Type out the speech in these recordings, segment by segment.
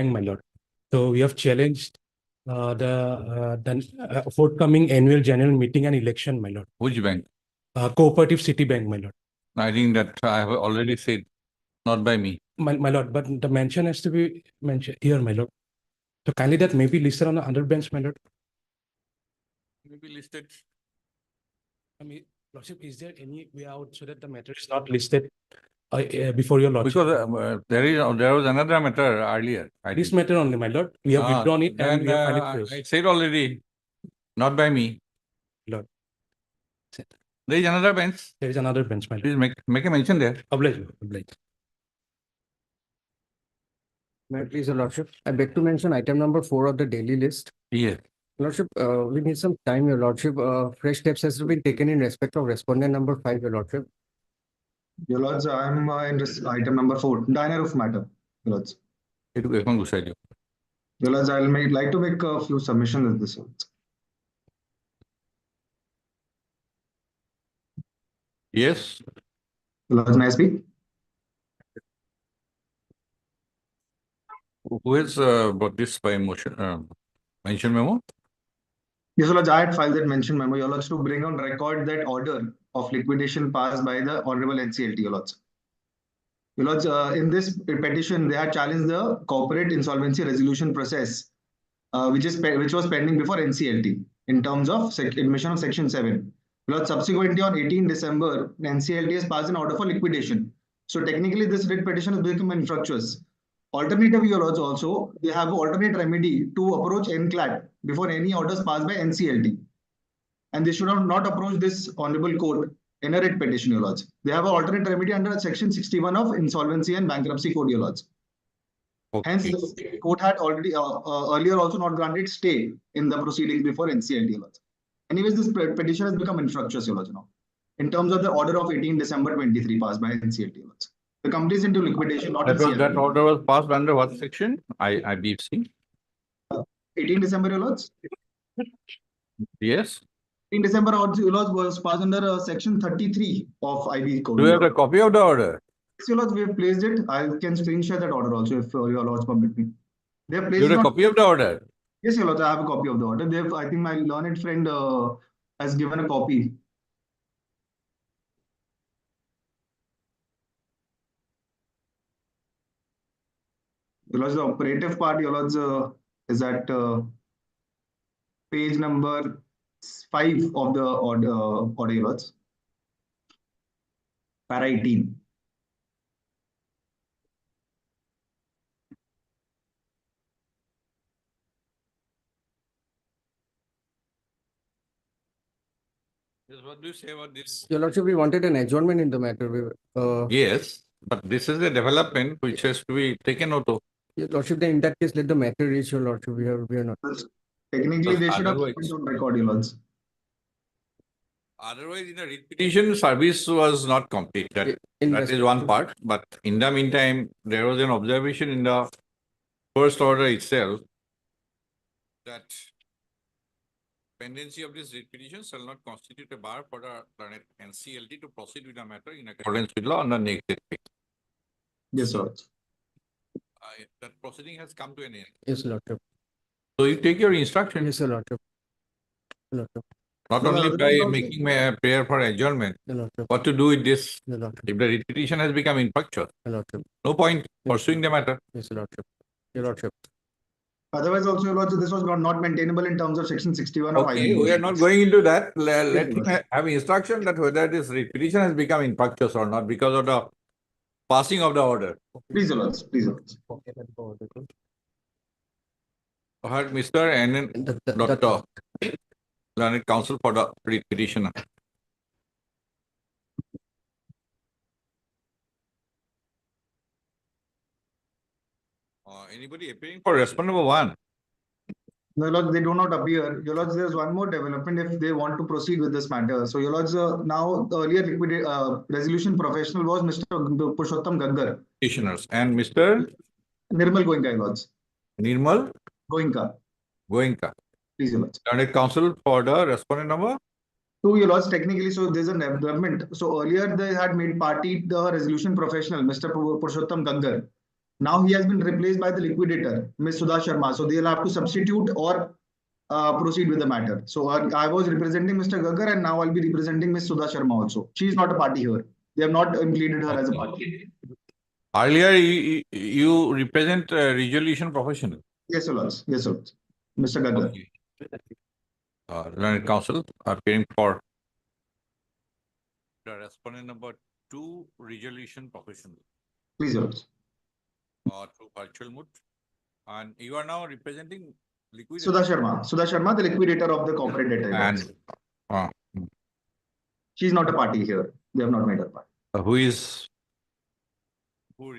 Bank, my lord. So we have challenged the forthcoming annual general meeting and election, my lord. Which bank? Cooperative City Bank, my lord. I think that I have already said, not by me. My lord, but the mention has to be mentioned here, my lord. So kindly that may be listed on the other bench, my lord. Maybe listed. I mean, lordship, is there any way out so that the matter is not listed before your lordship? Because there was another matter earlier. This matter only, my lord. We have withdrawn it and we have filed it first. I said already, not by me. Lord. There is another bench. There is another bench, my lord. Please make a mention there. Oblige, oblige. May I please, Your Lordship? I beg to mention item number 4 of the daily list. Yes. Lordship, we need some time, Your Lordship. Fresh steps has been taken in respect of respondent number 5, Your Lordship. Your Lords, I'm in item number 4, diner roof matter. Your Lords. Your Lords, I'll like to make a few submissions in this one. Yes. Your Lords, may I speak? Who has brought this by motion? Mention memo? Yes, Your Lords, I had filed that mention memo, Your Lords, to bring on record that order of liquidation passed by the Honorable NCLT, Your Lords. Your Lords, in this petition, they had challenged the corporate insolvency resolution process, which was pending before NCLT in terms of admission of Section 7. Your Lords, subsequently on 18 December, NCLT has passed an order for liquidation. So technically, this writ petition has become infructuous. Alternatively, Your Lords, also, they have an alternate remedy to approach NCLAT before any orders passed by NCLT. And they should not approach this Honorable Court in a writ petition, Your Lords. They have an alternate remedy under Section 61 of Insolvency and Bankruptcy Code, Your Lords. Okay. Hence, the court had already earlier also not granted stay in the proceedings before NCLT, Your Lords. Anyways, this petition has become infructuous, Your Lords, now, in terms of the order of 18 December 23 passed by NCLT, Your Lords. The company is into liquidation, not NCLT. That order was passed under what section? IBC? 18 December, Your Lords. Yes. In December, Your Lords, was passed under Section 33 of IB Code. Do you have a copy of the order? Yes, Your Lords, we have placed it. I can screen share that order also if Your Lords permit me. They have placed you have a copy of the order? Yes, Your Lords, I have a copy of the order. They have, I think my learned friend has given a copy. Your Lords, the operative part, Your Lords, is at page number 5 of the order, Your Lords. Para 18. What do you say about this? Your Lordship, we wanted an adjournment in the matter. Yes, but this is a development which has to be taken out of. Your Lordship, then in that case, let the matter reach, Your Lordship. We are not. Technically, they should have put on record, Your Lords. Otherwise, in the writ petition, service was not complete. That is one part. But in the meantime, there was an observation in the first order itself that pendency of this writ petition shall not constitute a bar for the NCLT to proceed with the matter in accordance with law on the next date. Yes, sir. That proceeding has come to an end. Yes, Lordship. So you take your instruction. Yes, Lordship. Lordship. Not only by making a prayer for adjournment, what to do with this if the writ petition has become infructuous. No point pursuing the matter. Yes, Lordship. Your Lordship. Otherwise, also, Your Lordship, this was not maintainable in terms of Section 61 of IB. We are not going into that. Let him have instruction that whether this writ petition has become infructuous or not because of the passing of the order. Please, Your Lords. Please, Your Lords. Heard Mr. and Dr. Learned Counsel for the writ petitioner. Anybody appearing for respondent number 1? No, Your Lords, they do not appear. Your Lords, there's one more development if they want to proceed with this matter. So, Your Lords, now the earlier resolution professional was Mr. Purushottam Gaggar. Petitioners. And Mr. Nirmal Goenka, Your Lords. Nirmal Goenka. Goenka. Please, Your Lords. Learned Counsel for the respondent number 2, Your Lords, technically, so there's a development. So earlier they had made party the resolution professional, Mr. Purushottam Gaggar. Now he has been replaced by the liquidator, Ms. Sudha Sharma. So they'll have to substitute or proceed with the matter. So I was representing Mr. Gaggar and now I'll be representing Ms. Sudha Sharma also. She is not a party here. They have not included her as a party. Earlier, you represent resolution professional. Yes, Your Lords. Yes, Your Lords. Mr. Gaggar. Okay. Learned counsel appearing for the respondent number 2, resolution professional, Please, Your Lords. through virtual mode. And you are now representing liquidator. Sudha Sharma. Sudha Sharma, the liquidator of the corporate debtor. Your Lords. And uh, She is not a party here. They have not made her part. who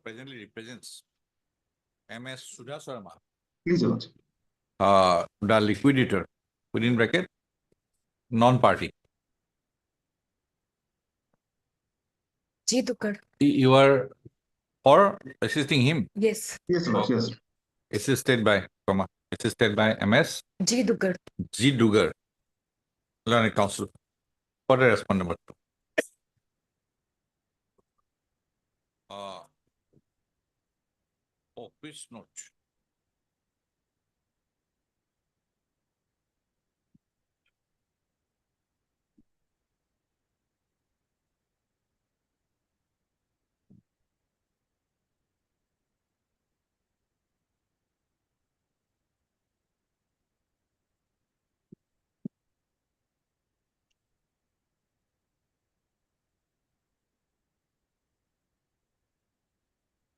presently represents MS Sudha Sharma, Please, Your Lords. the liquidator, within bracket, non-party. Ji Dukad. You are for assisting him, Yes. Yes, Your Lords. Yes. assisted by MS Ji Dukad. G. Dugar, learned counsel for the respondent number 2. Office note.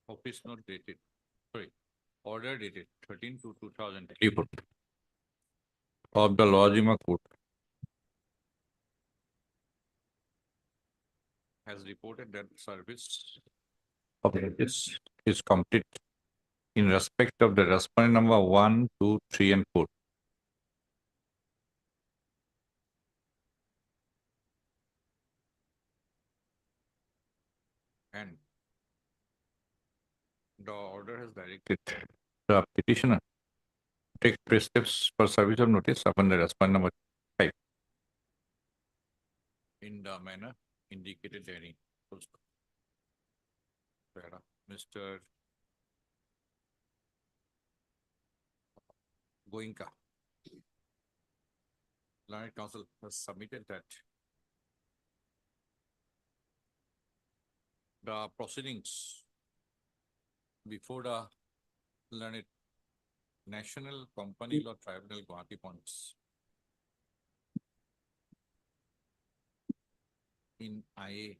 Office note dated, order dated 13/2/2024 of the Lodgima Court has reported that service of notice is complete in respect of the respondent number 1, 2, 3, and 4. And the order has directed the petitioner to take steps for service of notice upon the respondent number 5 in the manner indicated therein. Mr. Goenka, learned counsel, has submitted that the proceedings before the learned National Company Law Tribunal Guwahati points in IA.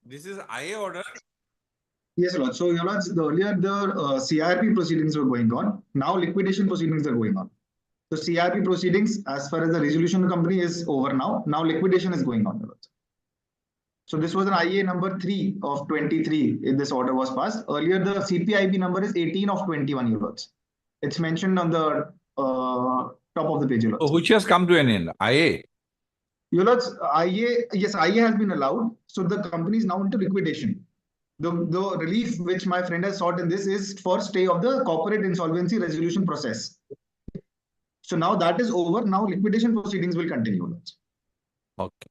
This is IA order. Yes, Your Lords. So, Your Lords, earlier the CRP proceedings were going on. Now liquidation proceedings are going on. So CRP proceedings, as far as the resolution company, is over now. Now liquidation is going on, Your Lords. So this was an IA number 3 of 23 if this order was passed. Earlier, the CPIB number is 18 of 21, Your Lords. It's mentioned on the top of the page, Your Lords. Which has come to an end, IA. Your Lords, IA, yes, IA has been allowed. So the company is now into liquidation. The relief which my friend has sought in this is for stay of the corporate insolvency resolution process. So now that is over. Now liquidation proceedings will continue, Your Lords. Okay.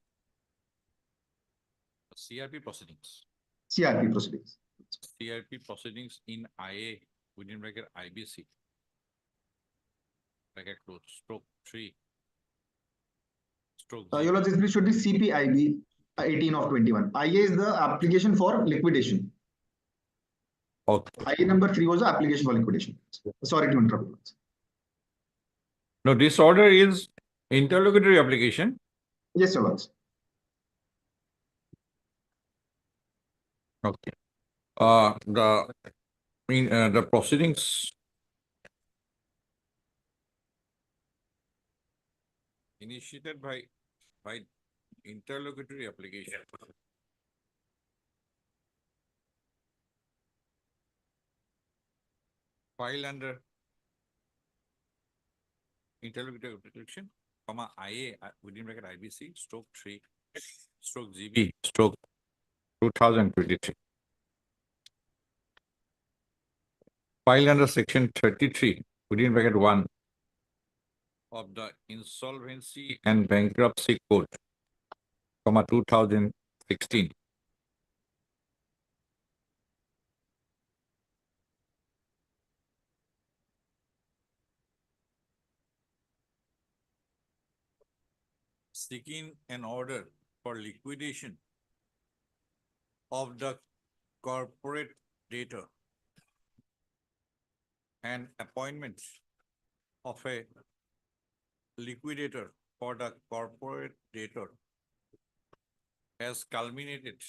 CRP proceedings. CRP proceedings. CRP proceedings in IA within bracket IBC. Bracket close, stroke 3. Stroke Your Lords, this should be CPIB 18 of 21. IA is the application for liquidation. Okay. IA number 3 was the application for liquidation. Sorry to interrupt, Your Lords. No, this order is interlocutory application. Yes, Your Lords. Okay. The proceedings initiated by interlocutory application filed under interlocutory application, IA within bracket IBC stroke 3 stroke GB stroke 2023. Filed under section 33 within bracket 1 of the Insolvency and Bankruptcy Code, 2016. seeking an order for liquidation of the corporate debtor and appointment of a liquidator for the corporate debtor has culminated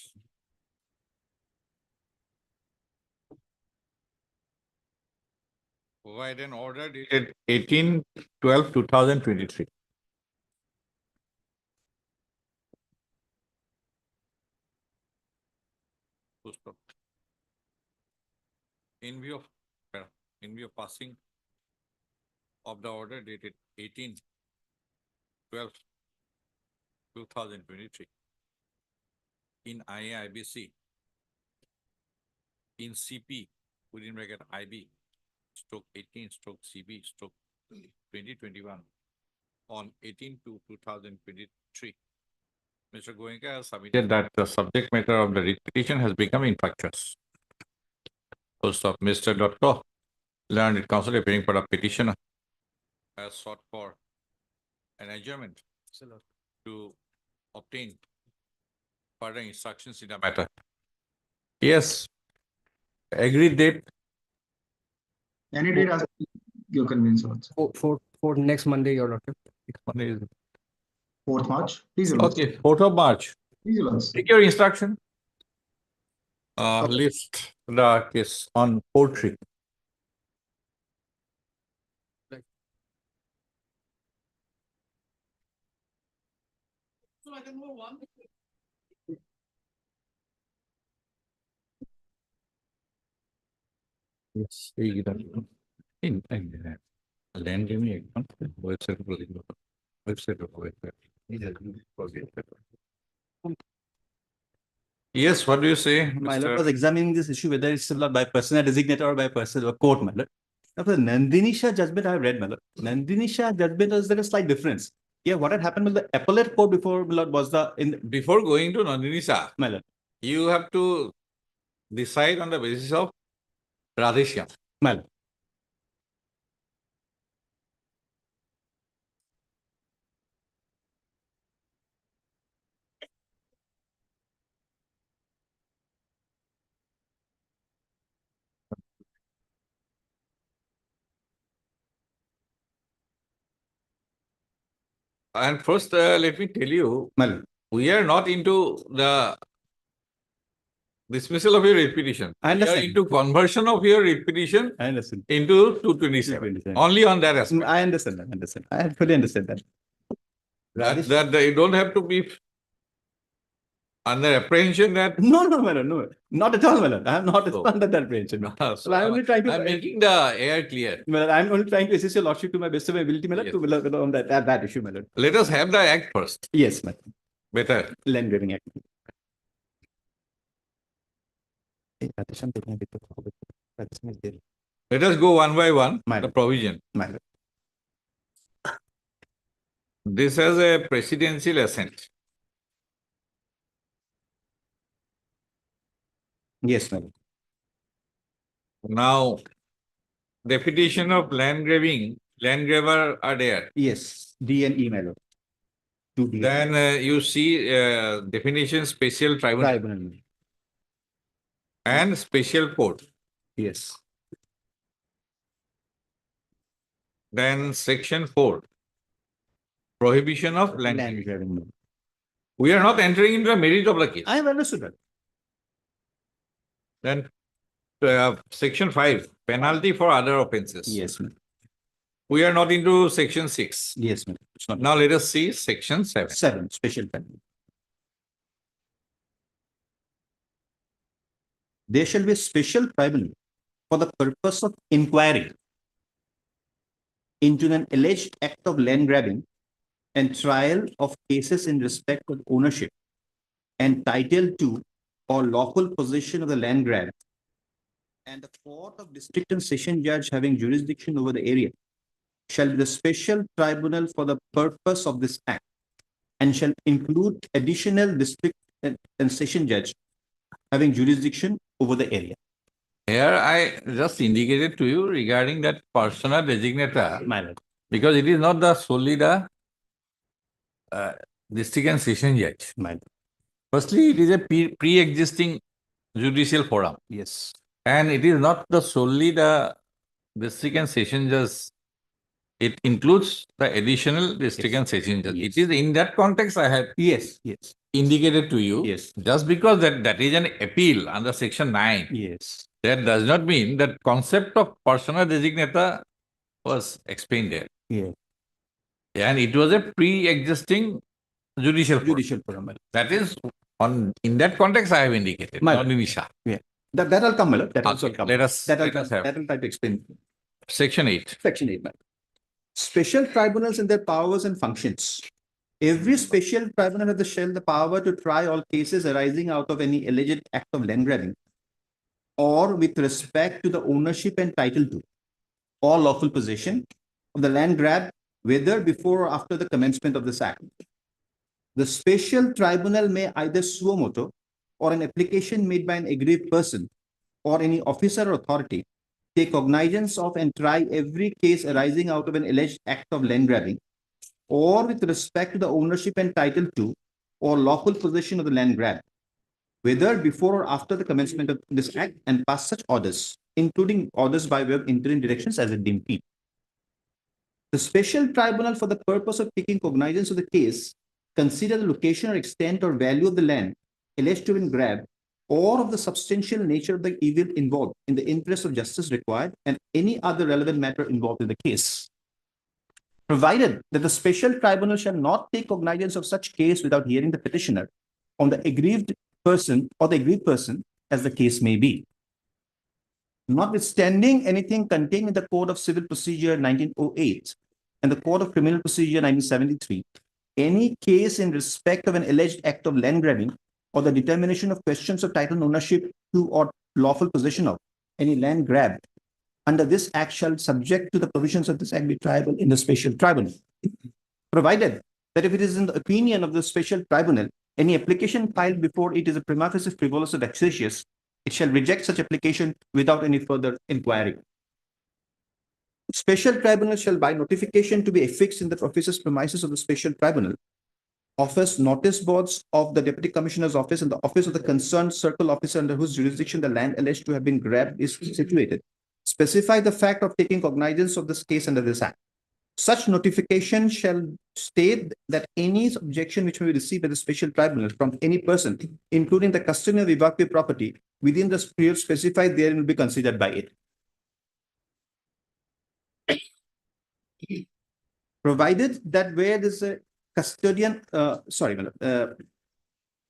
provide an order dated 18/12/2023. Full stop. In view of passing of the order dated 18/12/2023 in IAIBC in CP within bracket IB stroke 18/CB/2021 on 18/2/2023. Mr. Goenka has submitted that the subject matter of the writ petition has become infractuous. Post of Mr. Dr. Learned Counsel appearing for a petitioner has sought for an adjournment to obtain further instructions in the matter. Yes. Agreed date. Any date as your convenience, Your Lordship. For next Monday, Your Lordship. 4th March. Please, Your Lordship. Okay, 4th of March. Please, Your Lordship. Take your instruction. List the case on poultry. So I can move on. Yes. In land giving account, website. Yes, what do you say? My lord Mr. was examining this issue, whether it's similar by personal designator or by personal court, my lord. After the Nandini Shah judgment, I have read, my lord. Nandini Shah judgment, is there a slight difference? Yeah, what had happened with the appellate court before, my lord, was Before going to Nandini Shah, my lord, you have to decide on the basis of Radheshya. my lord. And first, let me tell you, My lord. we are not into the dismissal of your writ petition. I We are understand. into conversion of your writ petition I understand. into 227. Only on that aspect. I understand that. Understand. I fully understand that. That you don't have to be under apprehension that. No, my lord, no, not at all, my lord. I am not So- under that apprehension. So I am only trying to. I'm making the air clear. My lord, I'm only trying to assist your lordship to my best of my ability, my lord, Yes. to my lord, on that issue, my lord. Let us have the act first. Yes, my lord. Better. Land Graving Act. Let us go one by one. My The lord. provision. My lord. This has a presidential assent. Yes, my lord. Now, definition of land graving, land graver are there. Yes, D and E, my lord. 2D. Then you see definition special tribunal Tribunal. and special court. Yes. Then section 4, prohibition of land. Land graving. grabbing. We are not entering into the merit of the case. I have understood that. Then section 5, penalty for other offences. Yes, ma'am. We are not into section 6. Yes, ma'am. It's not. Now let us see section 7. 7, special tribunal. There shall be a special tribunal for the purpose of inquiry into an alleged act of land grabbing and trial of cases in respect of ownership and title to or lawful possession of the land grab, and the court of district and session judge having jurisdiction over the area shall be the special tribunal for the purpose of this act, and shall include additional district and session judge having jurisdiction over the area. Here I just indicated to you regarding that personal designator, My lord. because it is not the solely the district and session judge. My lord. Firstly, it is a pre-existing judicial forum. Yes. And it is not the solely the district and session judge. It includes the additional district Yes. and session judge. Yes. It is in that context I have Yes. Yes. indicated to you. Yes. Just because that is an appeal under section 9, Yes. that does not mean that concept of persona designata was explained there. Yeah. And it was a pre-existing judicial forum. Judicial forum. My lord. That is in that context I have indicated, My not lord. in Isha. That will come, my lord. That also Okay, come. let us That will have that will try to explain. section 8. Section 8, ma'am. Special tribunals and their powers and functions. Every special tribunal has the power to try all cases arising out of any alleged act of land grabbing or with respect to the ownership and title to or lawful possession of the land grab, whether before or after the commencement of this act. The special tribunal may either suo motu or an application made by an aggrieved person or any officer or authority take cognizance of and try every case arising out of an alleged act of land grabbing or with respect to the ownership and title to or lawful possession of the land grab, whether before or after the commencement of this act, and pass such orders, including orders by way of interim directions as it deemed fit. The special tribunal, for the purpose of taking cognizance of the case, consider the location or extent or value of the land alleged to have been grabbed or of the substantial nature of the evil involved in the interest of justice required and any other relevant matter involved in the case. Provided that the special tribunal shall not take cognizance of such case without hearing the petitioner on the aggrieved person or the aggrieved person as the case may be. Notwithstanding anything contained in the Code of Civil Procedure 1908 and the Code of Criminal Procedure 1973, any case in respect of an alleged act of land grabbing or the determination of questions of title and ownership to or lawful possession of any land grabbed under this act shall, subject to the provisions of this act, be triable in the special tribunal. Provided that if it is in the opinion of the special tribunal, any application filed before it is a prima facie frivolous or vexatious, it shall reject such application without any further inquiry. Special tribunal shall, by notification to be affixed in the officer's premises of the special tribunal, office notice boards of the Deputy Commissioner's office and the office of the concerned circle officer under whose jurisdiction the land alleged to have been grabbed is situated, specify the fact of taking cognizance of this case under this act. Such notification shall state that any objection which may be received by the special tribunal from any person, including the custodian of evacuated property, within the period specified therein will be considered by it. Provided that where there's a custodian,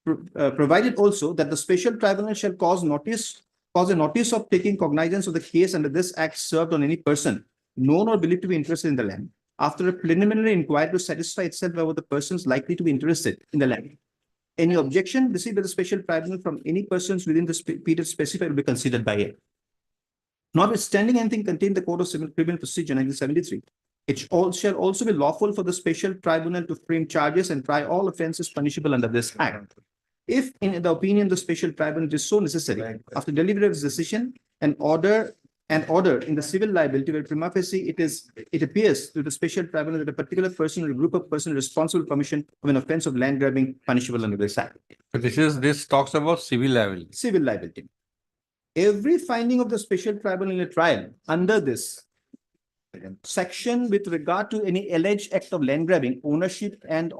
provided also that the special tribunal shall cause a notice of taking cognizance of the case under this act served on any person known or believed to be interested in the land, after a preliminary inquiry to satisfy itself about the persons likely to be interested in the land. Any objection received by the special tribunal from any persons within the period specified will be considered by it. Notwithstanding anything contained in the Code of Civil Criminal Procedure 1973, it shall also be lawful for the special tribunal to frame charges and try all offences punishable under this act. If, in the opinion of the special tribunal, it is so necessary, after delivery of its decision, an order in the civil liability where prima facie it appears to the special tribunal that a particular person or a group of persons responsible for commission of an offence of land grabbing punishable under this act. But this talks about civil liability. Civil liability. Every finding of the special tribunal in a trial under this section with regard to any alleged act of land grabbing, ownership and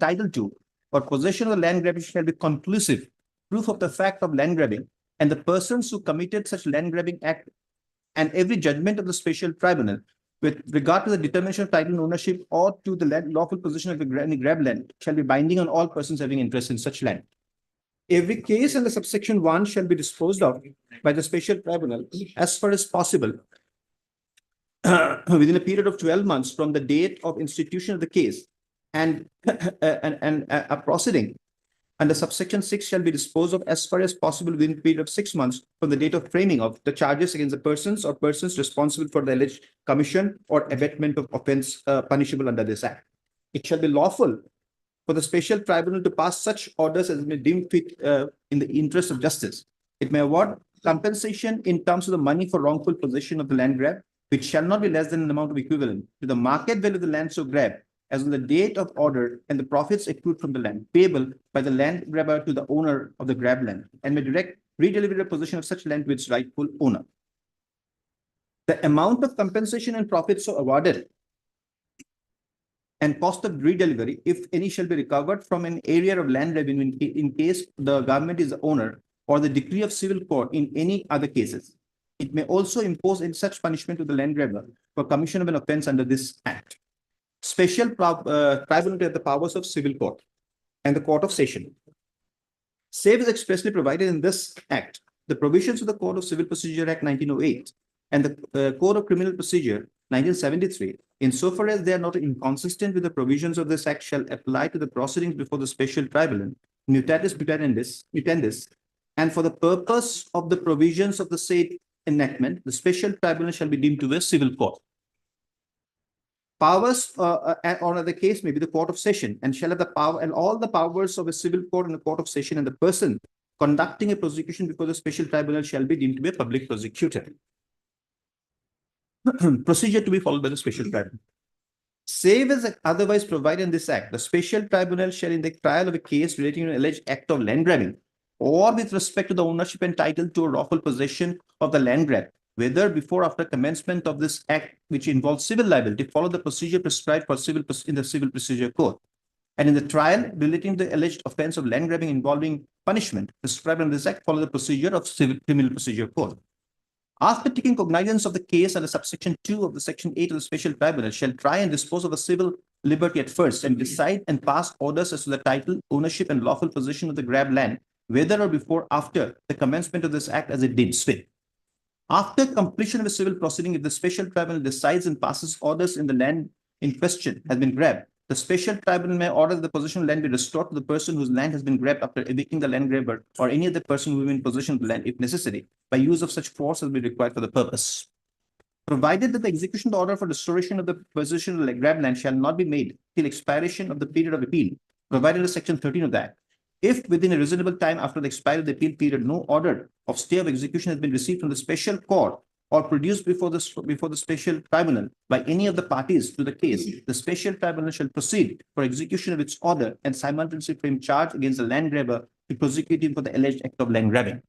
title to or possession of the land grabbing shall be conclusive proof of the fact of land grabbing and the persons who committed such land grabbing act, and every judgment of the special tribunal with regard to the determination of title and ownership or to the land, lawful possession of any grab land shall be binding on all persons having interest in such land. Every case under subsection 1 shall be disposed of by the special tribunal as far as possible within a period of 12 months from the date of institution of the case, and a proceeding under subsection 6 shall be disposed of as far as possible within a period of 6 months from the date of framing of the charges against the persons or persons responsible for the alleged commission or abatement of offence punishable under this act. It shall be lawful for the special tribunal to pass such orders as may deem fit in the interest of justice. It may award compensation in terms of the money for wrongful possession of the land grab, which shall not be less than an amount of equivalent to the market value of the land so grabbed, as on the date of order and the profits accrued from the land payable by the land grabber to the owner of the grab land and may direct redelivery of possession of such land to its rightful owner. The amount of compensation and profits so awarded and cost of redelivery, if any, shall be recovered from an area of land revenue in case the government is the owner or the decree of civil court in any other cases. It may also impose any such punishment to the land grabber for commission of an offence under this act. Special tribunal to have the powers of civil court and the court of session. Save is expressly provided in this act. The provisions of the Code of Civil Procedure Act 1908 and the Code of Criminal Procedure 1973, insofar as they are not inconsistent with the provisions of this act, shall apply to the proceedings before the special tribunal, mutatis mutandis, and for the purpose of the provisions of the said enactment, the special tribunal shall be deemed to be a civil court. Powers, or the case may be the court of session, and shall have the power and all the powers of a civil court and the court of session, and the person conducting a prosecution before the special tribunal shall be deemed to be a public prosecutor. Procedure to be followed by the special tribunal. Save as otherwise provided in this act, the special tribunal shall, in the trial of a case relating to an alleged act of land grabbing, or with respect to the ownership and title to a lawful possession of the land grab, whether before or after commencement of this act which involves civil liability, follow the procedure prescribed for in the Civil Procedure Code. And in the trial relating to the alleged offence of land grabbing involving punishment prescribed in this act, follow the procedure of Civil Criminal Procedure Code. After taking cognizance of the case under subsection 2 of the section 8 of the special tribunal, shall try and dispose of the civil liberty at first, and decide and pass orders as to the title, ownership, and lawful possession of the grab land, whether or before or after the commencement of this act as it deems fit. After completion of a civil proceeding, if the special tribunal decides and passes orders in the land in question has been grabbed, the special tribunal may order that the possession of land be restored to the person whose land has been grabbed after evicting the land grabber or any other person who is in possession of the land, if necessary, by use of such force as will be required for the purpose. Provided that the execution of the order for restoration of the possession of the grab land shall not be made till expiration of the period of appeal, provided in section 13 of the Act. If within a reasonable time after the expiry of the appeal period, no order of stay of execution has been received from the special court or produced before the special tribunal by any of the parties to the case, the special tribunal shall proceed for execution of its order and simultaneously frame charge against the land grabber to prosecute him for the alleged act of land grabbing.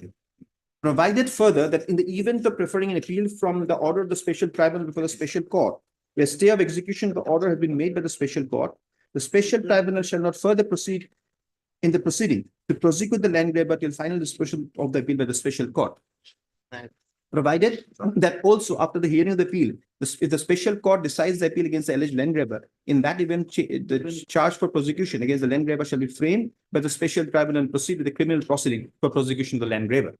Provided further that in the event of preferring an appeal from the order of the special tribunal before the special court, where stay of execution of the order has been made by the special court, the special tribunal shall not further proceed in the proceeding to prosecute the land grabber till final disposition of the appeal by the special court. Provided that also after the hearing of the appeal, if the special court decides the appeal against the alleged land grabber, in that event, the charge for prosecution against the land grabber shall be framed by the special tribunal and proceed with the criminal proceeding for prosecution of the land grabber.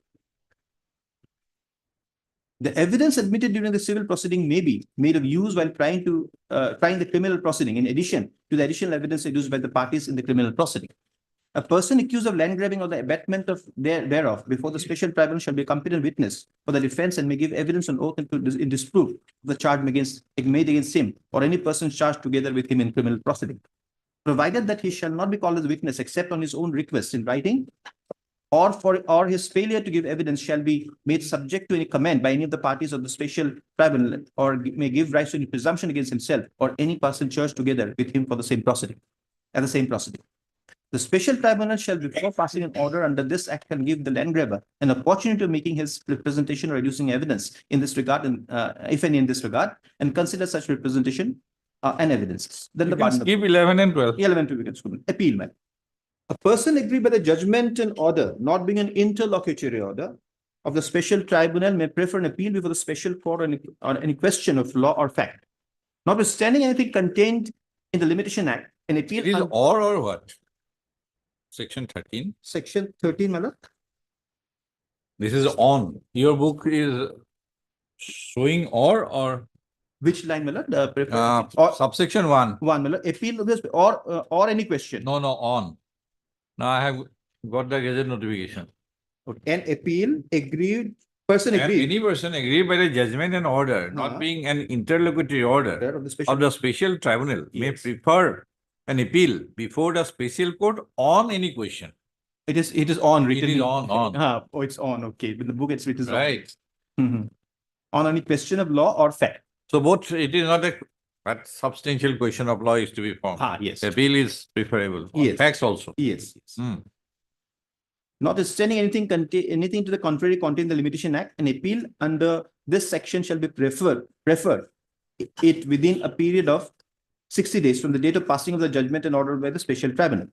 The evidence admitted during the civil proceeding may be made of use while trying the criminal proceeding, in addition to the additional evidence adduced by the parties in the criminal proceeding. A person accused of land grabbing or the abatement of thereof before the special tribunal shall be a competent witness for the defense and may give evidence on oath in disproof of the charge made against him or any person charged together with him in criminal proceeding. Provided that he shall not be called as a witness except on his own request in writing, or his failure to give evidence shall be made subject to any comment by any of the parties of the special tribunal, or may give rise to any presumption against himself or any person charged together with him for the same proceeding, The special tribunal shall, before passing an order under this act, can give the land grabber an opportunity of making his representation or reducing evidence in this regard, if any in this regard, and consider such representation and evidence. Then the pardon. Skip 11 and 12. 11 and 12 we can skip. Appeal, man. A person aggrieved by the judgment and order, not being an interlocutory order of the special tribunal, may prefer an appeal before the special court on any question of law or fact. Notwithstanding anything contained in the Limitation Act, an appeal. It is or what? Section 13. Section 13, Malak. This is on. Your book is showing or Which line, Malak? subsection 1. One, Malak. Appeal of this or any question. No, on. Now I have got the gazette notification. An appeal aggrieved, person And aggrieved. any person aggrieved by the judgment and order, not being an interlocutory order of the special tribunal, may Yes. prefer an appeal before the special court on any question. It is on written. It is on. Oh, it's on. Okay. But the book it's written Right. on. On any question of law or fact. So both, it is not a But substantial question of law is to be formed. Yes. Appeal is preferable. Yes. Facts also. Yes. Hmm. Notwithstanding anything to the contrary contained in the Limitation Act, an appeal under this section shall be preferred it within a period of 60 days from the date of passing of the judgment and order by the special tribunal.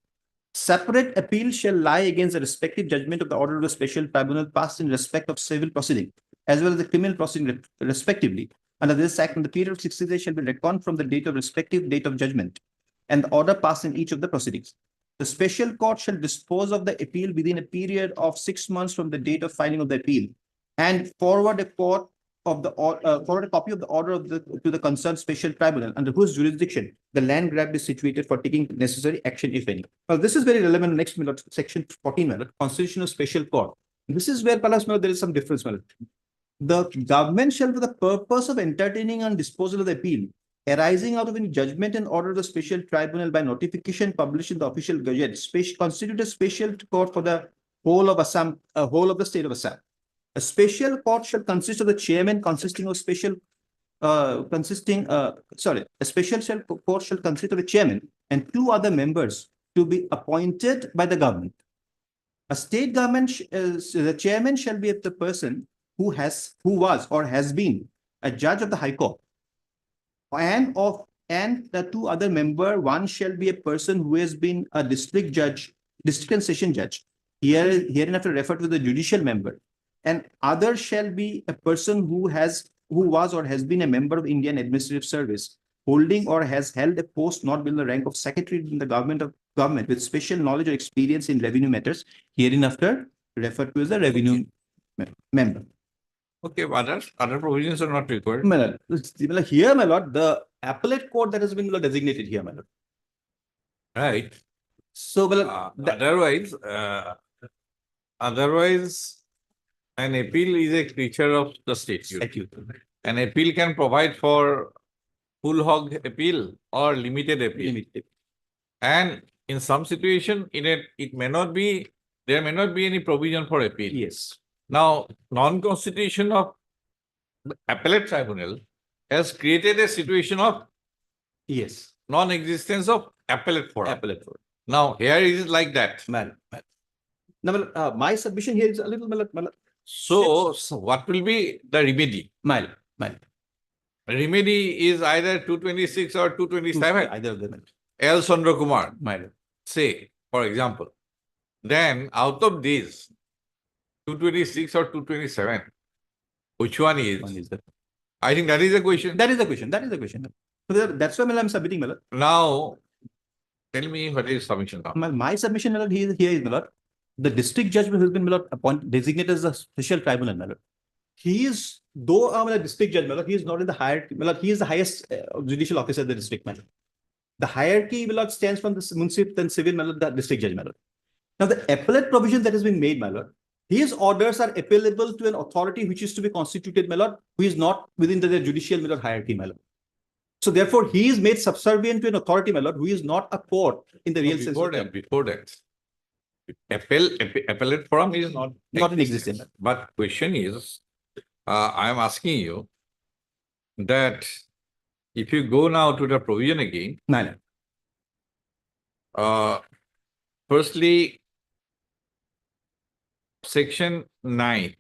Separate appeal shall lie against the respective judgment of the order of the special tribunal passed in respect of civil proceeding, as well as the criminal proceeding respectively. Under this act, in the period of 60 days shall be reckoned from the date of respective date of judgment and the order passed in each of the proceedings. The special court shall dispose of the appeal within a period of 6 months from the date of filing of the appeal and forward a copy of the order to the concerned special tribunal under whose jurisdiction the land grab is situated for taking necessary action, if any. Well, this is very relevant. Next, my lord, section 14, my lord, Constitution of Special Court. This is where perhaps, my lord, there is some difference, my lord. The government shall, for the purpose of entertaining and disposal of the appeal arising out of any judgment and order of the special tribunal by notification published in the official gazette, constitute a special court for the whole of Assam, whole of the state of Assam. A special court shall consist of the chairman a special court shall consist of a chairman and 2 other members to be appointed by the government. A state government, the chairman shall be the person who was or has been a judge of the High Court, and the 2 other member, one shall be a person who has been a district and session judge, hereinafter referred to the judicial member, and other shall be a person who was or has been a member of Indian Administrative Service, holding or has held a post not below the rank of secretary in the government with special knowledge or experience in revenue matters, hereinafter referred to as the revenue member. Okay, other provisions are not required. My lord, here, my lord, the appellate court that has been designated here, my lord. Right. So, my lord, Otherwise, an appeal is a creature of the statute. An appeal can provide for full hog appeal or limited appeal. And in some situation, there may not be any provision for appeal. Yes. Now, non-constitution of the appellate tribunal has created a situation of Yes. non-existence of appellate forum. Appellate court. Now, here it is like that. Man. Now, my submission here is a little, So what will be the remedy? mild. Remedy is either 226 or 227. Either of them. L. Chandra Kumar, Mild. say, for example. Then out of these, 226 or 227, which one is? One is the. I think that is the question. That is the question. So that's why I'm submitting, my lord. Now, tell me what is submission now. My submission, my lord, here is, my lord. The district judge who has been, my lord, designated as a special tribunal, my lord. He is, though I'm a district judge, my lord, he is not in the hierarchy, my lord, he is the highest judicial officer of the district, my lord. The hierarchy, my lord, stands from the municipal and civil, my lord, the district judge, my lord. Now, the appellate provision that has been made, my lord, his orders are appealable to an authority which is to be constituted, my lord, who is not within the judicial, my lord, hierarchy, my lord. So, therefore, he is made subservient to an authority, my lord, who is not a court in the real sense. Before that, appellate forum is not in existence. But question is, I am asking you that if you go now to the provision again, firstly, section 9.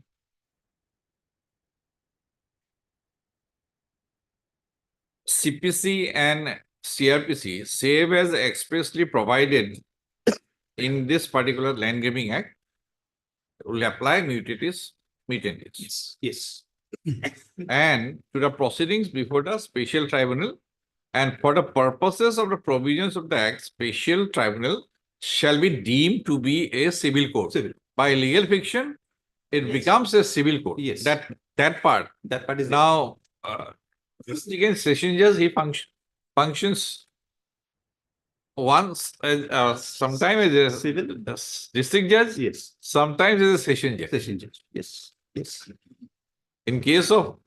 CPC and CRPC, save as expressly provided in this particular Land Grabbing Act, will apply mutatis mutandis. Yes. And to the proceedings before the special tribunal, and for the purposes of the provisions of the Act, special tribunal shall be deemed to be a civil court. By legal fiction, it becomes a civil court. Yes. That part. That part is Now, district and session judge, he functions once, sometimes as a civil. district judge, Yes. sometimes as a session judge. Session judge. Yes. In case of,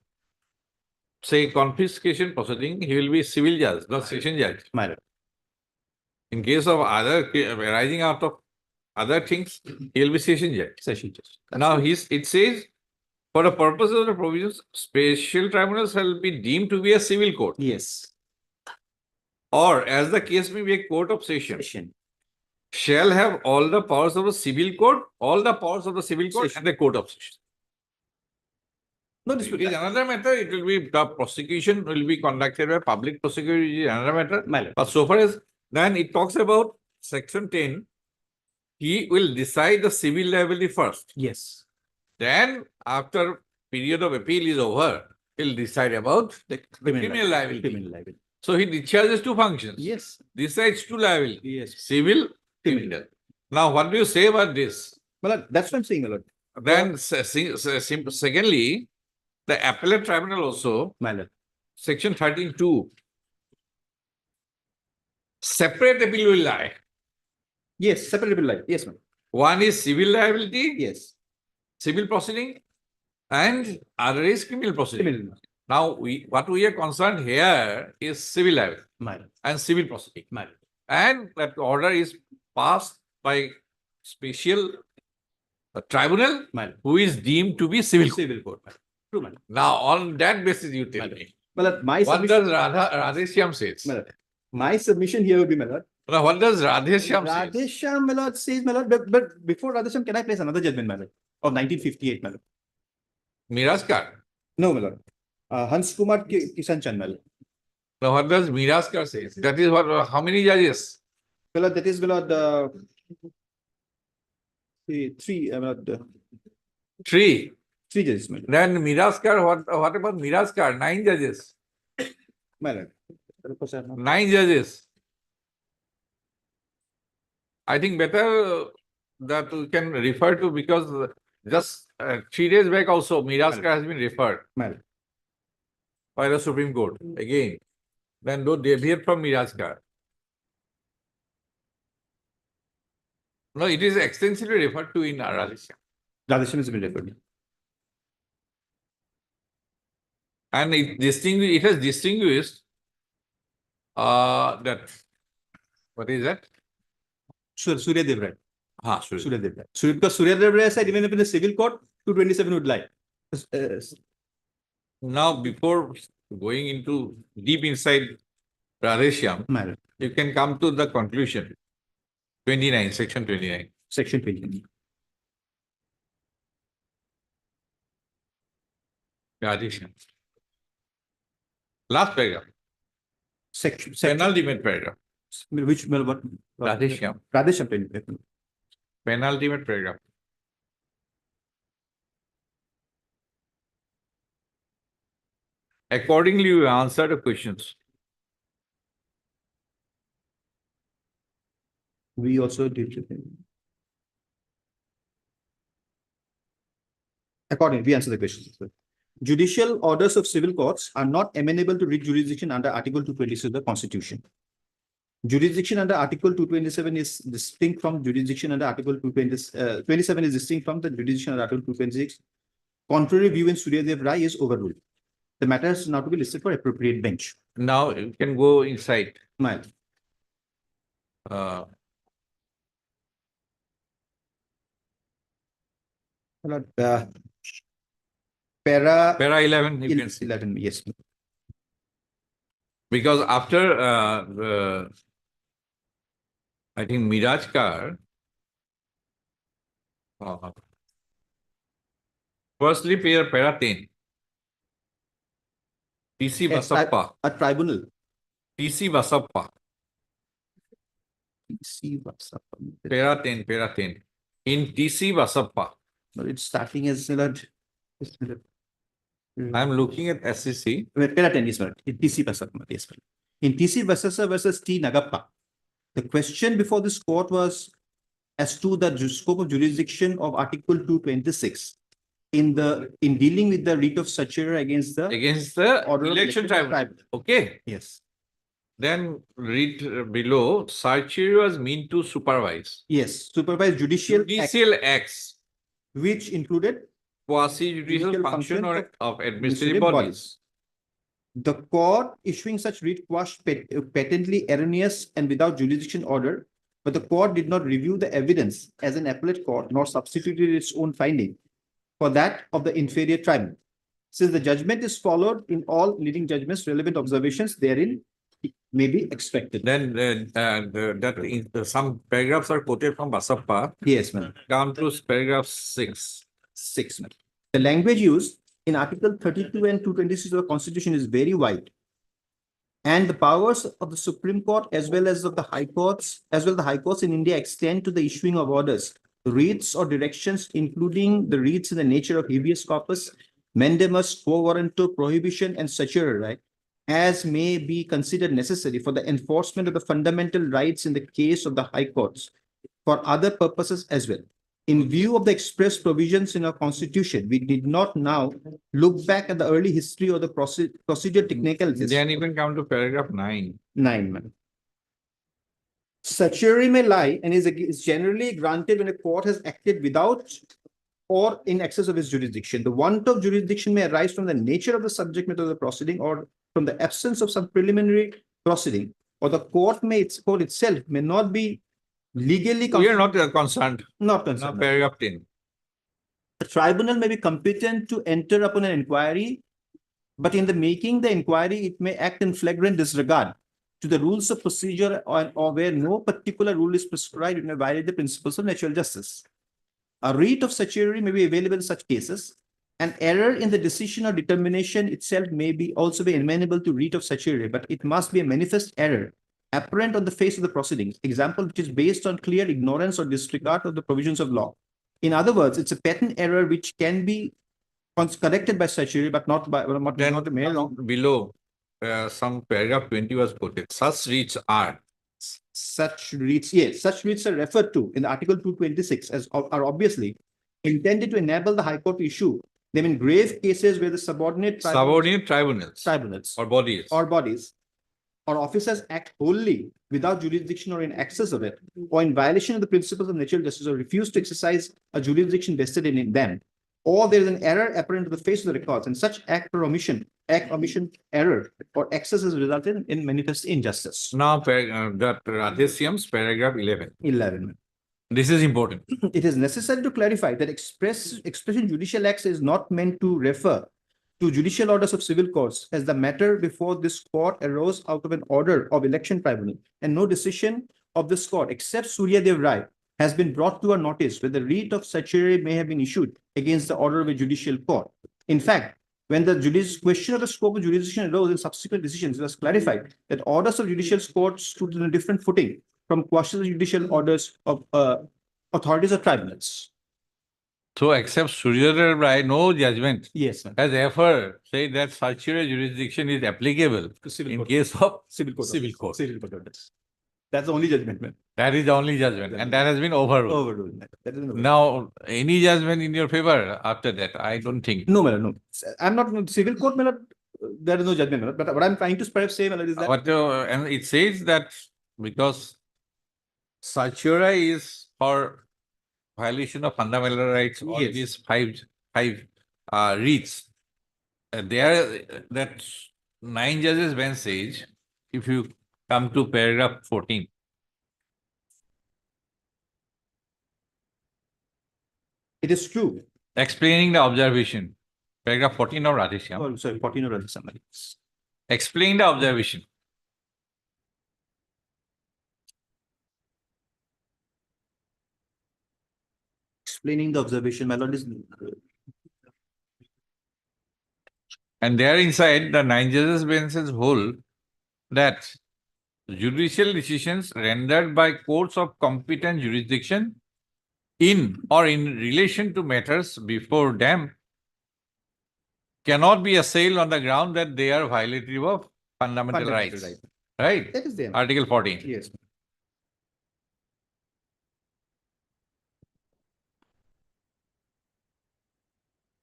say, confiscation proceeding, he will be civil judge, not session judge. My lord. In case of other arising out of other things, he will be session judge. Session judge. Now, it says, for the purpose of the provisions, special tribunals shall be deemed to be a civil court. Yes. or as the case may be, a court of session Session. shall have all the powers of the civil court, all the powers of the civil court and the court of session. No It dispute. is another matter. It will be, the prosecution will be conducted by public prosecutor, it is another matter. My lord. But so far as, then it talks about section 10, he will decide the civil liability first. Yes. Then after period of appeal is over, he'll decide about The criminal liability. Criminal liability. So he discharges two functions. Yes. Decides two liability, Yes. civil, criminal. Now, what do you say about this? My lord, that's what I'm saying, my lord. Then secondly, the appellate tribunal also, My lord. section 13(2), separate appeal will lie. Yes, separate life. Yes, ma'am. One is civil liability, Yes. civil proceeding, and other is criminal proceeding. Criminal. Now, what we are concerned here is civil liability My lord. and civil proceeding. My lord. And that order is passed by special tribunal My lord. who is deemed to be civil court. Civil court. My lord. True, my lord. Now, on that basis, you tell My lord. me, My lord, my what submission, does Radheshyam says? my lord, my submission here would be, my lord. Now, what does Radheshyam say? Radheshyam, my lord, says, my lord, but before Radheshyam, can I place another judgment, my lord, of 1958, my lord? Miraskar. No, my lord. Hans Kumar Kisan Chand, my lord. Now, what does Miraskar say? That is what, how many judges? My lord, that is, my lord, three, my lord, Three. three judges, my lord. Then Miraskar, what about Miraskar? 9 judges. My lord. Of course, I have not- 9 judges. I think better that we can refer to, because just 3 days back also Miraskar has been referred My lord. by the Supreme Court again. Then don't deviate from Miraskar. No, it is extensively referred to in Radheshyam. Radheshyam has been referred. And it has distinguished that, what is that? Surya Dev Rai. Surya. Surya Dev Rai. Because Surya Dev Rai said, even if in the civil court, 227 would lie. Now, before going into deep inside Radheshyam, My lord. you can come to the conclusion. 29, section 29. Section 20. Radheshyam. Last paragraph, Section. penultimate paragraph. Which, well, what? Radheshyam, Radheshyam 20. penultimate paragraph. Accordingly, you answer the questions. We also did. Accordingly, we answer the questions. Judicial orders of civil courts are not amenable to writ jurisdiction under Article 226 of the Constitution. Jurisdiction under Article 227 is distinct from jurisdiction under Article 227 is distinct from the jurisdiction under Article 226. Contrary view in Surya Dev Rai is overruled. The matter is now to be listed for appropriate bench. Now you can go inside. My para Para 11, you can see. 11, yes. Because after I think Mirajkar, firstly, para 10. TC Basappa. A tribunal. TC Basappa. See what's up. Para 10. In TC Basappa. But it's starting as I'm looking at SCC. Para 10 is right. In TC Basappa, yes. In TC Basasa versus T Nagappa, the question before this court was as to the scope of jurisdiction of Article 226 in dealing with the writ of certiorari against the order of election tribunal. Okay. Yes. Then read below, certiorari was meant to supervise. Yes. Supervised judicial act, Judicial acts, which included quasi-judicial judicial function function or of administrative bodies. The court issuing such writ quashed patently erroneous and without jurisdiction order, but the court did not review the evidence as an appellate court nor substituted its own finding for that of the inferior tribunal. Since the judgment is followed in all leading judgments, relevant observations therein may be expected. Then some paragraphs are quoted from Basappa Yes, ma'am. down to paragraph 6. 6, ma'am. The language used in Article 32 and 226 of the Constitution is very wide. And the powers of the Supreme Court as well as of the High Courts, in India extend to the issuing of orders, writs or directions, including the writs in the nature of habeas corpus, mandamus, quo warranto, prohibition, and certiorari, as may be considered necessary for the enforcement of the fundamental rights in the case of the High Courts, for other purposes as well. In view of the express provisions in our Constitution, we did not now look back at the early history of the procedure technicalities. Then you can come to paragraph 9. 9, ma'am. Certiorari may lie and is generally granted when a court has acted without or in excess of its jurisdiction. The want of jurisdiction may arise from the nature of the subject matter of the proceeding or from the absence of some preliminary proceeding, or the court itself may not be legally We are not concerned. not Now concerned. paragraph 10. The tribunal may be competent to enter upon an inquiry, but in the making the inquiry, it may act in flagrant disregard to the rules of procedure or where no particular rule is prescribed, it may violate the principles of natural justice. A writ of certiorari may be available in such cases. An error in the decision or determination itself may also be amenable to writ of certiorari, but it must be a manifest error apparent on the face of the proceedings. Example, which is based on clear ignorance or disregard of the provisions of law. In other words, it's a patent error which can be corrected by certiorari, but not by not the mere law. Below, some paragraph 20 was quoted. Such writs are. Such writs, yes, such writs are referred to in Article 226 as are obviously intended to enable the High Court to issue them in grave cases where the subordinate tribunals Or bodies. or officers act wholly without jurisdiction or in excess of it, or in violation of the principles of natural justice, or refuse to exercise a jurisdiction vested in them, or there is an error apparent to the face of the records, and such act or omission, error, or excess has resulted in manifest injustice. Now, that Radhesyam's paragraph 11. 11. This is important. It is necessary to clarify that expression judicial acts is not meant to refer to judicial orders of civil courts, as the matter before this court arose out of an order of election tribunal, and no decision of this court, except Surya Dev Rai, has been brought to our notice where the writ of certiorari may have been issued against the order of a judicial court. In fact, when the question of the scope of jurisdiction arose in subsequent decisions, it was clarified that orders of judicial courts stood on a different footing from quasi-judicial orders of authorities or tribunals. So, except Surya Dev Rai, no judgment Yes, ma'am. has ever said that certiorari jurisdiction is applicable in case of civil court. Civil court. Civil court orders. That's the only judgment, ma'am. That is the only judgment, and that has been overruled. Overruled. That is overruled. Now, any judgment in your favor after that, I don't think. No, madam, no. I'm not civil court, madam. There is no judgment, madam. But what I'm trying to perhaps say, madam, is that But and it says that because certiorari is for violation of fundamental rights, all Yes. these five writs. There, that 9 judges bench says, if you come to paragraph 14, it is true. explaining the observation, paragraph 14 of Radhesyam, Oh, sorry, 14 or rather somebody. explain the observation. Explaining the observation, my lord, is And there inside, the 9 judges benches hold that judicial decisions rendered by courts of competent jurisdiction in or in relation to matters before them cannot be assailed on the ground that they are violative of fundamental rights. right. Right? That is there. Article 14. Yes.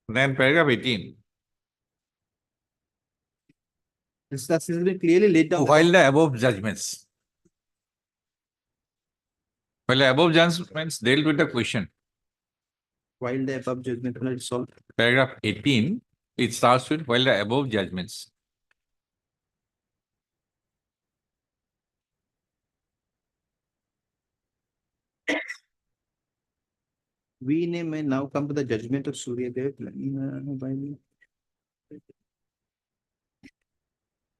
Then paragraph 18. This has been clearly laid down. While the above judgments. While the above judgments dealt with the question. While the above judgment will solve. Paragraph 18, it starts with while the above judgments. We may now come to the judgment of Surya Dev.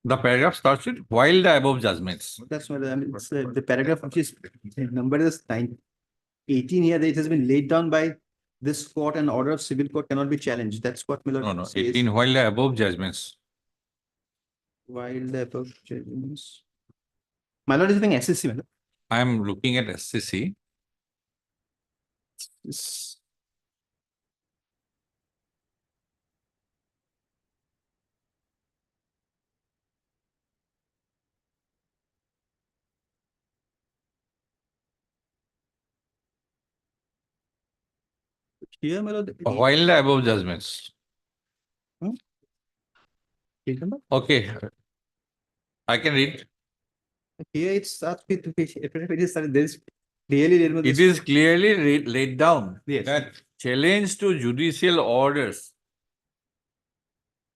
The paragraph starts with while the above judgments. That's what I mean. It's, the paragraph which is number is 18 here. That it has been laid down by this court and order of civil court cannot be challenged. That's what Miller No, says. 18 while the above judgments. While the above judgments. My lord is being SSC. My lord. I am looking at SCC. It's- Here, my lord. While the above judgments. Page number? Okay. I can read. Here it starts with there's clearly It is clearly laid down Yes. that challenge to judicial orders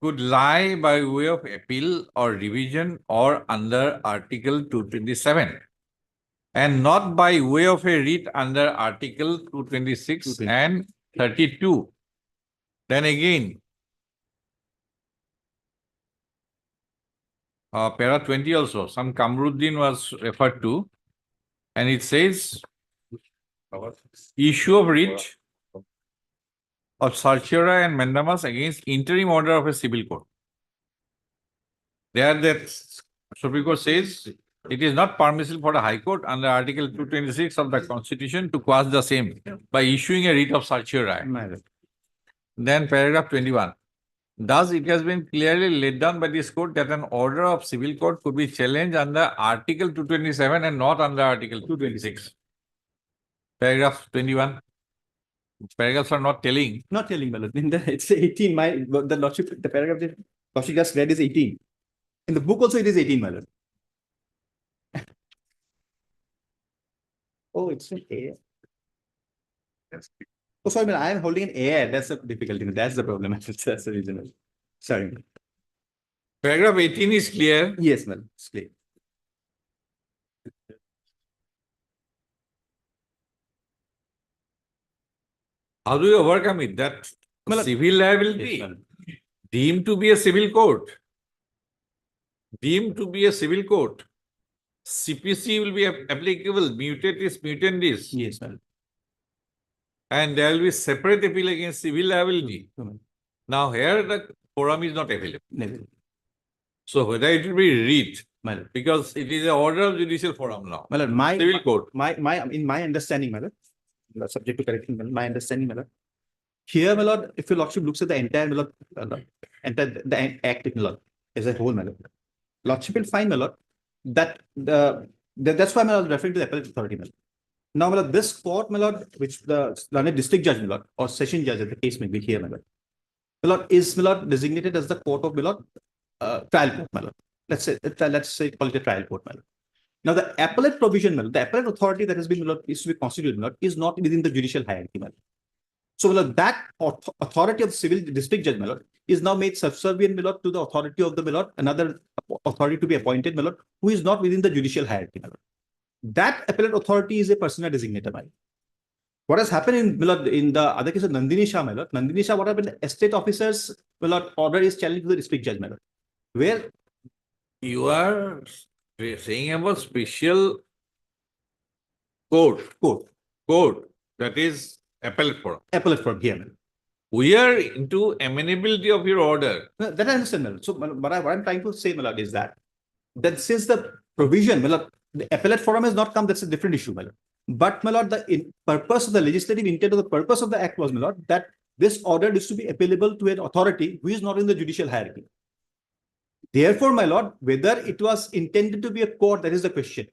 could lie by way of appeal or revision or under Article 227 and not by way of a writ under Article 226 and 32. Then again, para 20 also, some Kamruddin was referred to, and it says issue of writ of certiorari and mandamus against interim order of a civil court. There that Supreme Court says it is not permissible for the High Court under Article 226 of the Constitution to quash the same by issuing a writ of certiorari. My lord. Then paragraph 21. Thus, it has been clearly laid down by this court that an order of civil court could be challenged under Article 227 and not under Article 226. Paragraph 21. Paragraphs are not telling. Not telling, my lord. It's 18. The lordship, the paragraph that lordship just read is 18. In the book also it is 18, my lord. Oh, it's an A. Oh, sorry, I am holding an A. That's the difficulty. That's the problem. That's the reason. Sorry. Paragraph 18 is clear. Yes, ma'am. It's clear. How do you overcome it? That Well, civil liability Yes, ma'am. deemed to be a civil court. Deemed to be a civil court. CPC will be applicable, mutatis mutandis, Yes, ma'am. and there will be separate appeal against civil liability. Ma'am. Now here the forum is not available. Never. So whether it will be read, My lord. because it is an order of judicial forum now, My lord, civil court. in my understanding, my lord, subject to correction, my understanding, my lord. Here, my lord, if your lordship looks at the entire, my lord, entire the act, my lord, as a whole, my lord, lordship will find, my lord, that that's why, my lord, referring to the appellate authority, my lord. Now, my lord, this court, my lord, which the learned district judge, my lord, or session judge, as the case may be here, my lord, is, my lord, designated as the court of, my lord, trial court, my lord. Let's say call it a trial court, my lord. Now, the appellate provision, my lord, the appellate authority that has been, my lord, is to be constituted, my lord, is not within the judicial hierarchy, my lord. So, my lord, that authority of the civil district judge, my lord, is now made subservient, my lord, to the authority of the, my lord, another authority to be appointed, my lord, who is not within the judicial hierarchy, my lord. That appellate authority is a personal designator, my lord. What has happened in, my lord, in the other case of Nandini Shah, my lord, Nandini Shah, what happened? Estate officers, my lord, order is challenged to the district judge, my lord. Where You are saying about special court, that is appellate forum. appellate from here, my lord. We are into amenability of your order. No, that I understand, my lord. So, my lord, what I'm trying to say, my lord, is that since the provision, my lord, the appellate forum has not come, that's a different issue, my lord. But, my lord, the purpose of the legislative intent of the purpose of the act was, my lord, that this order is to be appealable to an authority who is not in the judicial hierarchy. Therefore, my lord, whether it was intended to be a court, that is the question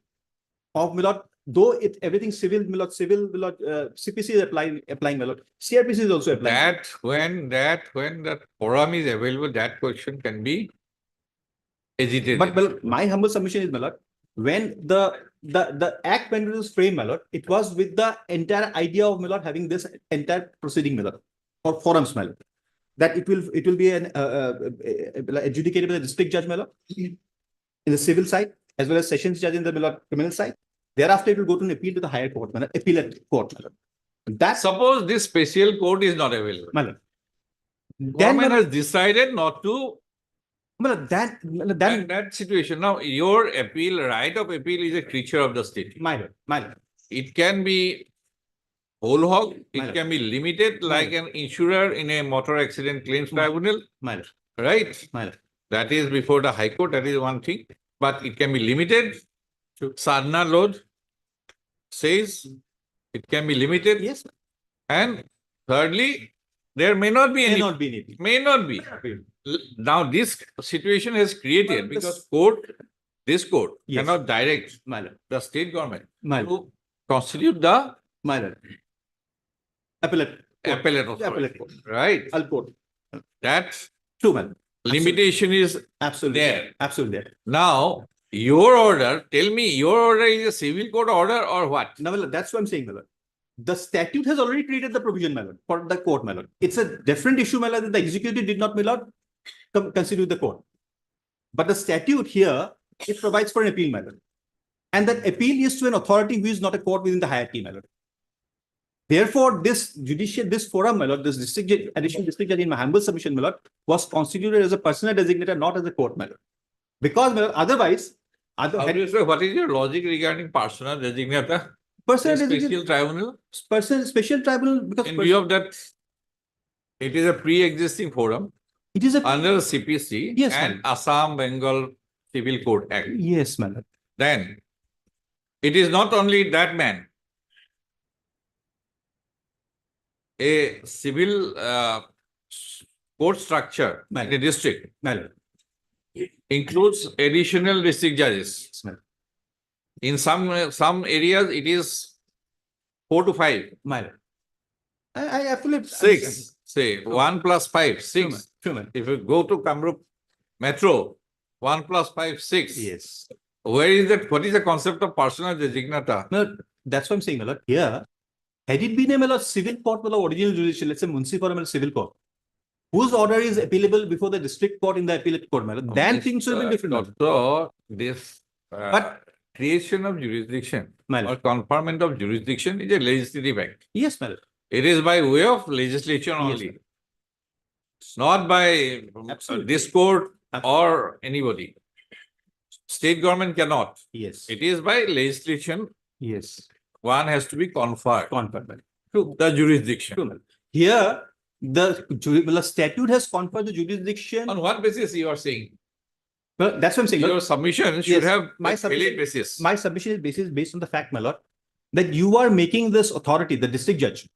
of, my lord, though everything civil, my lord, CPC is applying, my lord, CRPC is also applying. When that forum is available, that question can be hesitated. But, my lord, my humble submission is, my lord, when the act when it was framed, my lord, it was with the entire idea of, my lord, having this entire proceeding, my lord, or forums, my lord, that it will be an adjudicated by the district judge, my lord, in the civil side, as well as sessions judge in the, my lord, criminal side. Thereafter, it will go to an appeal to the higher court, my lord, appellate court, my lord. That, Suppose this special court is not available. my lord, then, my Government lord, has decided not to Well, that, And then, that situation, now your appeal, right of appeal is a creature of the state. my lord. It can be whole hog, My it lord. can be limited like an insurer in a motor accident claims tribunal, My lord, right? my lord. That is before the High Court, that is one thing, but it can be limited. Sadhana load says it can be limited. Yes, And thirdly, there may not be may any, not be anything. may not be. Now this situation has created Well, because this court Yes. cannot direct My lord, the state government my lord, to constitute the my lord. Appellate. court. appellate Appellate authority, court. right? I'll quote. That True, my lord. limitation is Absolutely. there. Absolutely there. Now, your order, tell me, your order is a civil court order or what? Now, my lord, that's what I'm saying, my lord. The statute has already created the provision, my lord, for the court, my lord. It's a different issue, my lord, that the executive did not, my lord, consider the court. But the statute here, it provides for an appeal, my lord. And that appeal is to an authority who is not a court within the hierarchy, my lord. Therefore, this forum, my lord, this additional district judge in my humble submission, my lord, was constituted as a personal designator, not as a court, my lord. Because, my lord, otherwise, How do you say, what is your logic regarding personal designator? personal A designator, special tribunal? special tribunal, because In view of that, it is a pre-existing forum it is a, under CPC Yes, and ma'am. Assam Bengal Civil Code Act. yes, my lord. Then it is not only that man. A civil court structure in a Ma'am. district My lord. includes additional district judges. Yes, my lord. In some areas, it is 4 to 5, My lord. I absolutely. 6, say 1 plus 5, 6. True, man. If you go to Kamrup Metro, 1 plus 5, 6. Yes. Where is that? What is the concept of personal designator? No, that's what I'm saying, my lord. Here, had it been a my lord, civil court, my lord, original jurisdiction, let's say municipal or civil court, whose order is appealable before the district court in the appellate court, my lord, then things will be different. my lord. So, this But- creation of jurisdiction My or lord. conferment of jurisdiction is a legislative act. Yes, my lord. It is by way of legislation Yes, only, not by Absolutely. this court or anybody. State government cannot. Yes. It is by legislation, Yes. one has to be conferred Conferred, my lord. True. the jurisdiction. True, my lord. Here, the statute has conferred the jurisdiction. On what basis you are saying? Well, that's what I'm saying. Your Lord. submission should Yes, have my a valid submission- basis. My submission is based on the fact, my lord, that you are making this authority, the district judge,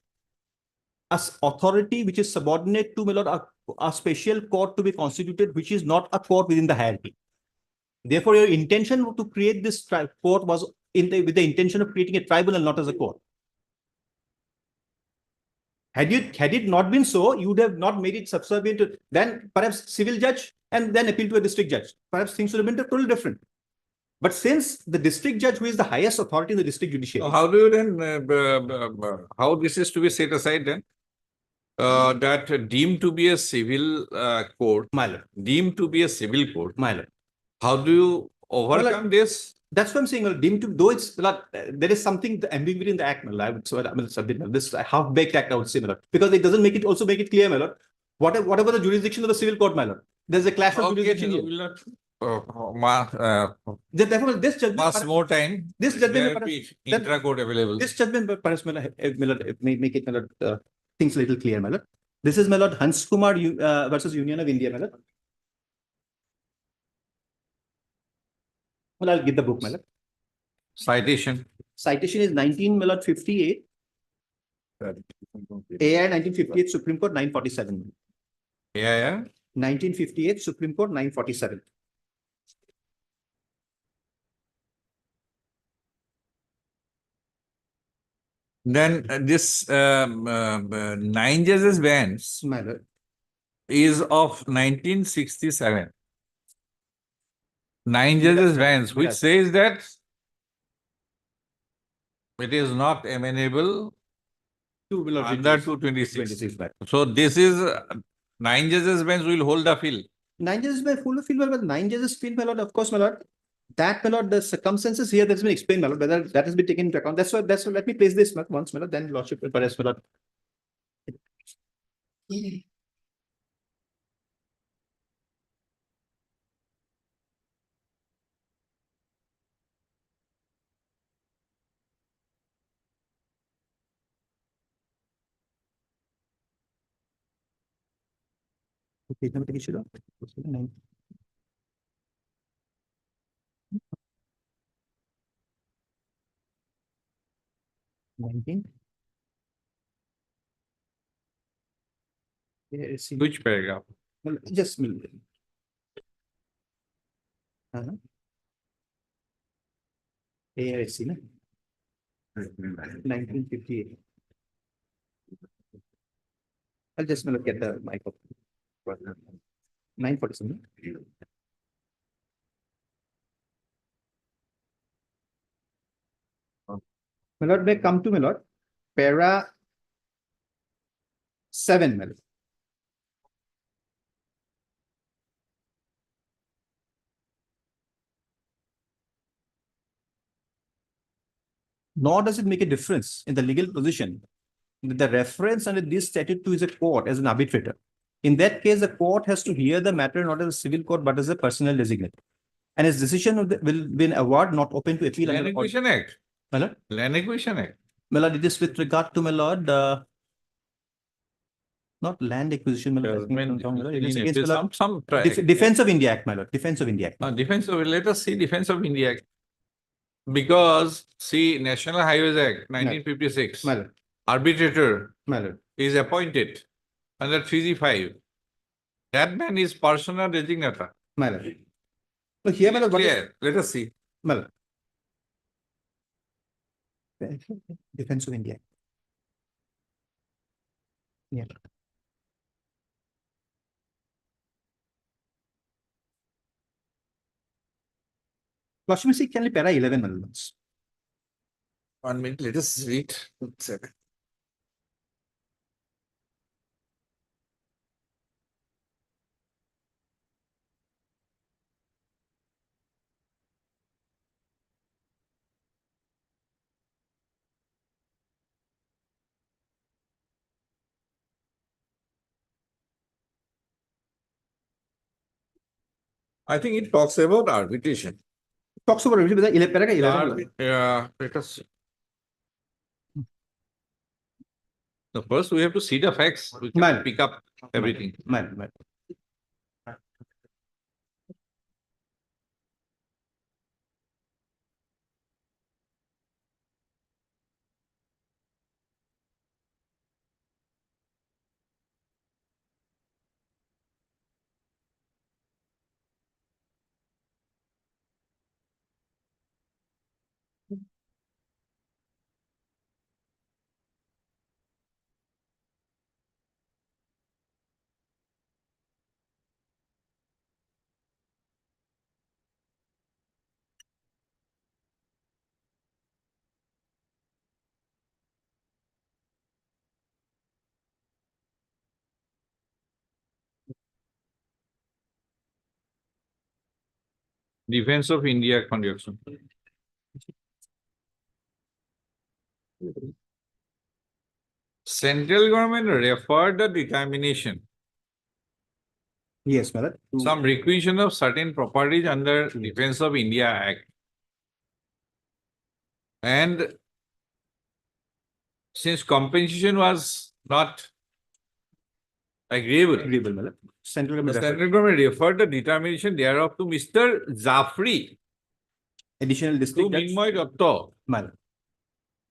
as authority which is subordinate to, my lord, a special court to be constituted, which is not a court within the hierarchy. Therefore, your intention to create this court was with the intention of creating a tribunal, not as a court. Had it not been so, you would have not made it subservient to then perhaps civil judge and then appeal to a district judge. Perhaps things would have been totally different. But since the district judge, who is the highest authority in the district judiciary, So how do you then, how this is to be set aside then? That deemed to be a civil court, my lord, deemed to be a civil court, my lord. how do you overcome this? That's what I'm saying. Well, deemed to, though it's there is something the ambiguity in the act, my lord. I would submit this half-baked act, I would say, my lord, because it doesn't make it clear, my lord. Whatever the jurisdiction of the civil court, my lord, there's a clash of Okay, jurisdiction we here. will not Therefore, this judgment, pass more time. this judgment, There perhaps- be that- intra-court available. this judgment, perhaps, my lord, may make it, my lord, things a little clear, my lord. This is, my lord, Hans Kumar versus Union of India, my lord. Well, I'll get the book, my lord. Citation. Citation is 1958, AI 1958, Supreme Court 947. Yeah. 1958, Supreme Court 947. Then this 9 judges bench My lord. is of 1967. 9 judges bench, which Yes. says that it is not amenable under 226. 26 back. So this is 9 judges bench will hold the field. 9 judges by full field, but 9 judges field, my lord, of course, my lord. That, my lord, the circumstances here that's been explained, my lord, whether that has been taken into account. That's why, let me place this once, my lord, then lordship will perhaps, my lord. Page number কি ছিল? 19. Yes, Which paragraph? well, just middle. AIC, na? 1958. I'll just look at the mic. 947. My lord, may I come to my lord? Para 7, my lord. Nor does it make a difference in the legal position that the reference under this statute to is a court as an arbitrator. In that case, the court has to hear the matter not as a civil court but as a personal designate. And its decision will be an award not open to appeal. Land Acquisition Act. My lord? Land Acquisition Act. My lord, it is with regard to my lord, not land acquisition, my lord. I think I'm wrong, my lord. It is against, my lord, Some Defense of India Act, my lord. Defense of India Act. Defense of, let us see Defense of India Act. Because see, National Highways Act 1956, My lord, arbitrator my lord. is appointed under 3G5. That man is personal designator. My lord. So here, my lord, what is, Clear. Let us see. my lord. Defense of India Act. Yeah. Lordship, see, can para 11, my lord. 1 minute, let us read. I think it talks about arbitration. Talks about para 11. Yeah, let us see. So first we have to see the facts. We can Man. pick up everything. Man. Defense of India conjunction. Central government referred the determination, Yes, my lord. some requisition of certain properties under Defense of India Act. And since compensation was not agreeable, Agreeable, my lord. Central the government. central government referred the determination thereof to Mr. Jafri, Additional to district judge. Minmoy Datta, My lord.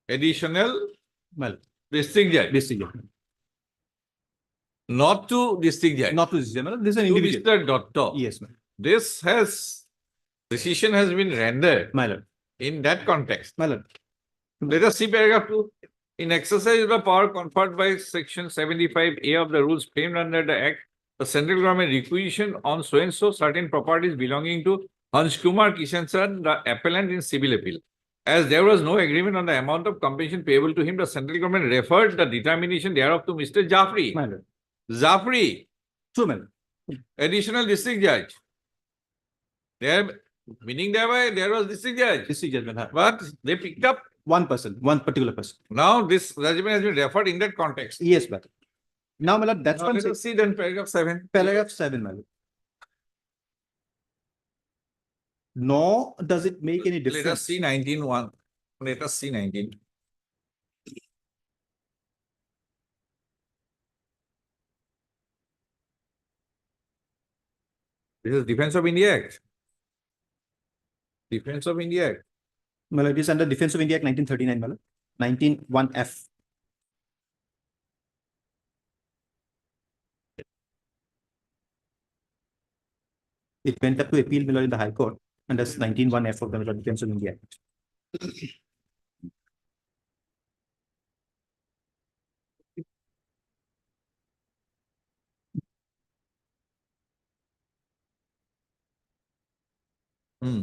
additional My lord. district judge, District judge. not to district judge, Not to this, my lord. This is an to individual. Mr. Datta. Yes, my lord. This decision has been rendered My lord. in that context. My lord. Let us see paragraph 2. In exercise of the power conferred by section 75A of the rules framed under the Act, the central government requisition on so and so certain properties belonging to Hans Kumar Kishan, the appellant in civil appeal. As there was no agreement on the amount of compensation payable to him, the central government referred the determination thereof to Mr. Jafri. My lord. Jafri, True, my lord. additional district judge. There, meaning thereby there was district judge, District judge, my lord. but they picked up. One person, one particular person. Now this judgment has been referred in that context. Yes, my lord. Now, my lord, that's Now one. let us see then paragraph 7. Paragraph 7, my lord. Nor does it make any difference. Let us see 19.1. Let us see 19. This is Defense of India Act. Defense of India Act. My lord, it is under Defense of India Act 1939, my lord. 19(1)(f). It went up to appeal, my lord, in the High Court, and that's 19(1)(f) of the Defense of India Act. Hmm.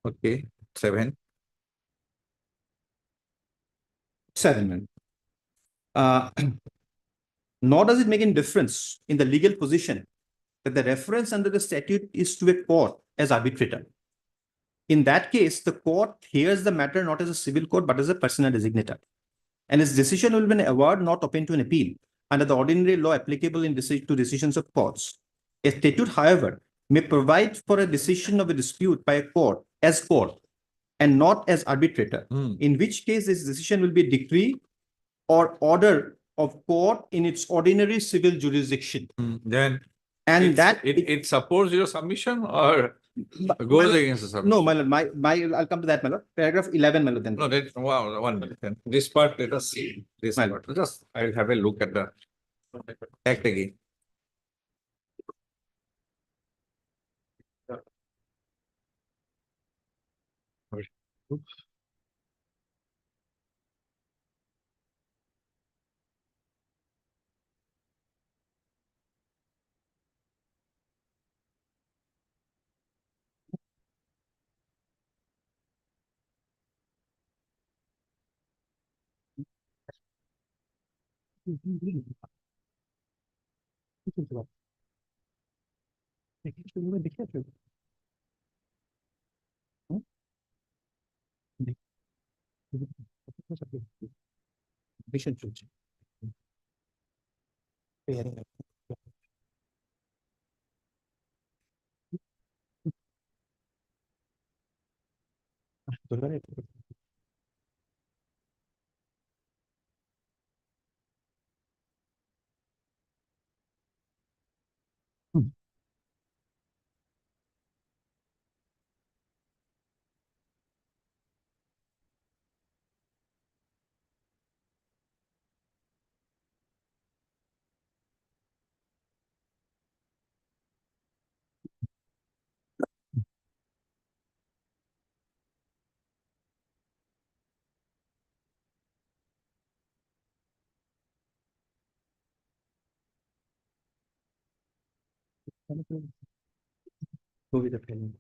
Okay, 7. 7, man. Nor does it make any difference in the legal position that the reference under the statute is to a court as arbitrator. In that case, the court hears the matter not as a civil court, but as a personal designator. And its decision will be an award not open to an appeal under the ordinary law applicable in to decisions of courts. A statute, however, may provide for a decision of a dispute by a court as court and not as arbitrator, in which case this decision will be a decree or order of court in its ordinary civil jurisdiction. Then And that it supports your submission or goes against the submission? no, my lord, I'll come to that, my lord. Paragraph 11, my lord, then. No, that, wow, 1 minute. Then this part, let us see. This Fine. part. Just, I'll have a look at the act again. Go with the pen.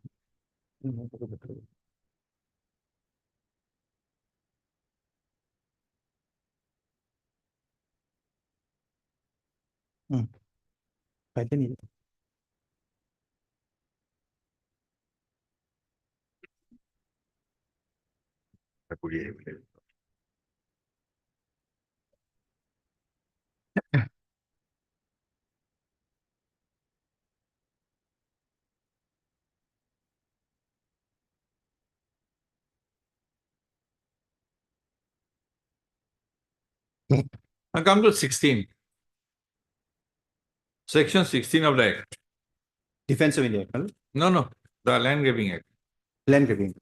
Now come to 16. Section 16 of the Act. Defense of India Act, my lord. No, the Land Grabbing Act. Land grabbing.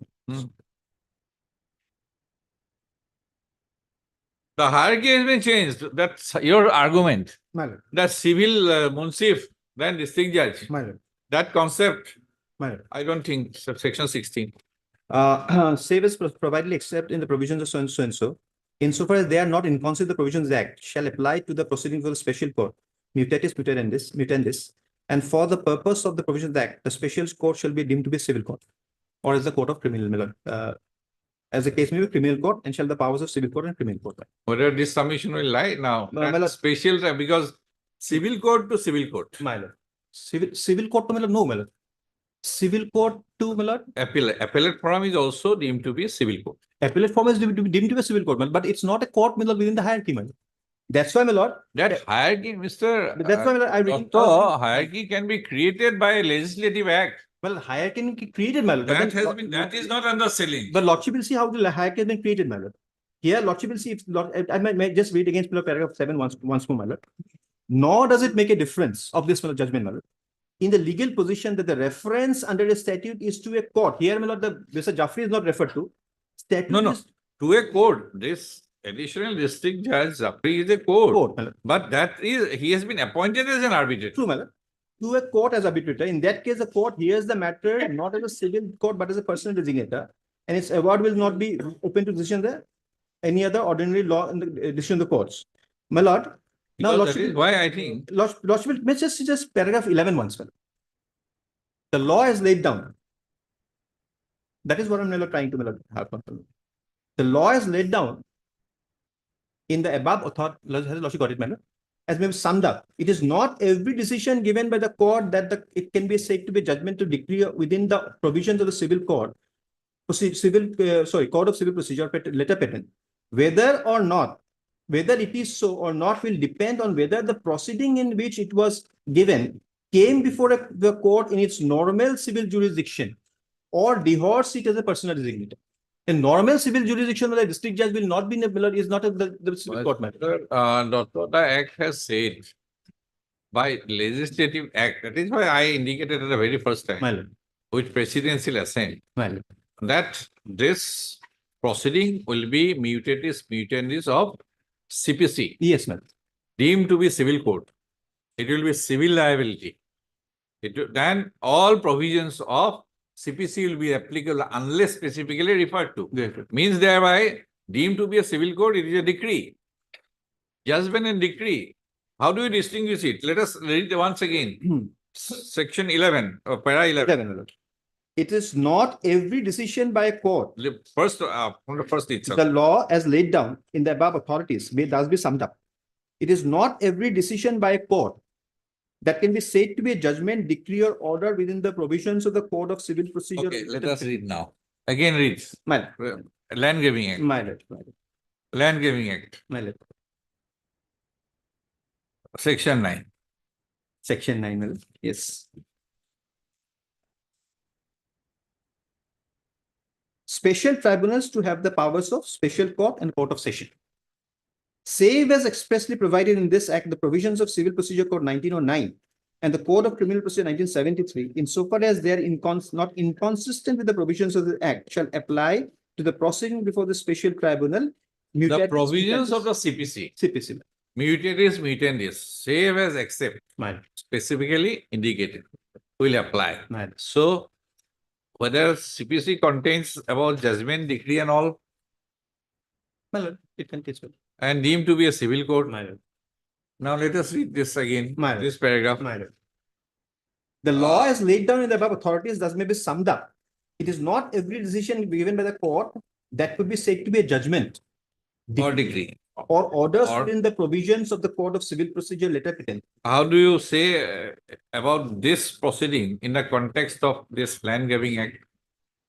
The hierarchy has been changed. That's your argument. My lord, That civil munsif, then district judge. my lord, That concept, my lord. I don't think section 16. Save as provided except in the provisions of so and so and so, insofar as they are not inconsistent with the provisions of the Act, shall apply to the proceedings of the special court, mutatis mutandis, and for the purpose of the provisions of the Act, the special court shall be deemed to be a civil court, or as the court of criminal, my lord. As the case may be, criminal court, and shall the powers of civil court and criminal court. Whether this submission will lie now, My lord. that's special because civil court to civil court. My lord. Civil court to my lord, no, my lord. Civil court to my lord. Appellate forum is also deemed to be a civil court. Appellate form is deemed to be a civil court, my lord, but it's not a court, my lord, within the hierarchy, my lord. That's why, my lord. That hierarchy, Mr. That's why, my lord, I read. Doctor, hierarchy can be created by a legislative act. Well, hierarchy can be created, my lord. but then- That is not under ceiling. But Lordship will see how the hierarchy has been created, my lord. Here, Lordship will see if I might just read against paragraph 7 once more, my lord. Nor does it make a difference of this, my lord, judgment, my lord, in the legal position that the reference under a statute is to a court. Here, my lord, Mr. Jaffrey is not referred to. Statute No, no. is To a court. This additional district judge, Zafri, is a court. court, my lord. But he has been appointed as an arbitrator. True, my lord. To a court as arbitrator. In that case, the court hears the matter not as a civil court, but as a personal designator. And its award will not be open to decision there. Any other ordinary law in the decision of the courts. My lord. Now, Because lordship, that is why I think lordship, let's just paragraph 11 once, my lord. The law is laid down. That is what I'm trying to, my lord, have confirmed. The law is laid down in the above authority. Has lordship got it, my lord? As may be summed up, it is not every decision given by the court that it can be said to be judgment to decree within the provisions of the civil code, code of civil procedure, letter patent. Whether it is so or not will depend on whether the proceeding in which it was given came before the court in its normal civil jurisdiction or divorce it as a personal designator. In normal civil jurisdiction, the district judge will not be is not the civil court matter. the Act has said by legislative act, that is why I indicated at the very first time, My lord. with presidential assent, My lord. that this proceeding will be mutatis mutandis of CPC, Yes, ma'am. deemed to be civil court. It will be civil liability. Then all provisions of CPC will be applicable unless specifically referred to. Means thereby deemed to be a civil court, it is a decree. Judgment and decree. How do you distinguish it? Let us read it once again. Section 11 or para 11. It is not every decision by a court. First, from the first itself. The law as laid down in the above authorities may thus be summed up. It is not every decision by a court that can be said to be a judgment, decree, or order within the provisions of the Code of Civil Procedure. Okay, let us read now. Again read. My lord. Land Giving Act. My lord. My lord. Land Giving Act. My lord. Section 9. Section 9, my lord. Yes. Special tribunals to have the powers of special court and court of session. Save as expressly provided in this act the provisions of Civil Procedure Code 1909 and the Code of Criminal Procedure 1973, insofar as they are not inconsistent with the provisions of the act, shall apply to the proceeding before the special tribunal. The provisions of the CPC. CPC. Mutatis mutandis, save as except, My specifically indicated, will apply. lord. So, whether CPC contains about judgment, decree and all, My lord. It contains well. and deemed to be a civil court. My lord. Now let us read this again, My lord. this paragraph. My lord. The law as laid down in the above authorities thus may be summed up. It is not every decision given by the court that could be said to be a judgment Or decree. or orders Or- within the provisions of the Code of Civil Procedure letter patent. How do you say about this proceeding in the context of this Land Giving Act?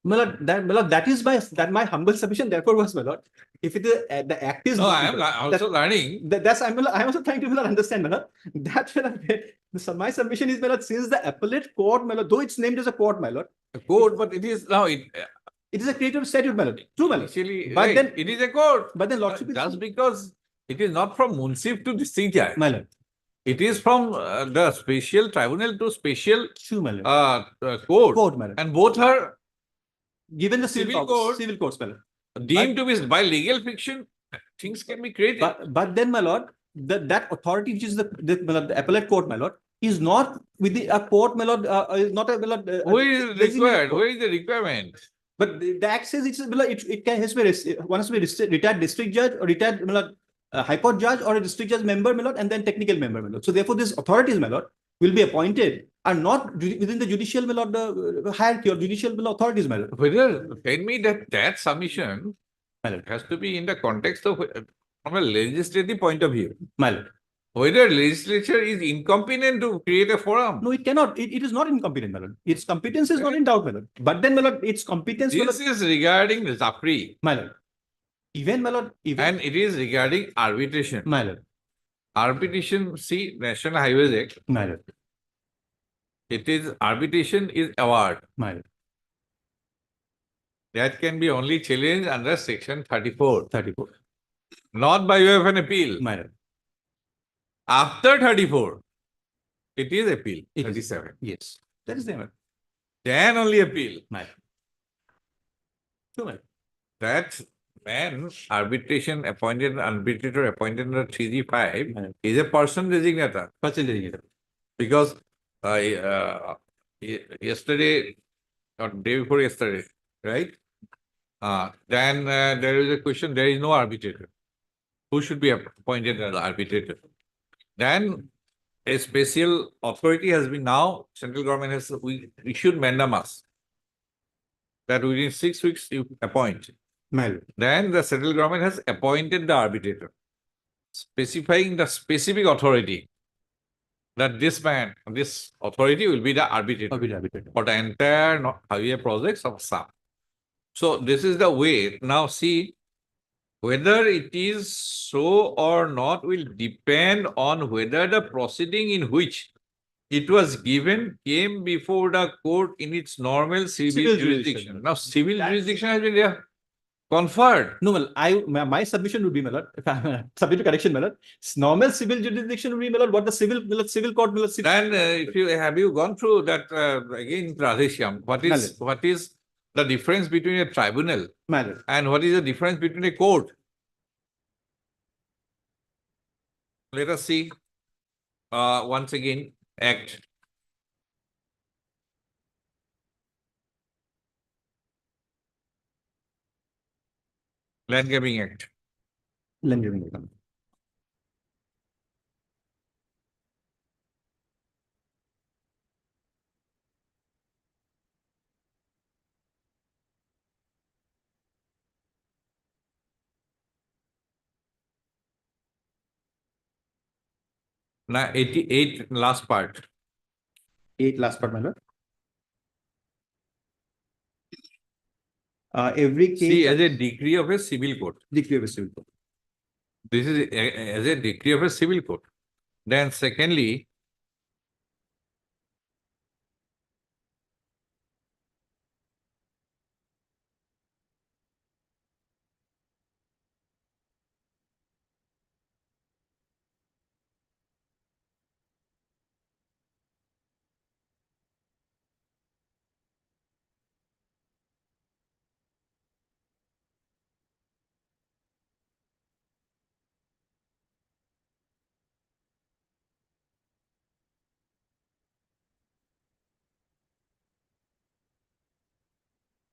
My lord, that is my humble submission, therefore was, my lord. If it is, the act is. No, I am also learning. That's I'm also trying to understand, my lord. That my submission is, my lord, since the appellate court, my lord, though it's named as a court, my lord, A court, but it is now, it is a creative statute, my lord. True, my lord. actually, But right, then- it is a court. But then lordship is. Just because it is not from Municipal to district judge. My lord. It is from the special tribunal to special True, my lord. court. Court, my lord. And both are Given the civil court- civil courts, my lord. deemed to be by legal fiction, things can be created. But then, my lord, that authority which is my lord, the appellate court, my lord, is not within a court, my lord, is not a, my lord. Who is designated required? court. Who is the requirement? But the act says it can has to be one has to be retired district judge or retired, my lord, high court judge or a district judge member, my lord, and then technical member, my lord. So therefore, these authorities, my lord, will be appointed and not within the judicial, my lord, the hierarchy or judicial, my lord, authorities, my lord. Whether, tell me that submission My lord. has to be in the context of, from a legislative point of view. My lord. Whether legislature is incompetent to create a forum. No, it cannot. It is not incompetent, my lord. Its competence is not in doubt, my lord. But then, my lord, its competence, my lord, This is regarding Zafri my lord. Even, my lord, even, and it is regarding arbitration. my lord, Arbitration, see, National Highways Act, my lord, it is, arbitration is award. my lord. That can be only challenged under section 34, 34, not by way of an appeal. my lord. After 34, It is appeal, It is. 37. Yes, that is there, my lord. Then only appeal. My lord. True, my lord. That man, arbitration appointed, arbitrator appointed under 3G5 Right. is a person designator. Person designated. Because yesterday or day before yesterday, right? Then there is a question, there is no arbitrator. Who should be appointed as arbitrator? Then a special authority has been now, central government has issued mandamus that within 6 weeks you appoint. My lord. Then the central government has appointed the arbitrator, specifying the specific authority that this man, this authority will be the arbitrator Arbitrator. for the entire highway projects of Assam. So this is the way. Now see, whether it is so or not will depend on whether the proceeding in which it was given came before the court in its normal civil Civil jurisdiction. jurisdiction. Now civil That's- jurisdiction has been there, conferred. No, well, my submission would be, my lord, if I'm subject to correction, my lord, normal civil jurisdiction would be, my lord, what the civil court, my lord, Then if you have you gone through that again, Radheshyam, what is the difference between a tribunal my lord. and what is the difference between a court? Let us see once again, Act. Land Grabbing Act. Land grabbing act. Now 88 last part. 8 last part, my lord. Every case. See, as a decree of a civil court. Decree of a civil court. This is as a decree of a civil court. Then secondly,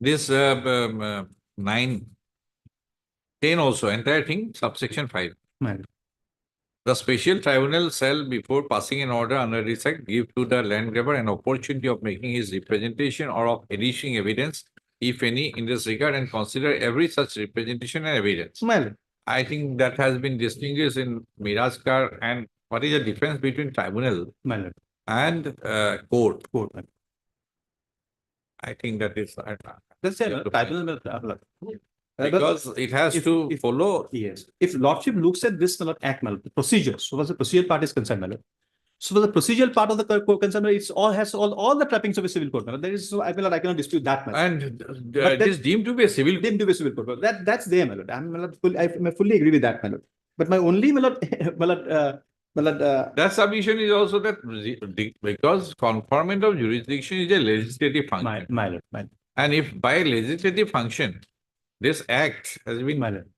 this 9, 10 also, entire thing, subsection 5. My lord. The special tribunal shall, before passing an order under this act, give to the land grabber an opportunity of making his representation or of adducing evidence, if any, in this regard, and consider every such representation and evidence. My lord. I think that has been distinguished in Mirajkar. And what is the difference between tribunal My lord. and court? Court, my lord. I think that is That's it, Yeah, my lord. the Tribunal, my lord. because it has to follow. Yes, if lordship looks at this, my lord, act, my lord, the procedure, so as the procedural part is concerned, my lord. So for the procedural part of the concern, it's has all the trappings of a civil court, my lord. There is, so I cannot dispute that, my lord. And But it is deemed to be a civil. Deemed to be a civil court, that's there, my lord. My lord, I fully agree with that, my lord. But my only, my lord, That submission is also that because conferment of jurisdiction is a legislative function. my lord, And if by legislative function, this act has been, my lord,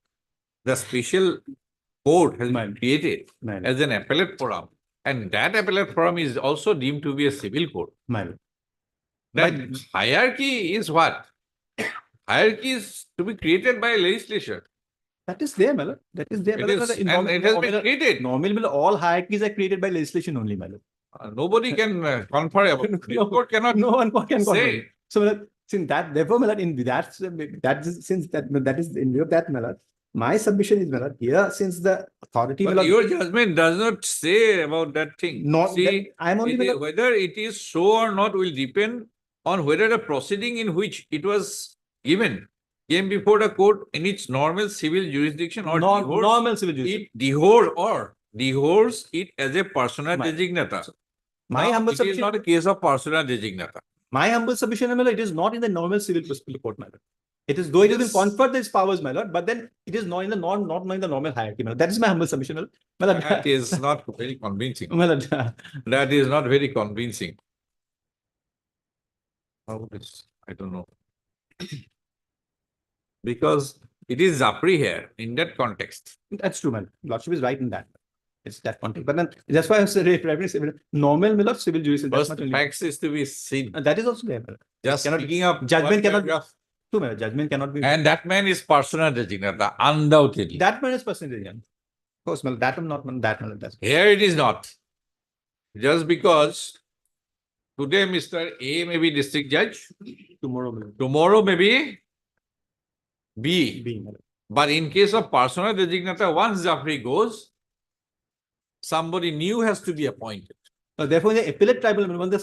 the special court has My- been created my lord, as an appellate forum. And that appellate forum is also deemed to be a civil court. my lord. That hierarchy is what? Hierarchy is to be created by legislature. That is there, my lord. That is there. It my lord. is, and it has been created. Normally, my lord, all hierarchies are created by legislation only, my lord. Nobody can confer about it. This court cannot No one can say. say. So, my lord, since that, therefore, my lord, in that, since that is in view of that, my lord, my submission is, my lord, here, since the authority, my But lord, your judgment does not say about that thing. Not See, that- I'm only it is- whether it is so or not will depend on whether the proceeding in which it was given came before the court in its normal civil jurisdiction or divorce normal civil jurisdiction. it divorce it as a persona My- designata. My Now, humble it is not submission, a case of persona designata. my humble submission, my lord, it is not in the normal civil court, my lord. It is going to be Yes. conferred these powers, my lord, but then it is not in the not knowing the normal hierarchy, my lord. That is my humble submission, my lord. That is not very convincing. My lord. That is not very convincing. How this, I don't know. Because it is Zapri here in that context. That's true, man. Lordship is right in that. It's that context. But then that's why I said normal, my lord, civil jurisdiction. That's First, much only. facts is to be seen. And that is also there, my lord. Just cannot- picking up judgment one cannot be- paragraph. True, my lord. Judgment cannot be. And that man is persona designata, undoubtedly. That man is percentage. Of course, my lord, that one not that man. That's Here it is not. Just because today Mr. A may be district judge, tomorrow, my lord. tomorrow may be B. Being, my lord. But in case of persona designata, once Zapri goes, somebody new has to be appointed. Therefore, the appellate tribunal, when the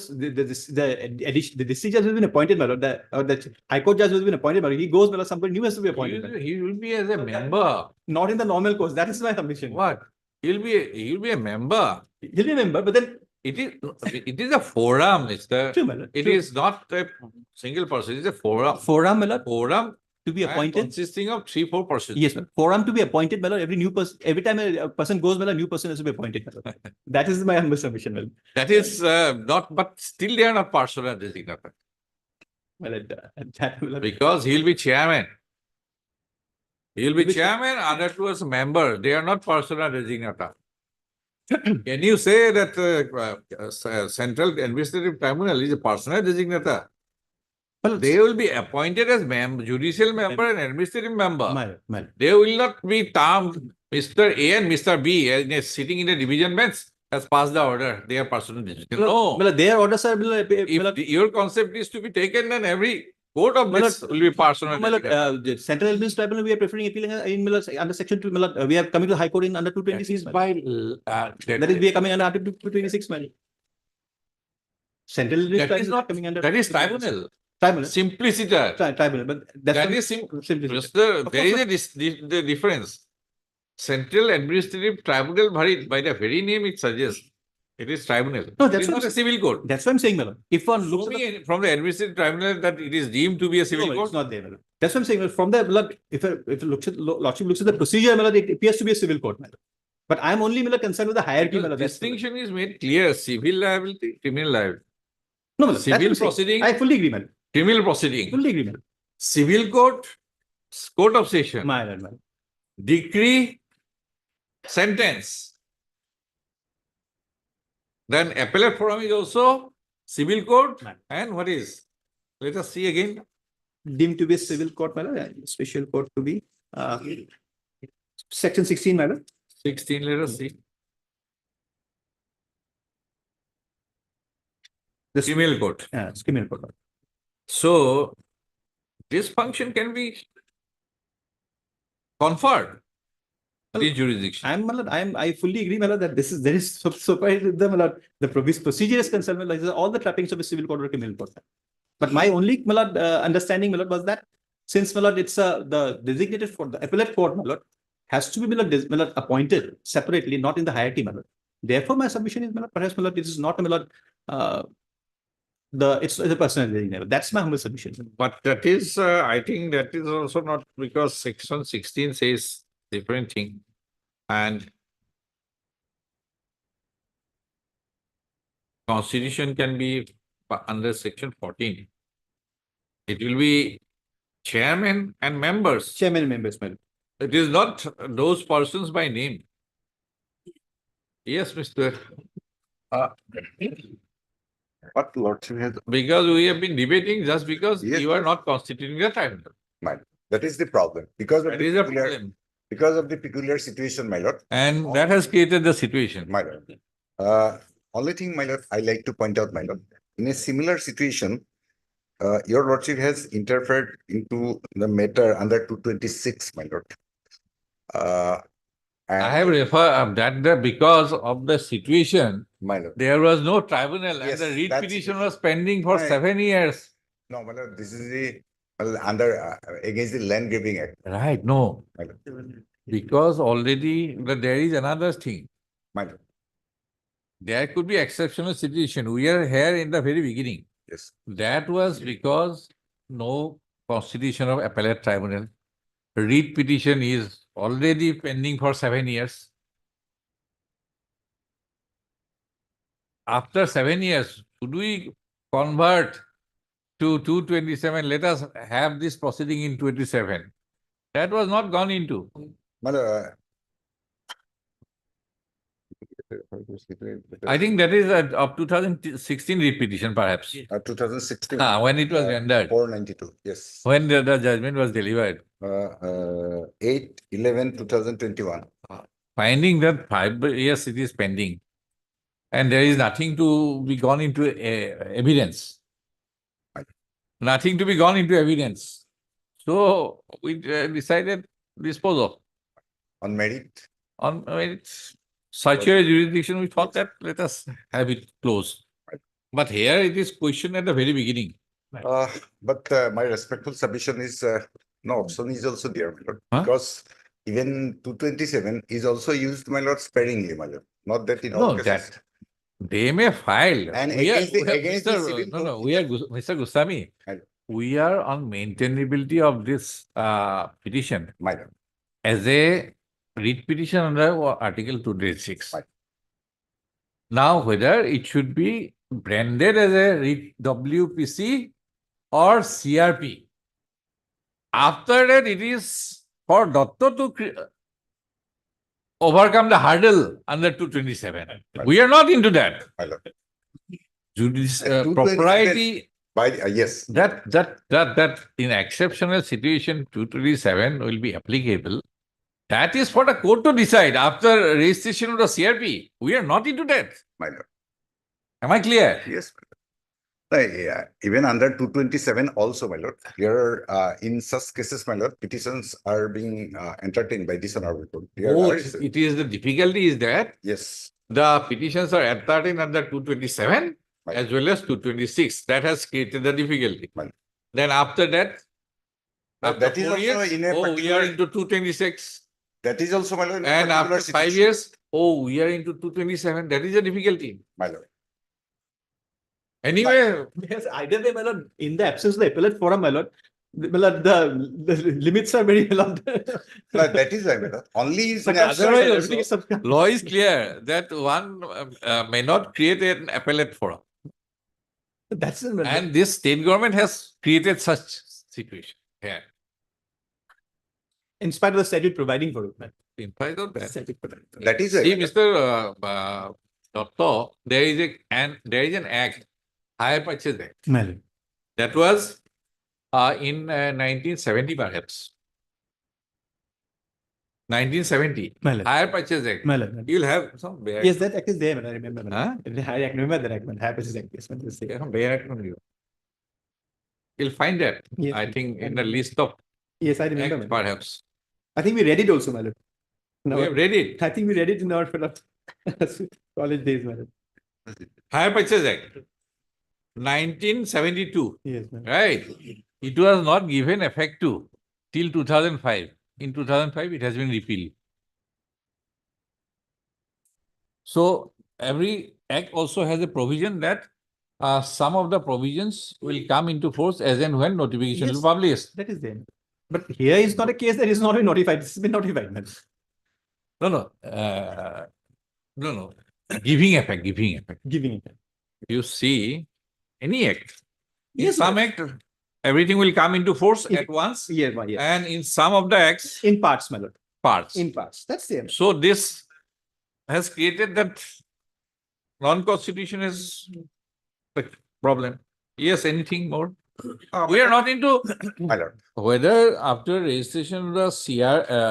district judge has been appointed, my lord, the high court judge has been appointed, my lord, he goes, my lord, somebody new has to be appointed. my lord. He will be as a member. Not in the normal course. That is my submission. What? He'll be a member. He'll remember, but then It is a forum, Mr. true, my lord. It true. is not a single person, it is a forum. Forum, my lord, Forum to be and appointed. consisting of 3-4 persons. Yes, ma'am. Forum to be appointed, my lord. Every new person, every time a person goes, my lord, new person has to be appointed. My lord. That is my humble submission, my lord. That is not, but still they are not persona designata. My lord, that, my lord. Because he'll be chairman. He'll be Which- chairman, other two as member. They are not persona designata. Can you say that Central Administrative Tribunal is a persona designata? Well, They will be appointed as judicial member and administrative member. my lord, my lord. They will not be termed Mr. A and Mr. B sitting in a division bench has passed the order. They are persona designata. No. My lord, their orders are, my lord, my If lord, your concept is to be taken, then every court of My this will be persona my lord, designata. the Central Administrative Tribunal, we are preferring appealing in, my lord, under section 2, my lord, we are coming to the High Court in under That 226. is my lord. by That is, we are coming under Article 226, my lord. Central Administrative that is Tribunal not coming under. that is tribunal. Tribunal. Simpliciter. Tribunal, but that's That not- is simply. Mr. There is the difference. Central Administrative Tribunal, by the very name it suggests, it is tribunal. No, It that's is what not a civil court. That's what I'm saying, my lord. If one Show looks at the me from the Administrative Tribunal that it is deemed to be a civil No, court. it's not there, my lord. That's what I'm saying. my lord. From the, my lord, if it looks at lordship looks at the procedure, my lord, it appears to be a civil court, my lord. But I'm only, my lord, concerned with the hierarchy, my The lord. That's- distinction is made clear, civil liability, criminal liability. No, my lord, that's what Civil I'm saying. proceeding, I fully agree, my lord. criminal proceeding, Fully agree, my lord. civil court, court of session, My lord, my lord. decree, sentence. Then appellate forum is also civil court Right. and what is? Let us see again. Deemed to be a civil court, my lord, and special court to be section 16, my lord. 16, let us see. The Criminal court. criminal court. So this function can be conferred. The jurisdiction. My lord, I fully agree, my lord, that there is so far as the, my lord, the procedure is concerned, my lord, all the trappings of a civil court or criminal court. But my only, my lord, understanding, my lord, was that since, my lord, it's the designated for the appellate court, my lord, has to be, my lord, my lord, appointed separately, not in the hierarchy, my lord. Therefore, my submission is, my lord, perhaps, my lord, it is not, my lord, it's the personal designated. That's my humble submission. But that is, I think that is also not because section 16 says different thing. And constitution can be under section 14. It will be chairman and members. Chairman and members, my lord. It is not those persons by name. Yes, Mr. What lordship has, Because we have been debating just because Yes. you are not constituting the tribunal. that is the problem, because of That the is a peculiar, problem. because of the peculiar situation, my lord, And that has created the situation. my lord. Only thing, my lord, I like to point out, my lord, in a similar situation, your lordship has interfered into the matter under 226, my lord. I have referred that because of the situation, My lord, there was no tribunal and Yes, the writ that's- petition was pending for Right. 7 years. no, my lord, this is the, under, against the land grabbing act, Right, no. my lord, Because already there is another thing. my lord, There could be exceptional situation. We are here in the very beginning. yes, That was because no constitution of appellate tribunal. Writ petition is already pending for 7 years. After 7 years, should we convert to 227? Let us have this proceeding in 27. That was not gone into. I think that is of 2016 writ petition, perhaps. 2016. When it was rendered, 492, yes. when the judgment was delivered. 8/11/2021. Finding that 5 years it is pending, and there is nothing to be gone into evidence. Nothing to be gone into evidence. So we decided dispose of. On merit. On such a jurisdiction, we thought that let us have it closed. But here it is questioned at the very beginning. But my respectful submission is no option is also there, my lord, Huh? because even 227 is also used, my lord, sparingly, my lord. Not that in all No, cases. that they may file. And We are- against the- we are- against the Mr. civil No, no, code- we are, Mr. Goswami, Hello. we are on maintainability of this petition My lord. as a writ petition under Article 286. Right. Now, whether it should be branded as a writ WPC or CRP. After that, it is for Dotto to overcome the hurdle under 227. Right. We are not into that. My lord. Judicial 227 propriety, By, yes. that in exceptional situation 227 will be applicable. That is for the court to decide after registration of the CRP. We are not into that. My lord. Am I clear? Yes. Yeah, even under 227 also, my lord, here in such cases, my lord, petitions are being entertained by this honorable court. Here Oh, are- it is the difficulty is that Yes, the petitions are entertained under 227 Right. as well as 226. That has created the difficulty. Right. Then after that, But after that is 4 also years, in a we are particular- into 226. that is also, my lord, in a And particular after 5 situation. years, we are into 227. That is a difficulty. My lord. Anyway, Yes, either way, my lord, in the absence of the appellate forum, my lord, the limits are very long. No, that is why, my lord. Only in Circumstance, otherwise everything also- is sub- law is clear that one may not create an appellate forum. That's it, And this state government has created such situation. Yeah. in spite of the statute providing for it, man. In spite of that. Statute providing. that is why, See, my lord. Mr. Dotto, there is an act, Hire Purchase Act. My lord. That was in 1970 perhaps. 1970, My lord. Hire Purchase Act. My lord. You'll have some Bayer. Yes, that act is there, man. I remember. Man. Huh? I remember that act, man. Happens like this, man. This thing. Some Bayer Act from you. You'll find that, Yes, I think, in the list of Yes, I remember. acts Man. perhaps. I think we read it also, my lord. No, We have read it. I think we read it in our college days, my lord. Hire Purchase Act, 1972, Yes, man. right? It was not given effect to till 2005. In 2005, it has been repealed. So every act also has a provision that some of the provisions will come into force as and when notification Yes. is published. That is there. But here is not a case that is not been notified. This has been notified, man. No. Giving effect. Giving it. You see, any act. In Yes, some act, everything will come into force If- at once. Yeah, yes. And in some of the acts, In parts, my lord. parts. In parts. That's there. So this has created that non-constitution is the problem. Yes, anything more? We are not into My lord, whether after registration of the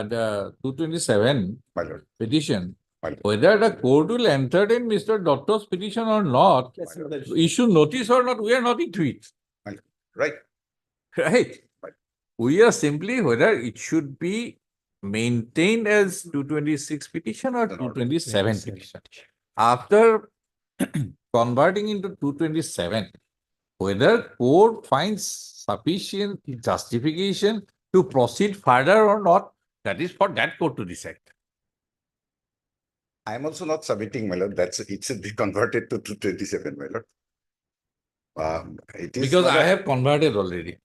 the 227 my lord. petition, Right. whether the court will entertain Mr. Dotto's petition or not, That's another issue. issue notice or not, we are not into it. Right. Right? Right. We are simply whether it should be maintained as 226 petition or No, no, 227 27. petition. After converting into 227, whether court finds sufficient justification to proceed further or not, that is for that court to decide. I am also not submitting, my lord. It should be converted to 227, my lord. It is Because not I a- have converted already.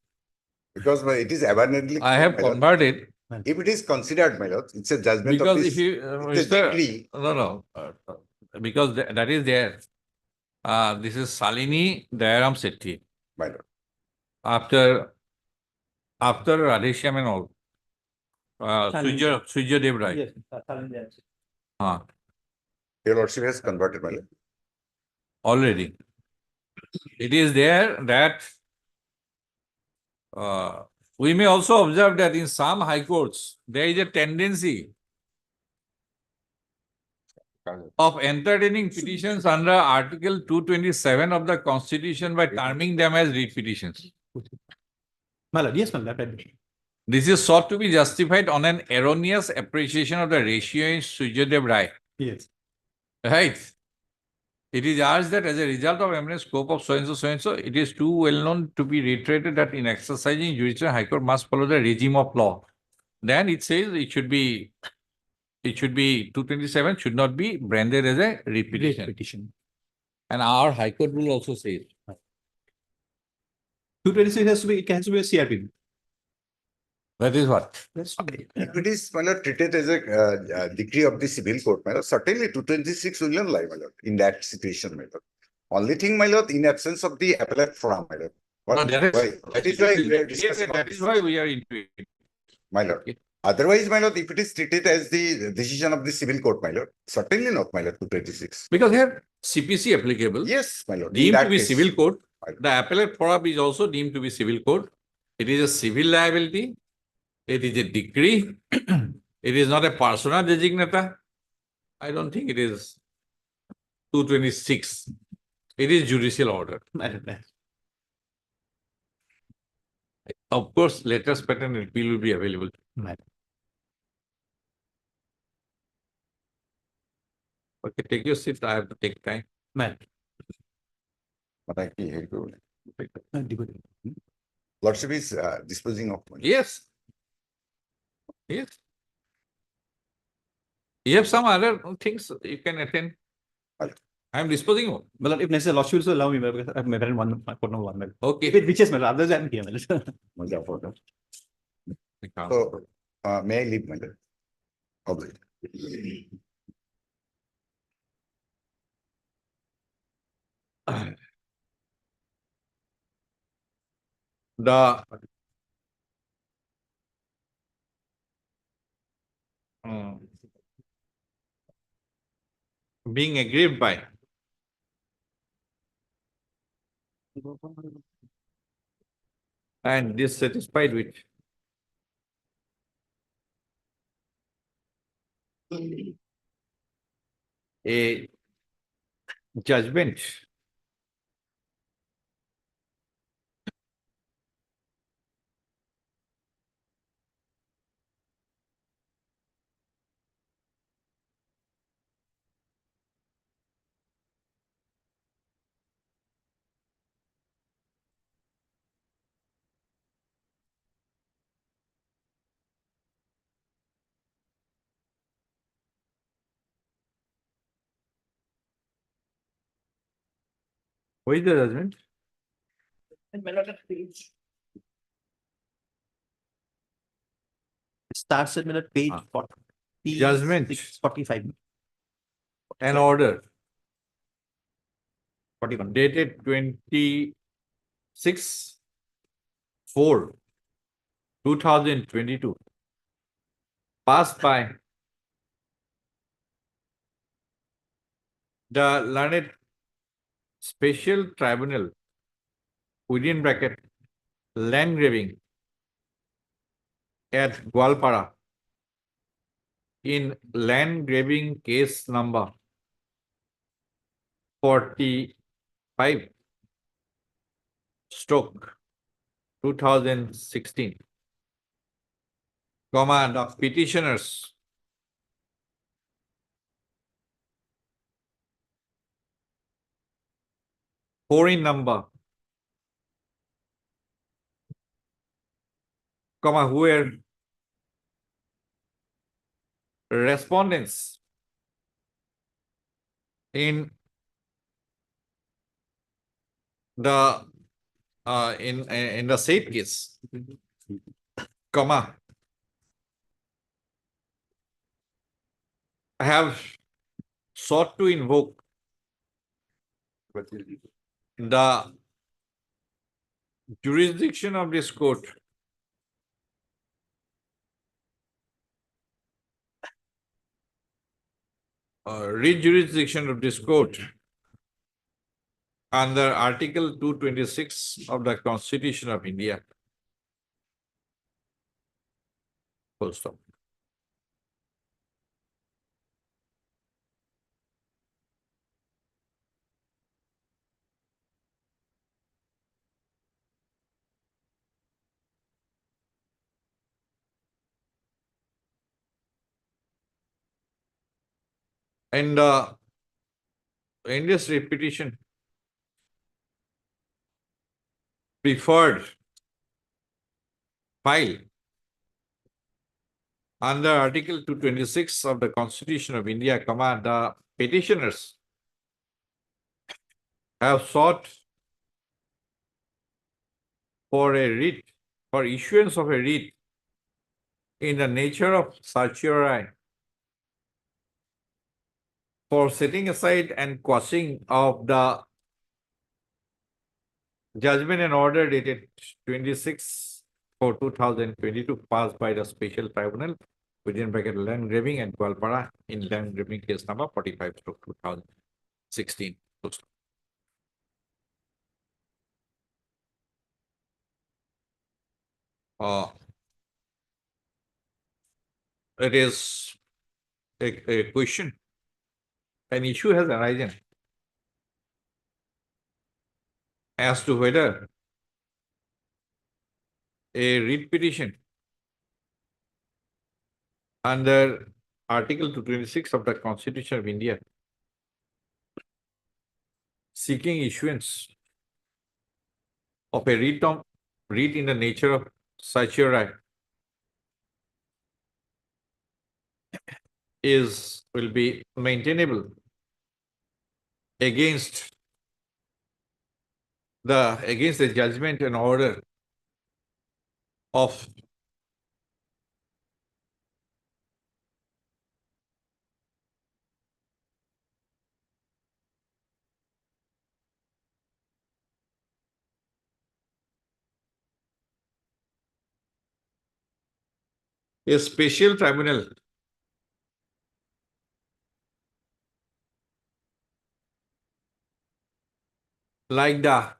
Because it is abundantly. I have clear, my lord. converted If it is considered, my lord, it's a judgment of because this. if you, it's a degree. because that is there. This is Salini Dayaram Sethi. My lord. After Radheshyam and all. Sujya Dev Rai. Yes. Yes. Your lordship has converted, my lord. Already. It is there that we may also observe that in some high courts, there is a tendency of entertaining petitions under Article 227 of the Constitution by terming them as writ petitions. My lord, yes, my lord. This is sought to be justified on an erroneous appreciation of the ratio in Sujyadev Rai. Yes. Right? It is urged that as a result of eminent scope of so and so, it is too well known to be reiterated that in exercising jurisdiction, High Court must follow the regime of law. Then it says it should be 227 should not be branded as a writ petition. Petition. And our High Court rule also says. 226 has to be, it has to be a CRP. That is what? That's If it is, my lord, treated as a decree of the civil court, my lord, certainly 226 will not lie, my lord, in that situation, my lord. Only thing, my lord, in absence of the appellate forum, my lord. No, That is why we are discussing that is why we are into it. my lord. Okay. Otherwise, my lord, if it is treated as the decision of the civil court, my lord, certainly not, my lord, 226. Because here CPC applicable, Yes, my lord. in deemed that to be case. civil code. Right. The appellate forum is also deemed to be civil code. It is a civil liability. It is a decree. It is not a persona designator. I don't think it is 226. It is judicial order. Of course, latest pattern appeal will be available. Right. Okay, take your seat. I have to take time. Man. But I can hear you. Lordship is disposing of money. Yes. Yes. You have some other things you can attend. Right. I am disposing of. But if necessary, lordship will allow me because I have my parent one, my phone one. Okay. If it reaches me, others I'm here. So, may I leave, my lord? Obliged. The being aggrieved by and dissatisfied with a judgment What is the judgment? Starts at page Ah. 40. Judgment. 45. An order 41. dated 26/4/2022 passed by the learned special tribunal within bracket land grabbing at Gwalpara in land grabbing case number 45 stroke 2016, comma, the petitioners foreign number, comma, who were respondents in the in the said case comma, have sought to invoke the jurisdiction of this court jurisdiction of this court under Article 226 of the Constitution of India. Full stop. And in this repetition, preferred file under Article 226 of the Constitution of India, comma, the petitioners have sought for a writ, for issuance of a writ in the nature of certiorari for setting aside and quashing of the judgment and order dated 26/4/2022 passed by the special tribunal within bracket land grabbing at Gwalpara in land grabbing case number 45/2016. It is a question. An issue has arisen as to whether a writ petition under Article 226 of the Constitution of India seeking issuance of a writ in the nature of certiorari will be maintainable against the judgment and order of a special tribunal like the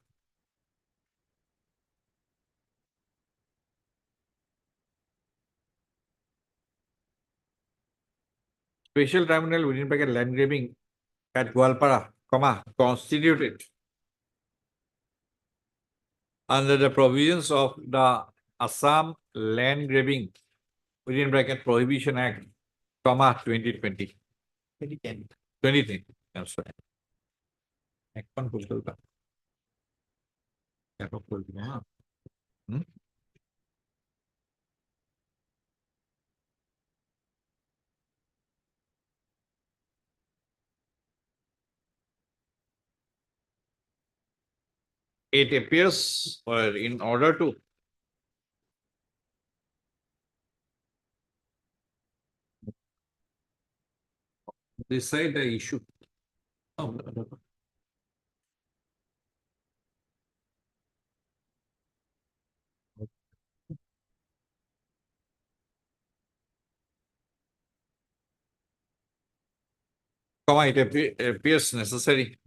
special tribunal within bracket land grabbing at Gwalpara, comma, constituted under the provisions of the Assam Land Grabbing within bracket Prohibition Act, comma, 2020. 2010. 2010. I'm sorry. এখন ভুল করবা। এখন বলবি না। It appears, or in order to decide the issue. Comma, it appears necessary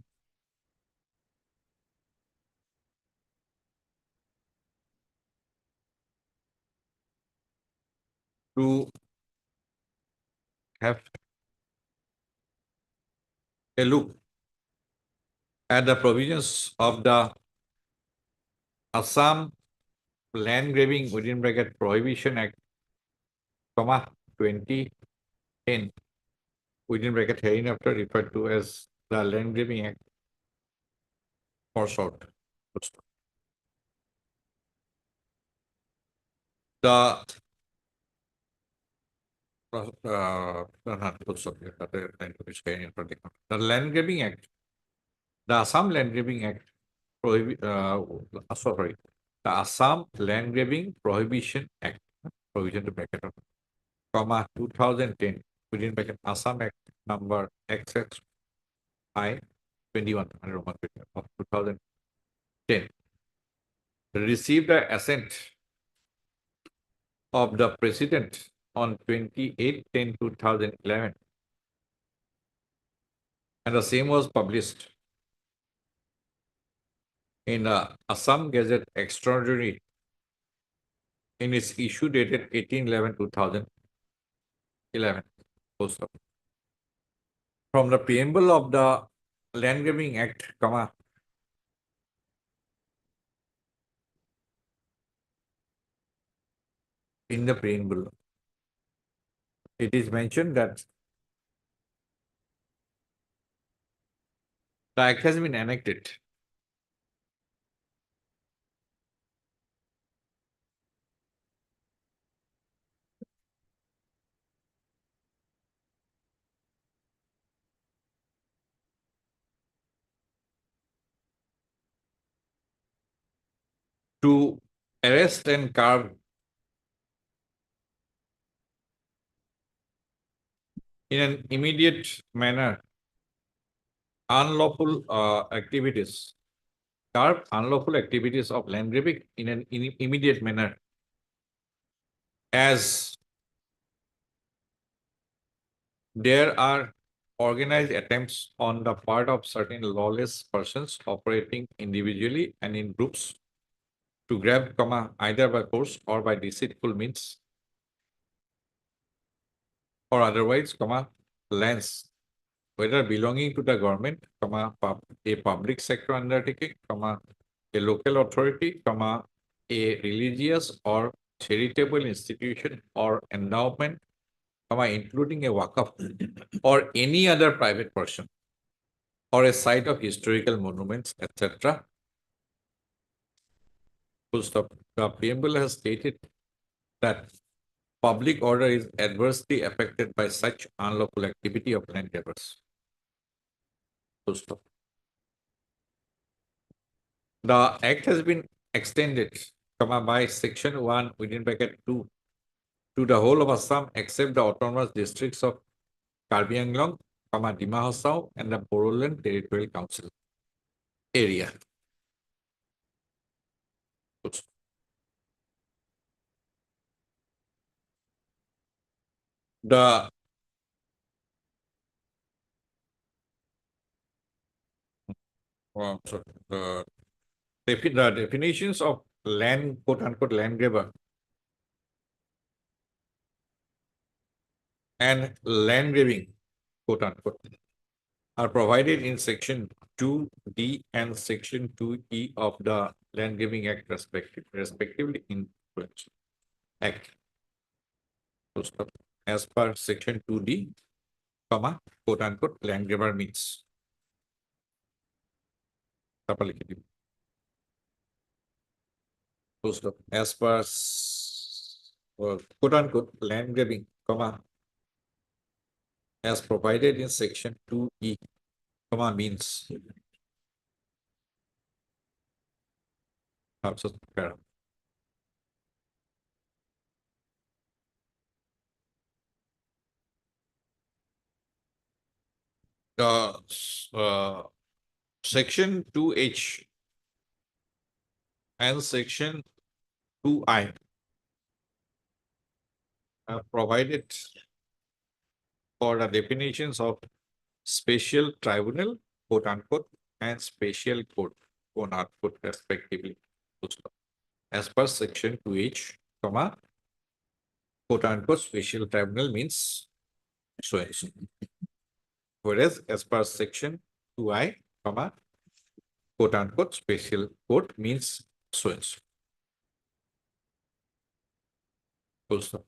to have a look at the provisions of the Assam Land Grabbing within bracket Prohibition Act, comma, 2010 within bracket hereinafter referred to as the Land Grabbing Act for short. The Land Grabbing Act, the Assam Land Grabbing Act sorry, the Assam Land Grabbing Prohibition Act, provision to bracket of, comma, 2010, within bracket Assam Act number XXI 21 under Roman bracket of 2010, received the assent of the President on 28/10/2011, and the same was published in the Assam Gazette Extraordinary in its issue dated 18/11/2011. Post up. From the preamble of the Land Grabbing Act, comma, in the preamble, it is mentioned that the act has been enacted to arrest and curb in an immediate manner unlawful activities, curb unlawful activities of land grabbing in an immediate manner, as there are organized attempts on the part of certain lawless persons operating individually and in groups to grab, comma, either by force or by deceitful means or otherwise, comma, lands, whether belonging to the government, comma, a public sector undertaking, comma, a local authority, comma, a religious or charitable institution or endowment, comma, including a waqf or any other private person, or a site of historical monuments, etc. Full stop. The preamble has stated that public order is adversely affected by such unlawful activity of land grabbers. Full stop. The act has been extended, comma, by section 1 within bracket 2 to the whole of Assam except the autonomous districts of Karbi Anglong, comma, Dima Hasao, and the Bodoland Territorial Council area. The sorry, the definitions of land, quote unquote, land grabber and land grabbing, quote unquote, are provided in section 2D and section 2E of the Land Grabbing Act respectively in Act. As per section 2D, comma, quote unquote, land grabber means. As per quote unquote, land grabbing, comma, as provided in section 2E, comma, means. Section 2H and section 2I have provided for the definitions of special tribunal, quote unquote, and special court, quote unquote, respectively. As per section 2H, comma, quote unquote, special tribunal means so and so. Whereas as per section 2I, comma, quote unquote, special court means so and so. Full stop.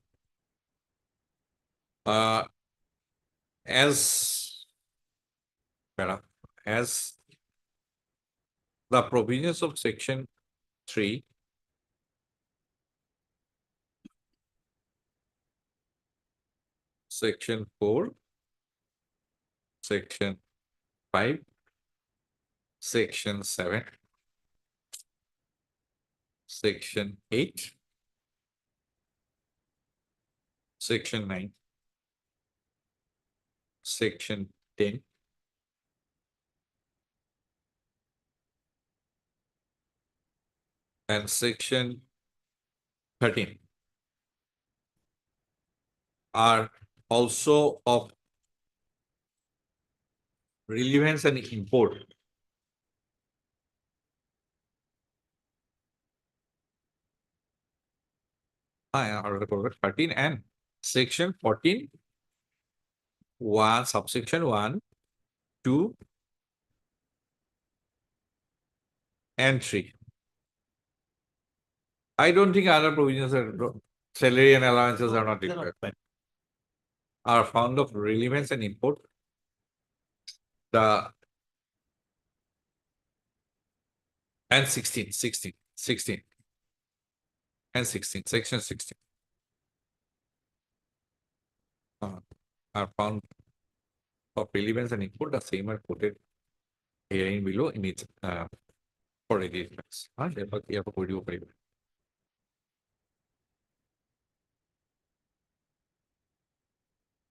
As the provisions of section 3 section 4, section 5, section 7, Section 8, Section 9, Section 10, and Section 13 are also of relevance and import. Article 13 and Section 14, 1, subsection 1, 2, and 3. I don't think other provisions are, salary and allowances are not They're required, fine. are found of relevance and import. The and 16 and 16, section 16 are found of relevance and import. The same are quoted herein below in its for arrangements.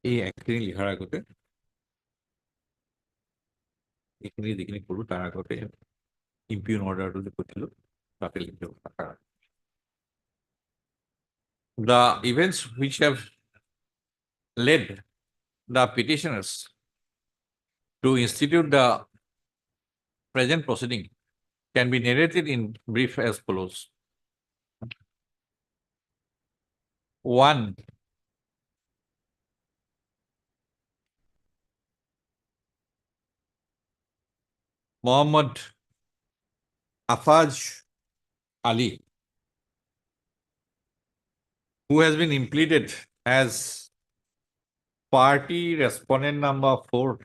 এই একখিনি লিখাৰ আগতে এইখিনি যিখিনি কৰো তাৰ আগতে impugned অৰ্ডাৰটো যে কৈছিলো তাতে লিখিব পাৰা। The events which have led the petitioners to institute the present proceeding can be narrated in brief as follows. 1. Muhammad Afaj Ali, who has been impleaded as party respondent number 4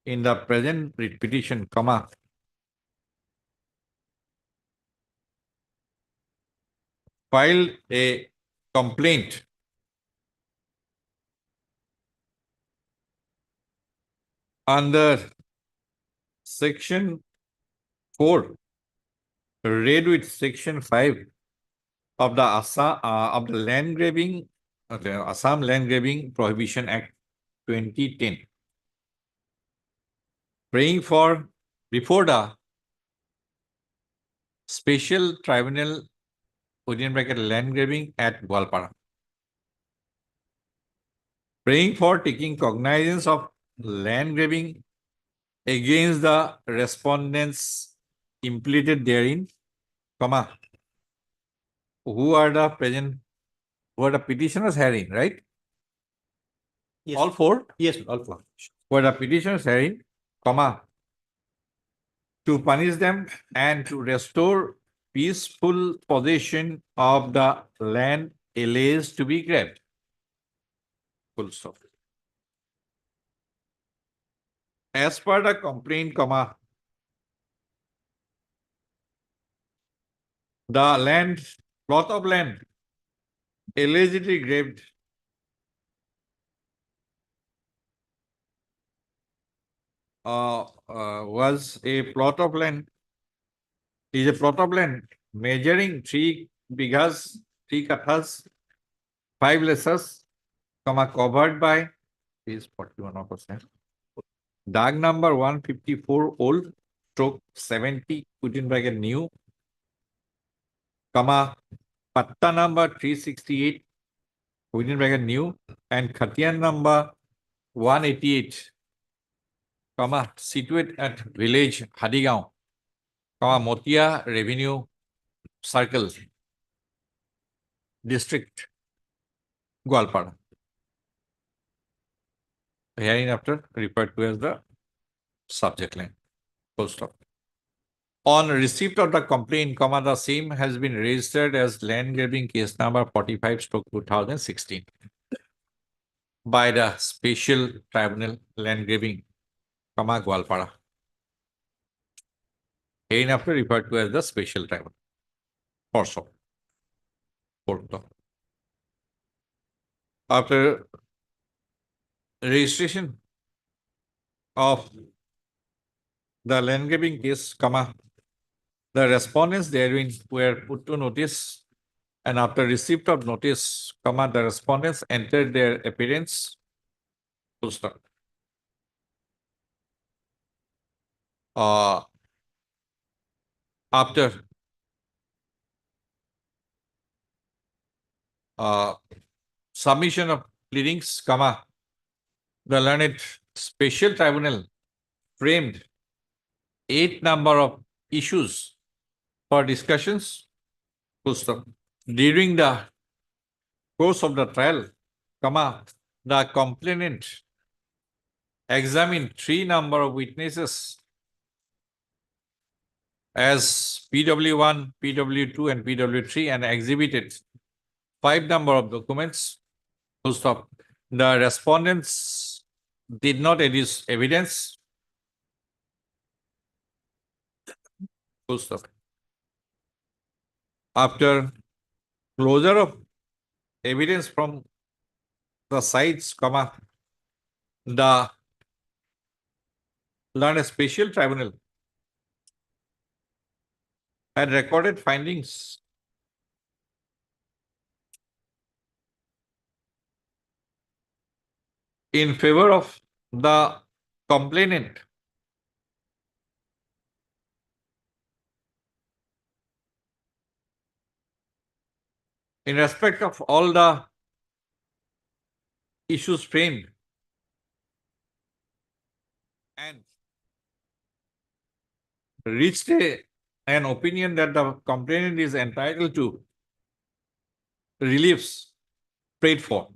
in the present writ petition, filed a complaint under section 4, read with section 5 of the land grabbing, the Assam Land Grabbing Prohibition Act 2010, praying for before the special tribunal within bracket land grabbing at Gwalpara, praying for taking cognizance of land grabbing against the respondents impleaded therein, who are the petitioners herein, right? Yes. All 4? Yes, all four. Who are the petitioners herein, to punish them and to restore peaceful possession of the land alleged to be grabbed. Full stop. As per the complaint, the plot of land allegedly grabbed was a plot of land, is a plot of land measuring 3 bighas, 3 kathas, 5 lessas, covered by is 41%. Dag number 154 old, stroke 70, within bracket new, patta number 368, within bracket new, and Khatian number 188, situate at village Hadigaon, Motia Revenue Circle, District Gwalpara. Hereinafter referred to as the subject line. Full stop. On receipt of the complaint, the same has been registered as land grabbing case number 45/2016 by the Special Tribunal Land Grabbing, Gwalpara. Hereinafter referred to as the Special Tribunal. Also. After registration of the land grabbing case, The respondents therein were put to notice, and after receipt of notice, the respondents entered their appearance. Full stop. After submission of pleadings, the learned special tribunal framed 8 number of issues for discussions. Full stop. During the course of the trial, the complainant examined 3 number of witnesses as PW1, PW2, and PW3 and exhibited 5 number of documents. Full stop. The respondents did not adduce evidence. Full stop. After closure of evidence from the sides, the learned special tribunal had recorded findings in favor of the complainant in respect of all the issues framed and reached an opinion that the complainant is entitled to reliefs prayed for.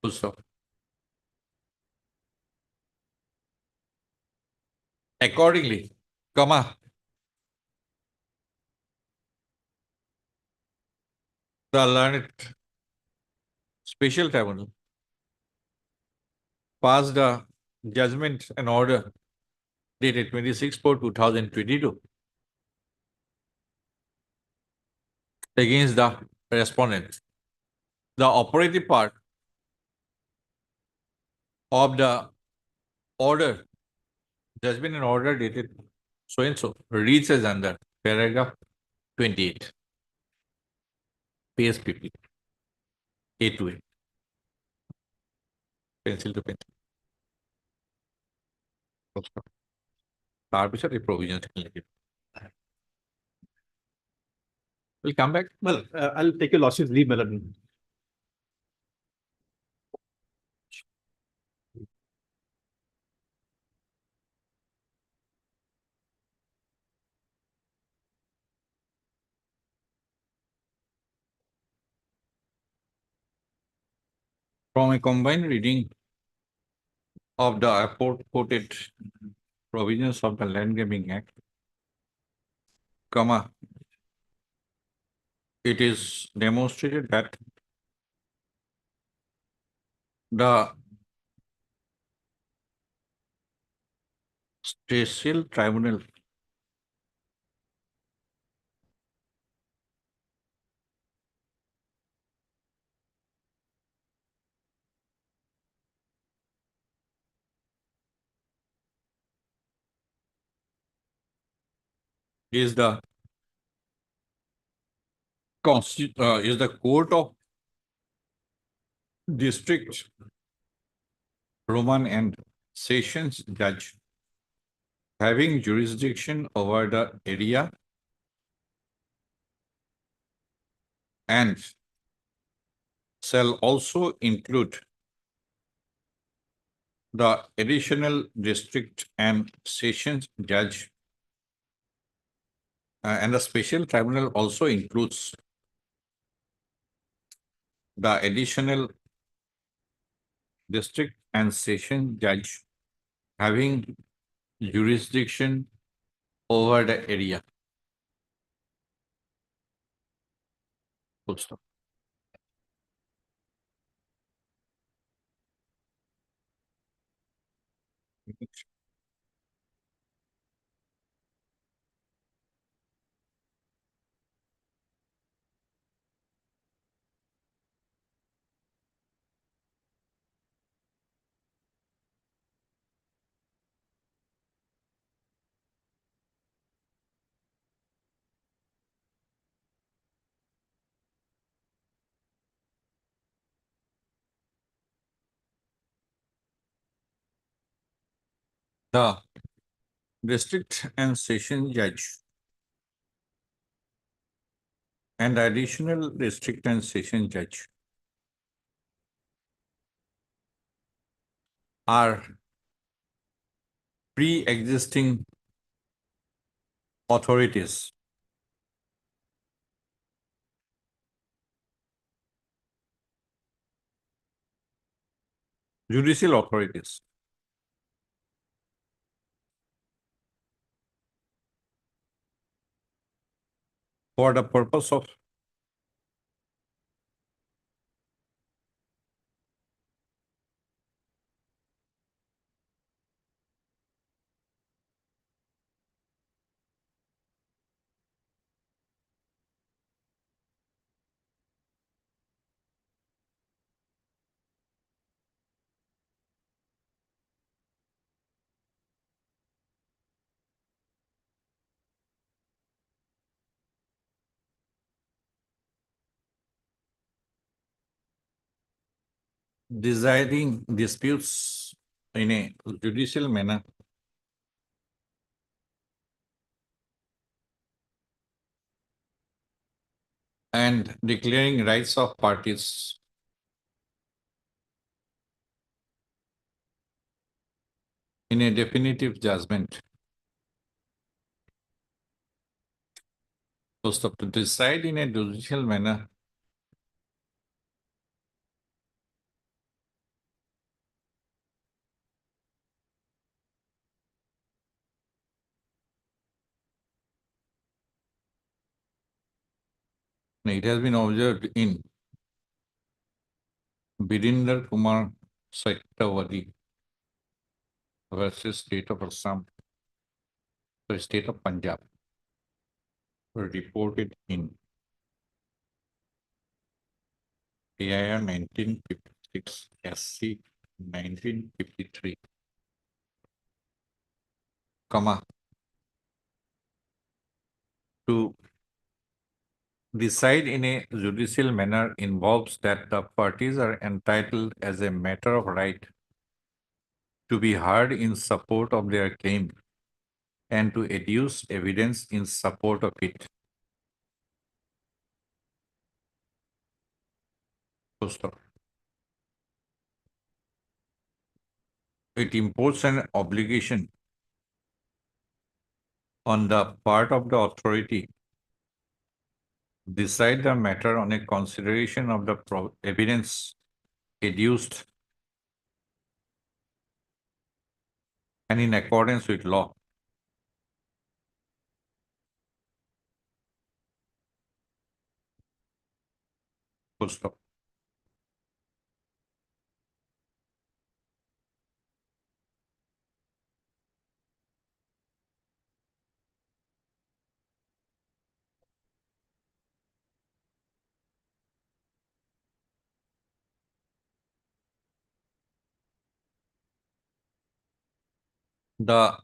Full stop. Accordingly, the learned special tribunal passed a judgment and order dated 26/4/2022 against the respondent. The operative part of the order, judgment and order dated so and so, reads as under paragraph 28, PSPP, A to A, pencil to pencil. Arbitrary provisions. We'll come back. Well, I'll take your lordship's leave, Melody. From a combined reading of the quoted provisions of the Land Grabbing Act, it is demonstrated that the special tribunal is the is the court of district, Roman and sessions judge having jurisdiction over the area and shall also include the additional district and sessions judge, and the special tribunal also includes the additional district and session judge having jurisdiction over the area. Full stop. The district and session judge and additional district and session judge are pre-existing authorities. Judicial authorities. For the purpose of deciding disputes in a judicial manner and declaring rights of parties in a definitive judgment. So to decide in a judicial manner it has been observed in Birinder Kumar Saitawadi versus State of Assam, the State of Punjab, reported in AIR 1956, SC 1953, comma, to decide in a judicial manner involves that the parties are entitled as a matter of right to be heard in support of their claim and to adduce evidence in support of it. Full stop. It imposes an obligation on the part of the authority decide the matter on a consideration of the evidence adduced and in accordance with law. Full stop. The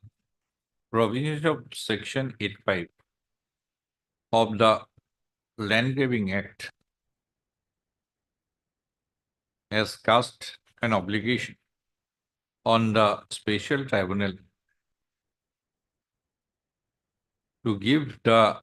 provisions of Section 85 of the Land Grabbing Act has cast an obligation on the special tribunal to give the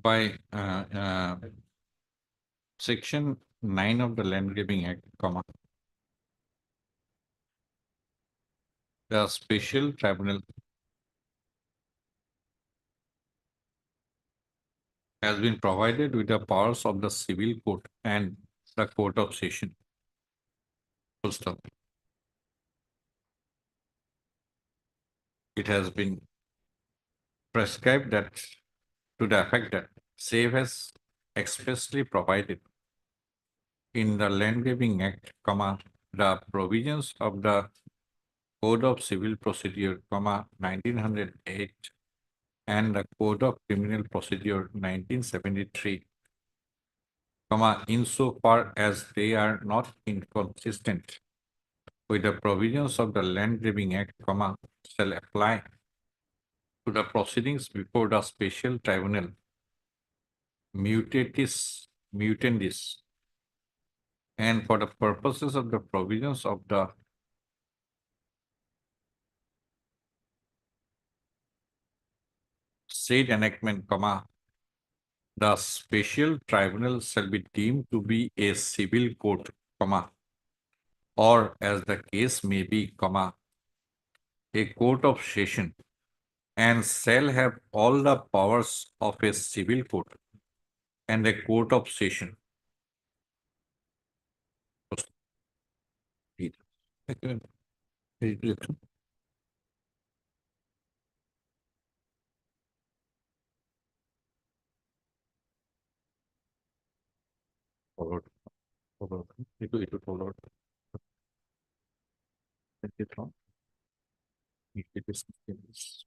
by Section 9 of the Land Grabbing Act, comma, the special tribunal has been provided with the powers of the civil court and the court of session. Full stop. It has been prescribed that to the effect that save has expressly provided in the Land Grabbing Act, comma, the provisions of the Code of Civil Procedure, comma, 1908 and the Code of Criminal Procedure 1973, comma, insofar as they are not inconsistent with the provisions of the Land Grabbing Act, comma, shall apply to the proceedings before the special tribunal mutandis, and for the purposes of the provisions of the said enactment, comma, the special tribunal shall be deemed to be a civil court, comma, or as the case may be, comma, a court of session, and shall have all the powers of a civil court and a court of session. Forward, forward. Itu forward. It wrong. It is.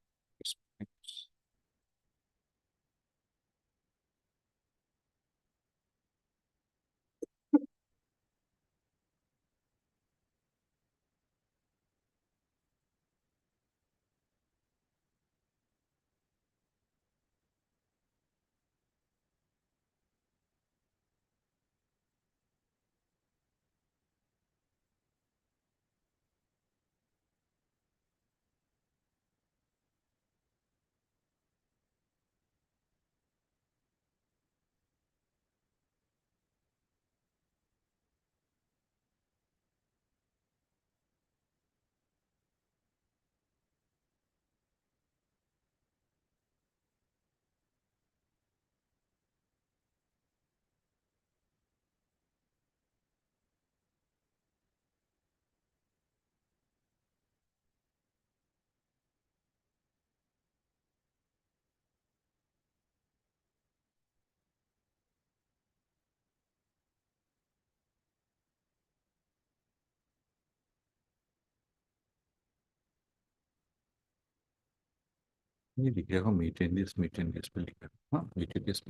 ये लिख रहा हूँ meet in this पे लिख रहा हूँ हाँ meet in this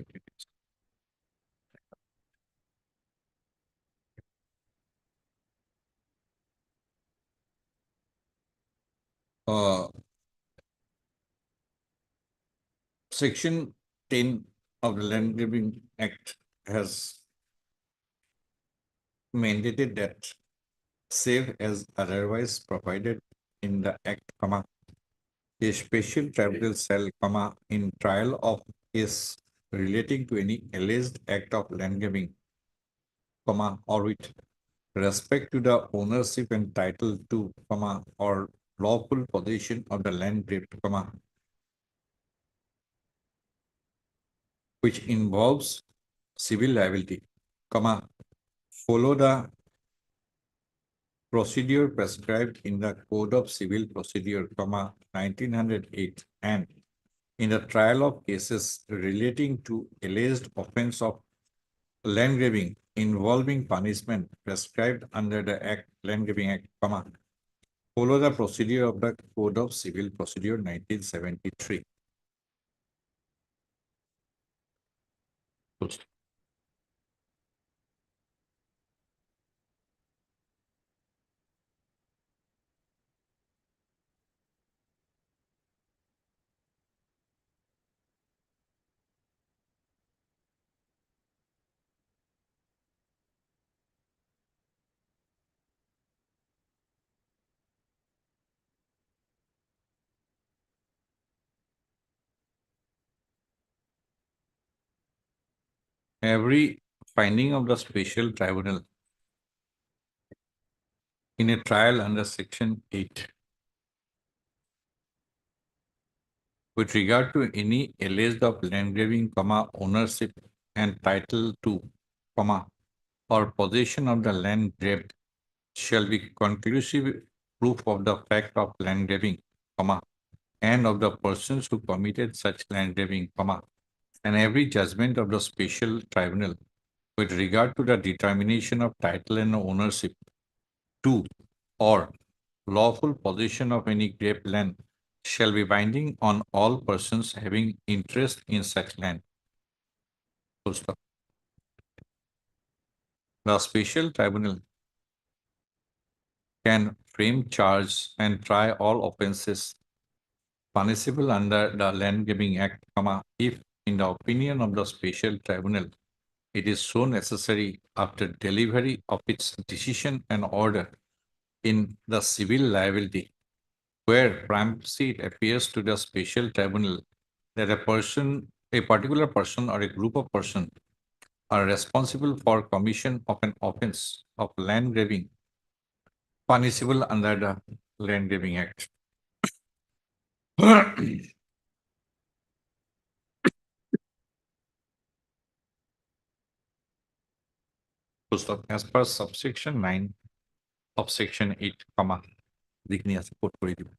Section 10 of the Land Grabbing Act has mandated that save as otherwise provided in the act, comma, a special tribunal shall, comma, in trial of case relating to any alleged act of land grabbing, comma, or with respect to the ownership and title to, comma, or lawful possession of the land grabbed, comma, which involves civil liability, comma, follow the procedure prescribed in the Code of Civil Procedure, comma, 1908, and in the trial of cases relating to alleged offense of land grabbing involving punishment prescribed under the Act, Land Grabbing Act, comma, follow the procedure of the Code of Civil Procedure 1973. Every finding of the special tribunal in a trial under section 8 with regard to any alleged of land grabbing, ownership and title to, or possession of the land grabbed shall be conclusive proof of the fact of land grabbing, and of the persons who committed such land grabbing, and every judgment of the special tribunal with regard to the determination of title and ownership to or lawful possession of any grape land shall be binding on all persons having interest in such land. Full stop. The special tribunal can frame charge and try all offences punishable under the Land Grabbing Act, if, in the opinion of the special tribunal, it is so necessary after delivery of its decision and order in the civil liability, where primacy appears to the special tribunal that a particular person or a group of persons are responsible for commission of an offense of land grabbing punishable under the Land Grabbing Act. Full stop. As per subsection 9 of section 8, লিখে আছে coat করে দিব।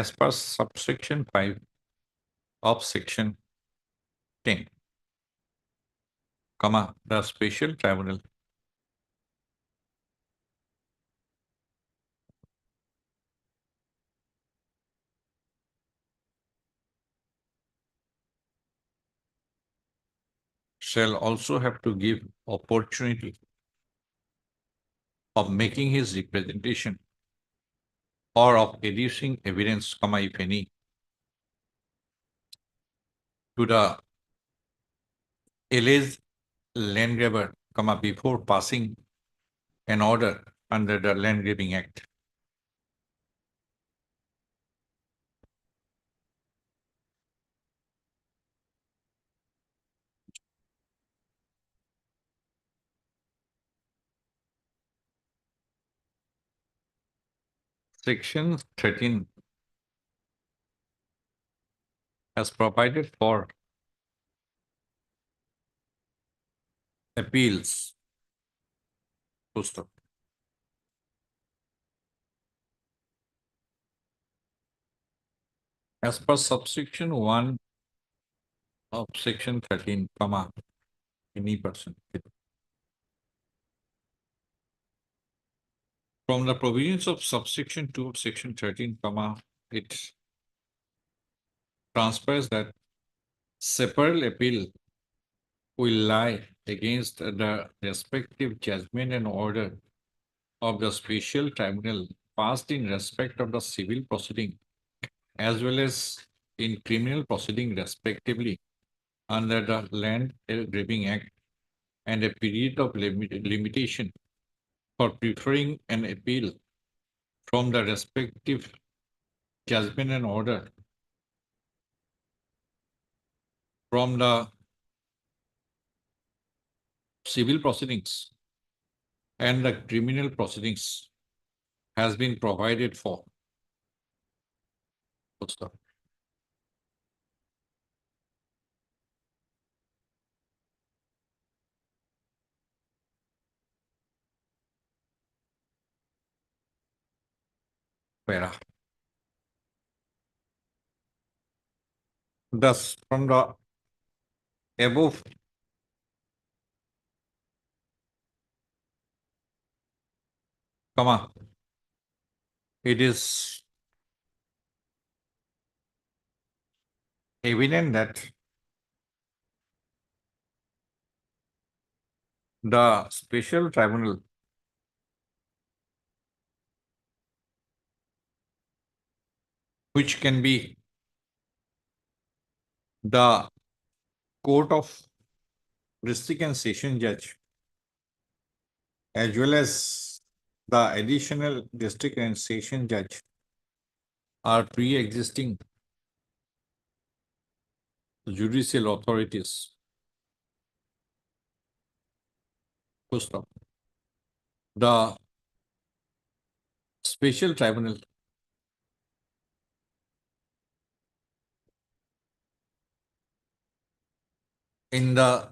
As per subsection 5 of section 10, the special tribunal shall also have to give opportunity of making his representation or of adducing evidence, if any, to the alleged land grabber, before passing an order under the Land Grabbing Act. Section 13 has provided for appeals. Full stop. As per subsection 1 of section 13, any person. From the provisions of subsection 2 of section 13, it transpires that separate appeal will lie against the respective judgment and order of the special tribunal passed in respect of the civil proceeding as well as in criminal proceeding respectively under the Land Grabbing Act, and a period of limitation for preferring an appeal from the respective judgment and order from the civil proceedings and the criminal proceedings has been provided for. Full stop. Para. Thus, from the above it is evident that the special tribunal which can be the court of district and session judge as well as the additional district and session judge are pre-existing judicial authorities. Full stop. The special tribunal in the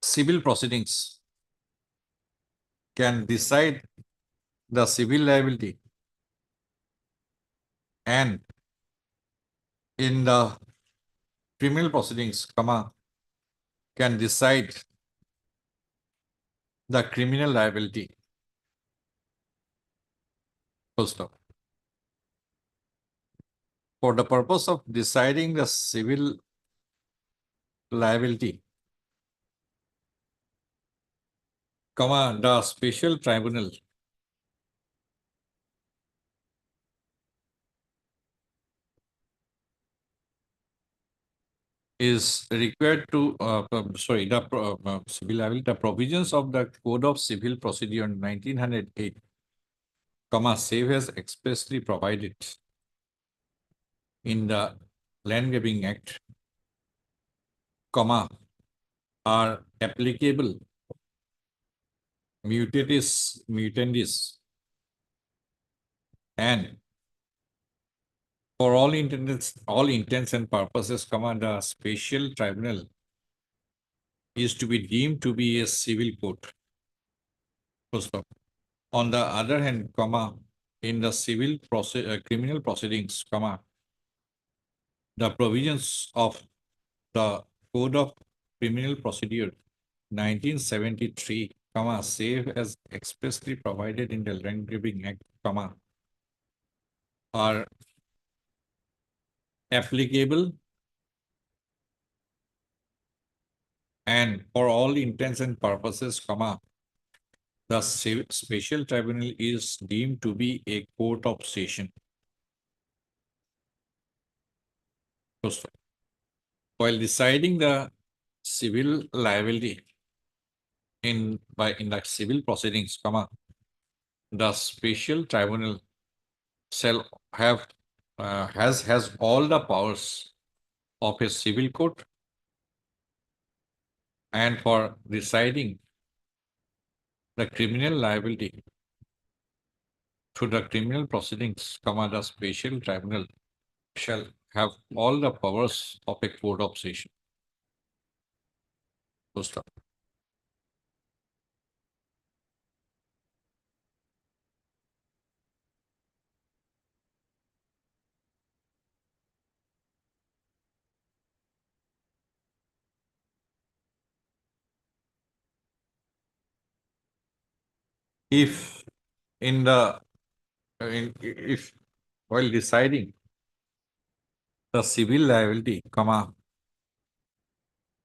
civil proceedings can decide the civil liability, and in the criminal proceedings, can decide the criminal liability. Full stop. For the purpose of deciding the civil liability, the special tribunal is required to, civil liability, the provisions of the Code of Civil Procedure 1908, save has expressly provided in the Land Grabbing Act, are applicable mutatis mutandis, and for all intents and purposes, the special tribunal is to be deemed to be a civil court. Full stop. On the other hand, in the criminal proceedings, the provisions of the Code of Criminal Procedure 1973, save as expressly provided in the Land Grabbing Act, are applicable and for all intents and purposes, the special tribunal is deemed to be a court of session. While deciding the civil liability in the civil proceedings, the special tribunal shall have has all the powers of a civil court, and for deciding the criminal liability through the criminal proceedings, the special tribunal shall have all the powers of a court of session. Full stop. If in the if while deciding the civil liability,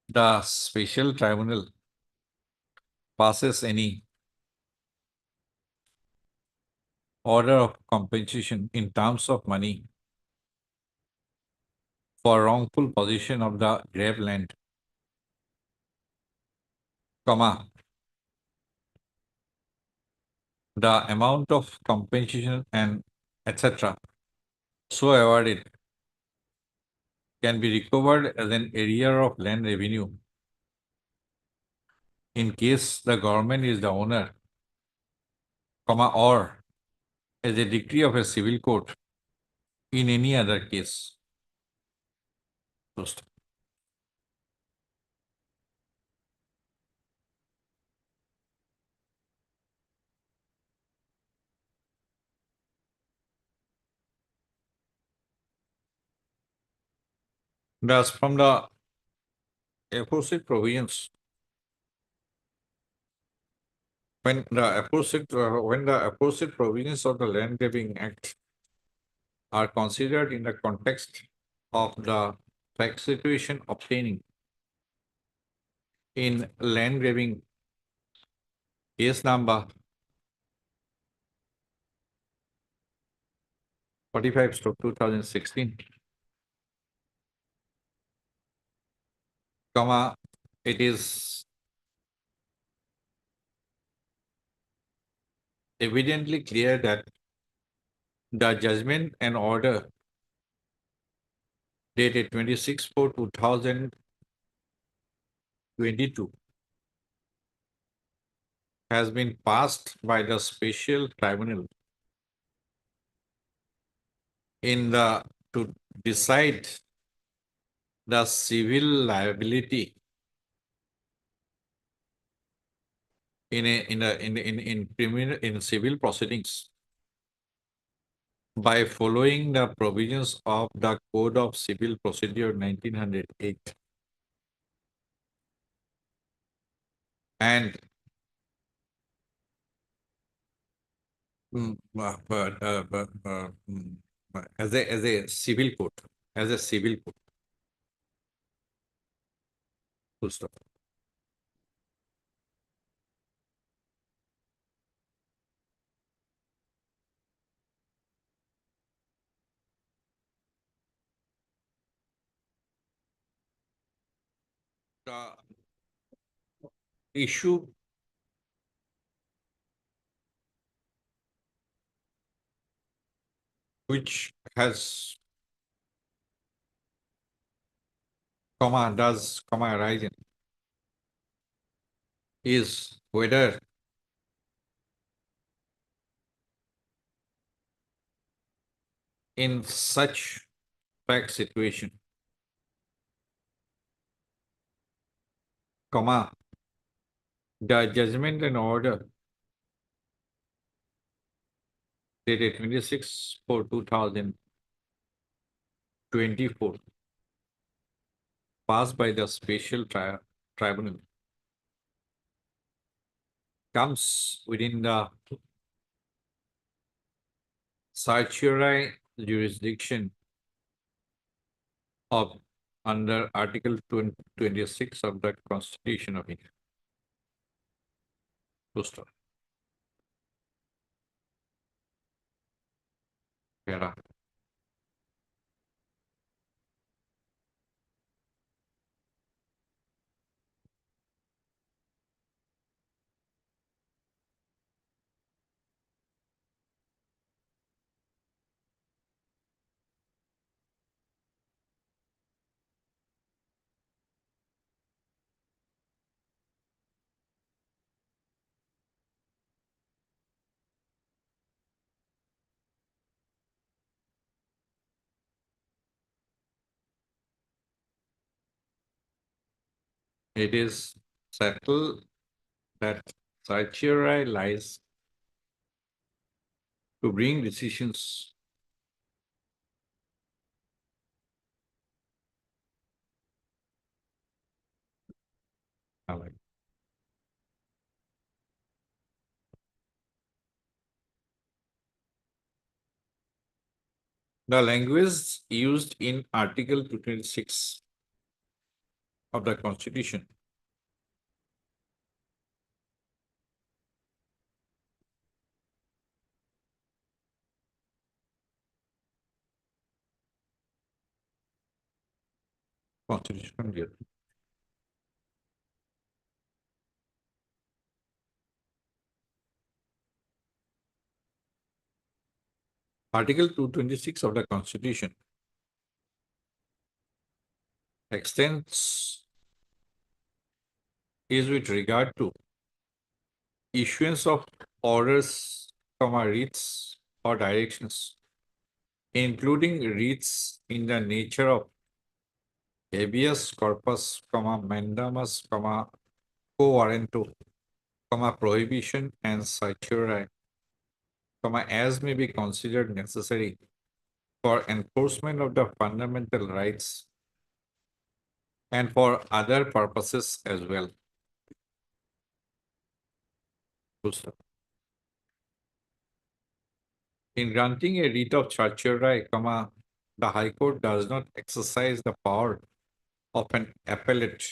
the special tribunal passes any order of compensation in terms of money for wrongful possession of the grave land, the amount of compensation and etc. so awarded can be recovered as an area of land revenue in case the government is the owner, or as a decree of a civil court in any other case. First. Thus, from the aforesaid provisions, when the aforesaid provisions of the Land Grabbing Act are considered in the context of the tax situation obtaining in land grabbing case number 45/2016, it is evidently clear that the judgment and order dated 26/4/2022 has been passed by the special tribunal in the to decide the civil liability in civil proceedings by following the provisions of the Code of Civil Procedure 1908 and as a civil court, as a civil court. Full stop. The issue which has does arise in is whether in such fact situation, the judgment and order dated 26/4/2024 passed by the special tribunal comes within the certiorari jurisdiction of under Article 26 of the Constitution of India. Full stop. Para. It is settled that certiorari lies to bring decisions alike. The language used in Article 226 of the Constitution Constitution here. Article 226 of the Constitution extends is with regard to issuance of orders, writs or directions, including writs in the nature of habeas corpus, mandamus, quo warranto, prohibition and certiorari, as may be considered necessary for enforcement of the fundamental rights and for other purposes as well. Full stop. In granting a writ of certiorari, the High Court does not exercise the power of an appellate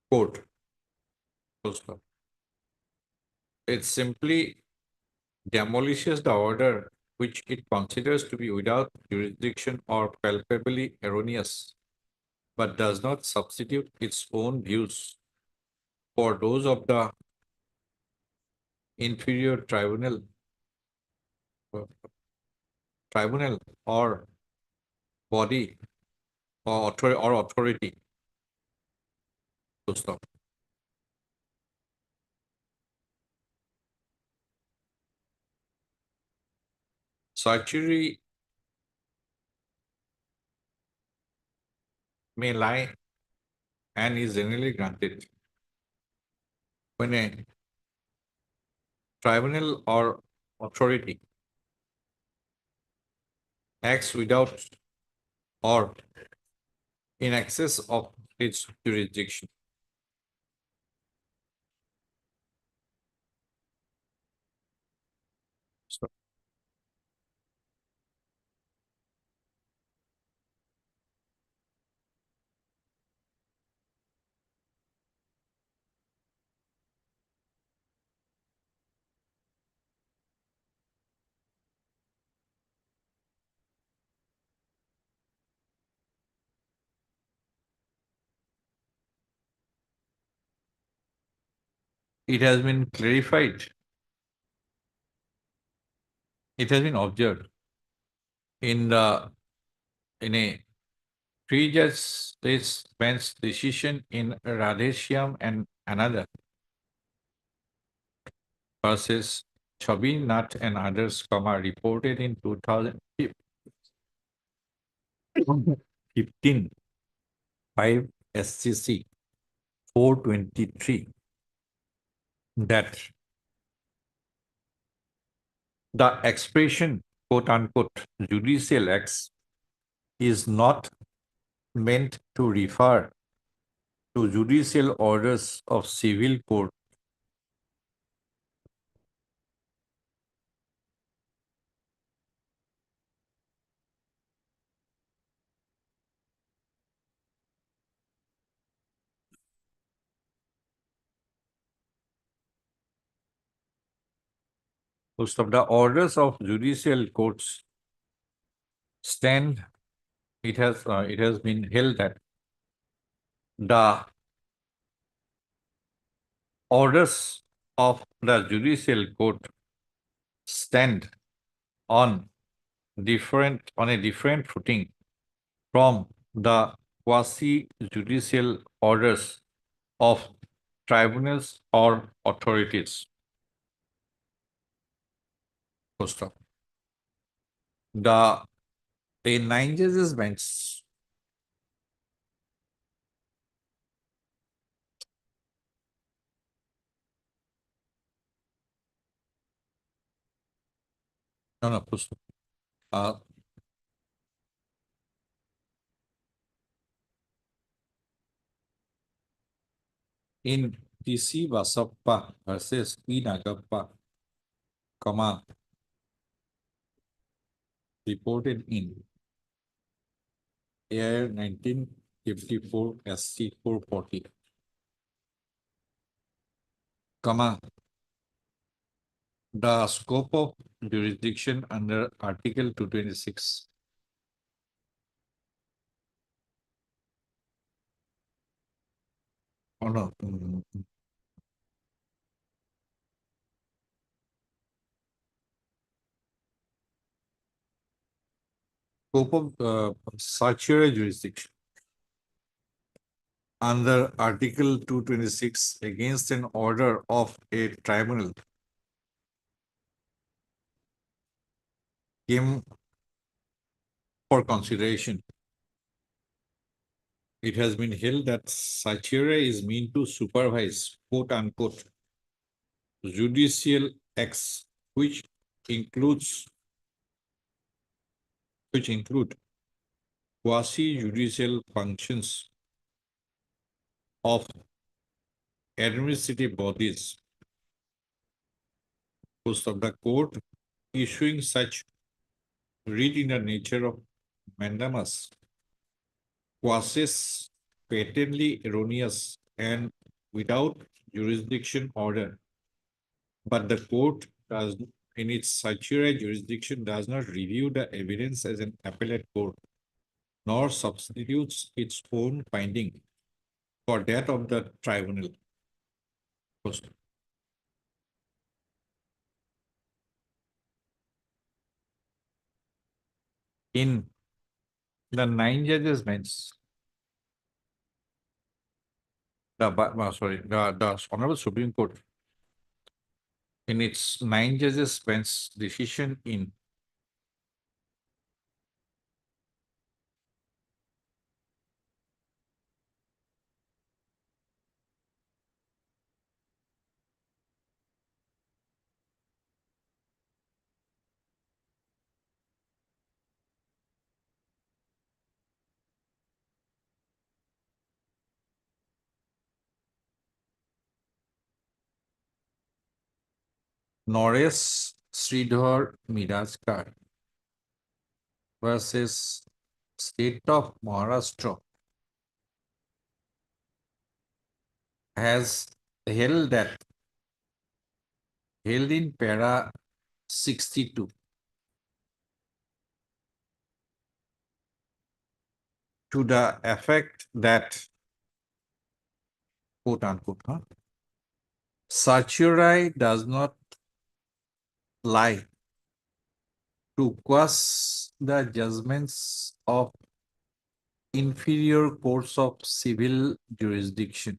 court. Full stop. It simply demolishes the order which it considers to be without jurisdiction or palpably erroneous, but does not substitute its own views for those of the inferior uh, tribunal or body or authority. Full stop. Certiorari may lie and is generally granted when a tribunal or authority acts without or in excess of its jurisdiction. So, it has been clarified, it has been observed in a three-judge bench decision in Radheshyam and another versus Chabi Nath and others, reported in 2015 5 SCC 423 that the expression quote unquote judicial acts is not meant to refer to judicial orders of civil court most of the orders of judicial courts stand. It has been held that the orders of the judicial court stand on a different footing from the quasi judicial orders of tribunals or authorities. Full stop. A 9 judges bench no, full stop. In TC Vasappa versus E Nagappa, reported in Air 1954 SC 440, the scope of jurisdiction under Article 226 oh no scope of certiorari jurisdiction under Article 226 against an order of a tribunal came for consideration. It has been held that certiorari is meant to supervise, quote unquote, judicial acts, which include quasi-judicial functions of administrative bodies. Most of the court issuing such read in the nature of mandamus, quasi patently erroneous and without jurisdiction order. But the court does, in its certiorari jurisdiction, does not review the evidence as an appellate court, nor substitutes its own finding for that of the tribunal. in the 9 judges bench, the Honorable Supreme Court in its 9 judges bench decision in Naresh Sridhar Miraskar versus State of Maharashtra has held in para 62 to the effect that quote unquote, certiorari does not lie to quash the judgments of inferior courts of civil jurisdiction.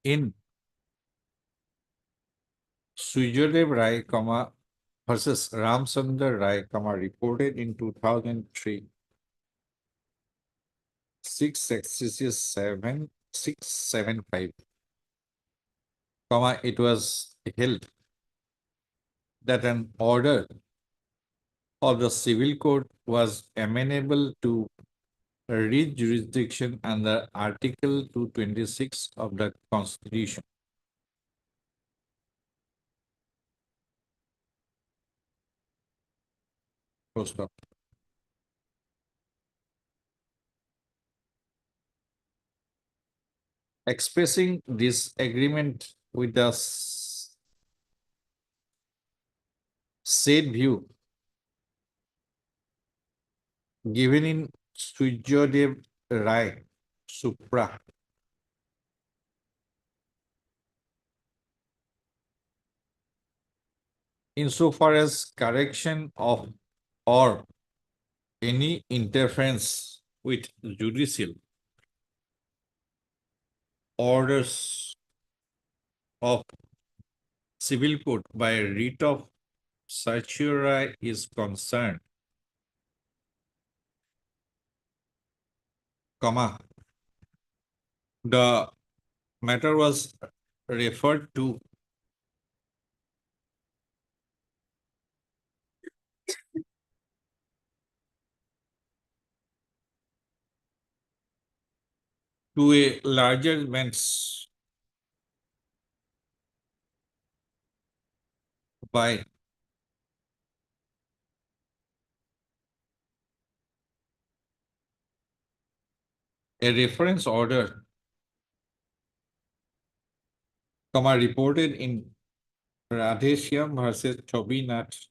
In Sujadev Rai, versus Ramchandra Rai, reported in 2003, 675, it was held that an order of the civil court was amenable to read jurisdiction under Article 226 of the Constitution. Full stop. Expressing disagreement with the said view given in Sujadev Rai Supra, insofar as correction of or any interference with judicial orders of civil court by writ of certiorari is concerned, the matter was referred to a larger bench by a reference order, reported in Radheshyam versus Chobinath,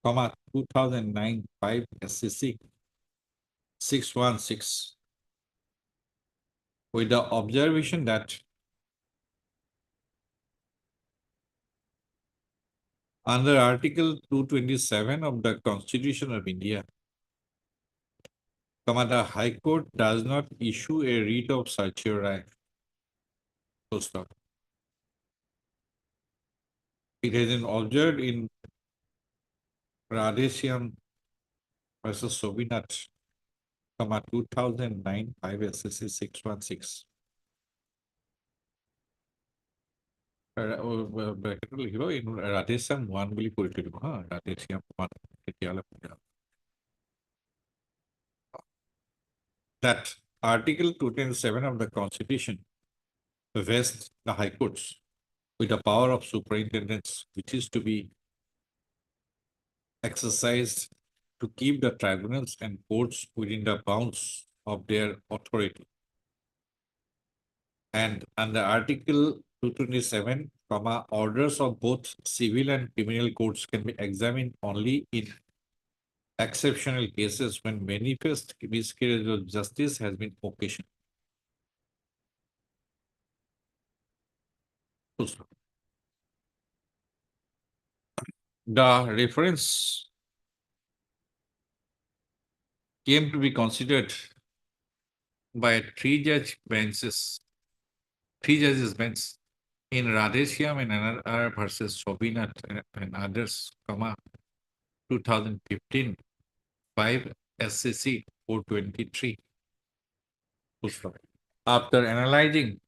2009, 5 SCC 616, with the observation that under Article 227 of the Constitution of India, the High Court does not issue a writ of certiorari. Full stop. It has been observed in Radheshyam versus Sobinath, 2009, 5 SCC 616. Hero in Radheshyam 1 বুলি পঢ়ি দিব হা ৰাধেশ্যাম 1 তেতিয়ালে that Article 227 of the Constitution vests the High Courts with the power of superintendence, which is to be exercised to keep the tribunals and courts within the bounds of their authority. And under Article 227, orders of both civil and criminal courts can be examined only in exceptional cases when manifest miscarriage of justice has been occasioned. Full stop. The reference came to be considered by a three-judges bench in Radheshyam and another versus Sobinath and others, 2015, 5 SCC 423. Full stop. After analyzing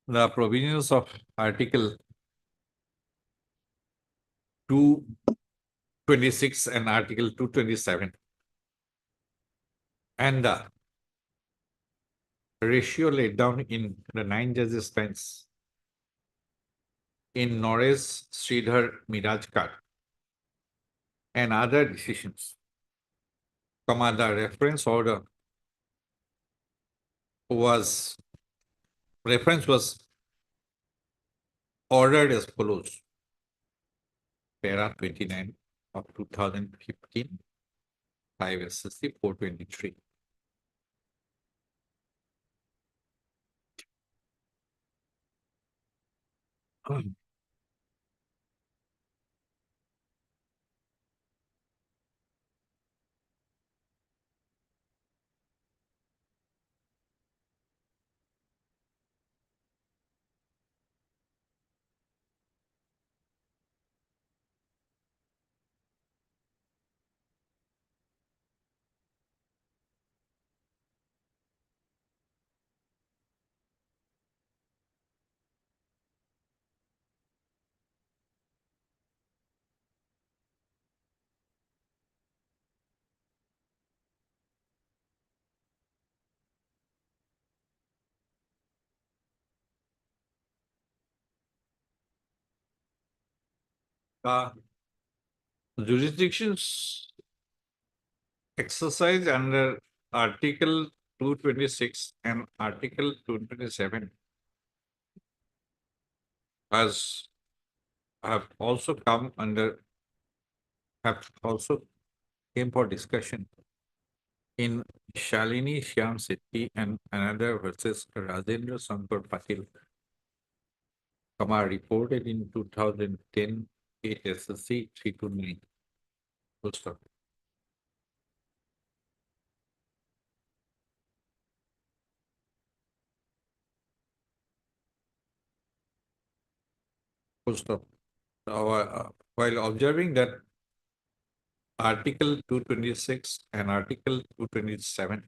the provisions of Article 226 and Article 227 and the ratio laid down in the 9 judges bench in Norris, Sridhar, Mirajkar and other decisions, the reference was ordered as follows. Para 29 of 2015, 5 SSC 423. Jurisdictions exercised under Article 226 and Article 227 have also came for discussion in Shalini Shyam Sethi and another versus Rajendra Sankar Patil, reported in 2010 8 SSC 329. Full stop. Full stop. While observing that Article 226 and Article 227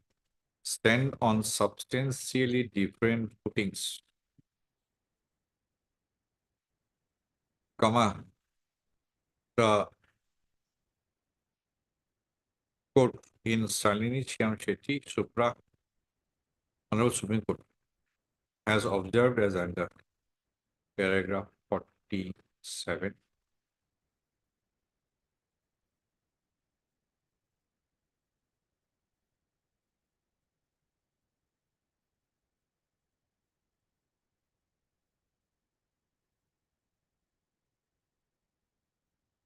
stand on substantially different footings, the court in Salini Shyam Shetty, Honorable Supreme Court, has observed as under paragraph 47.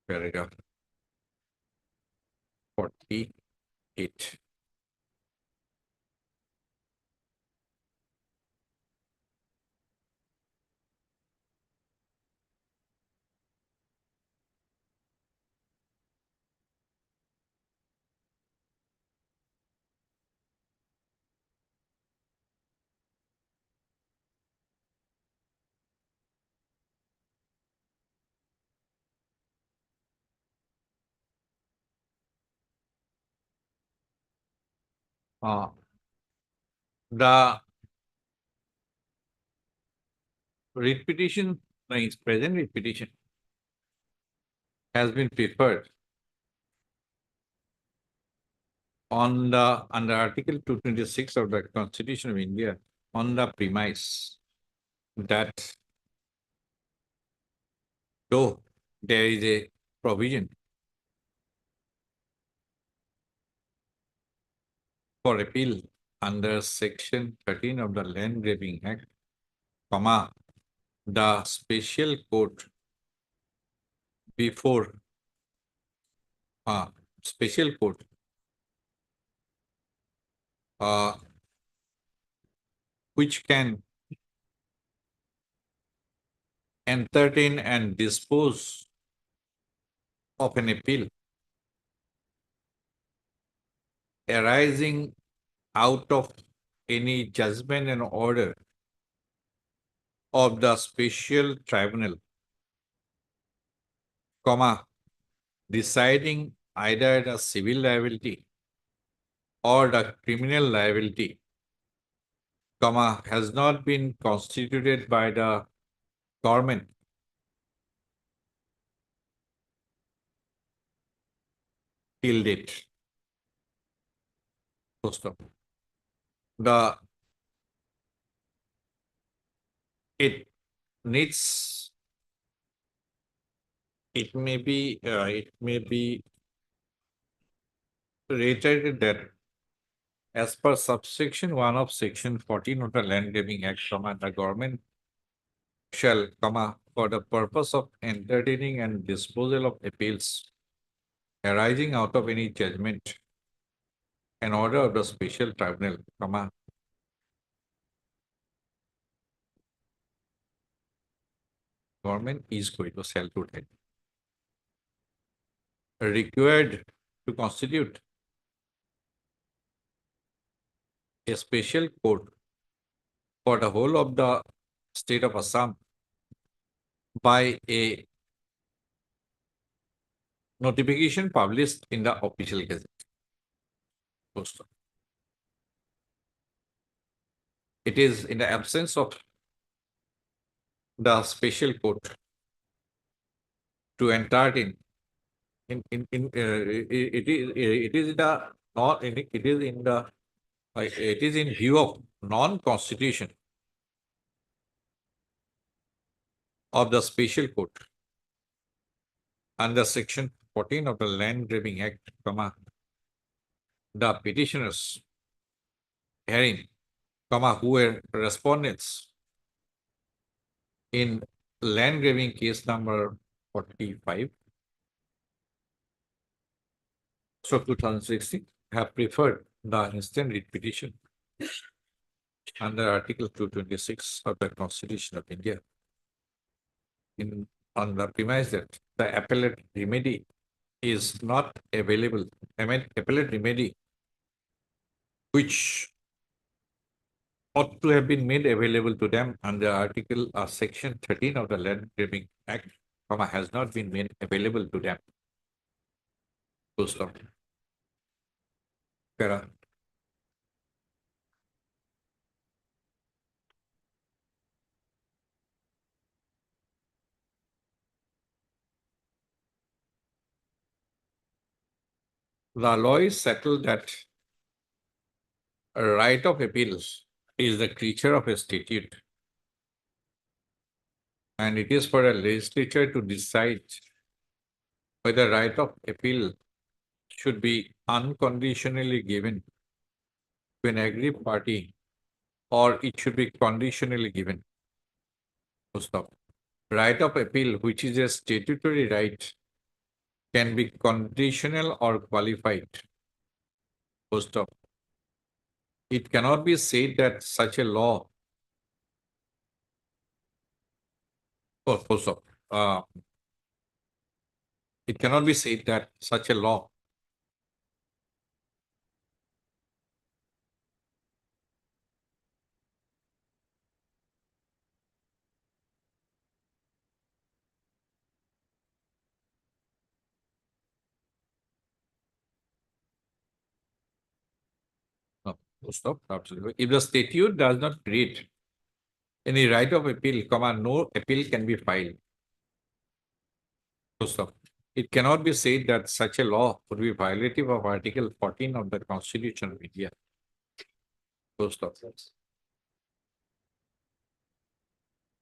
Paragraph 48. The writ petition, present writ petition, has been preferred on the under Article 226 of the Constitution of India on the premise that though there is a provision for appeal under section 13 of the Land Grabbing Act, comma, the special court before special court which can entertain and dispose of an appeal arising out of any judgment and order of the special tribunal, comma, deciding either the civil liability or the criminal liability, comma, has not been constituted by the government till date. Full stop. It needs, it may be reiterated that as per subsection 1 of section 14 of the Land Grabbing Act, comma, the government shall, comma, for the purpose of entertaining and disposal of appeals arising out of any judgment and order of the special tribunal, comma, government is going to sell to that. Required to constitute a special court for the whole of the state of Assam by a notification published in the official gazette. Full stop. It is in the absence of the special court to entertain it is in view of non-constitution of the special court under section 14 of the Land Grabbing Act, comma, the petitioners herein, comma, who were respondents in land grabbing case number 45, so 2016, have preferred the instant writ petition under Article 226 of the Constitution of India on the premise that the appellate remedy is not available. Appellate remedy which ought to have been made available to them under Article Section 13 of the Land Grabbing Act, comma, has not been made available to them. Full stop. Para. The law is settled that a right of appeals is the creature of a statute, and it is for a legislature to decide whether right of appeal should be unconditionally given to an aggrieved party or it should be conditionally given. Full stop. Right of appeal, which is a statutory right, can be conditional or qualified. Full stop. It cannot be said that such a law, full stop. It cannot be said that such a law full stop. Absolutely. If the statute does not create any right of appeal, comma, no appeal can be filed. Full stop. It cannot be said that such a law would be violative of Article 14 of the Constitution of India. Full stop.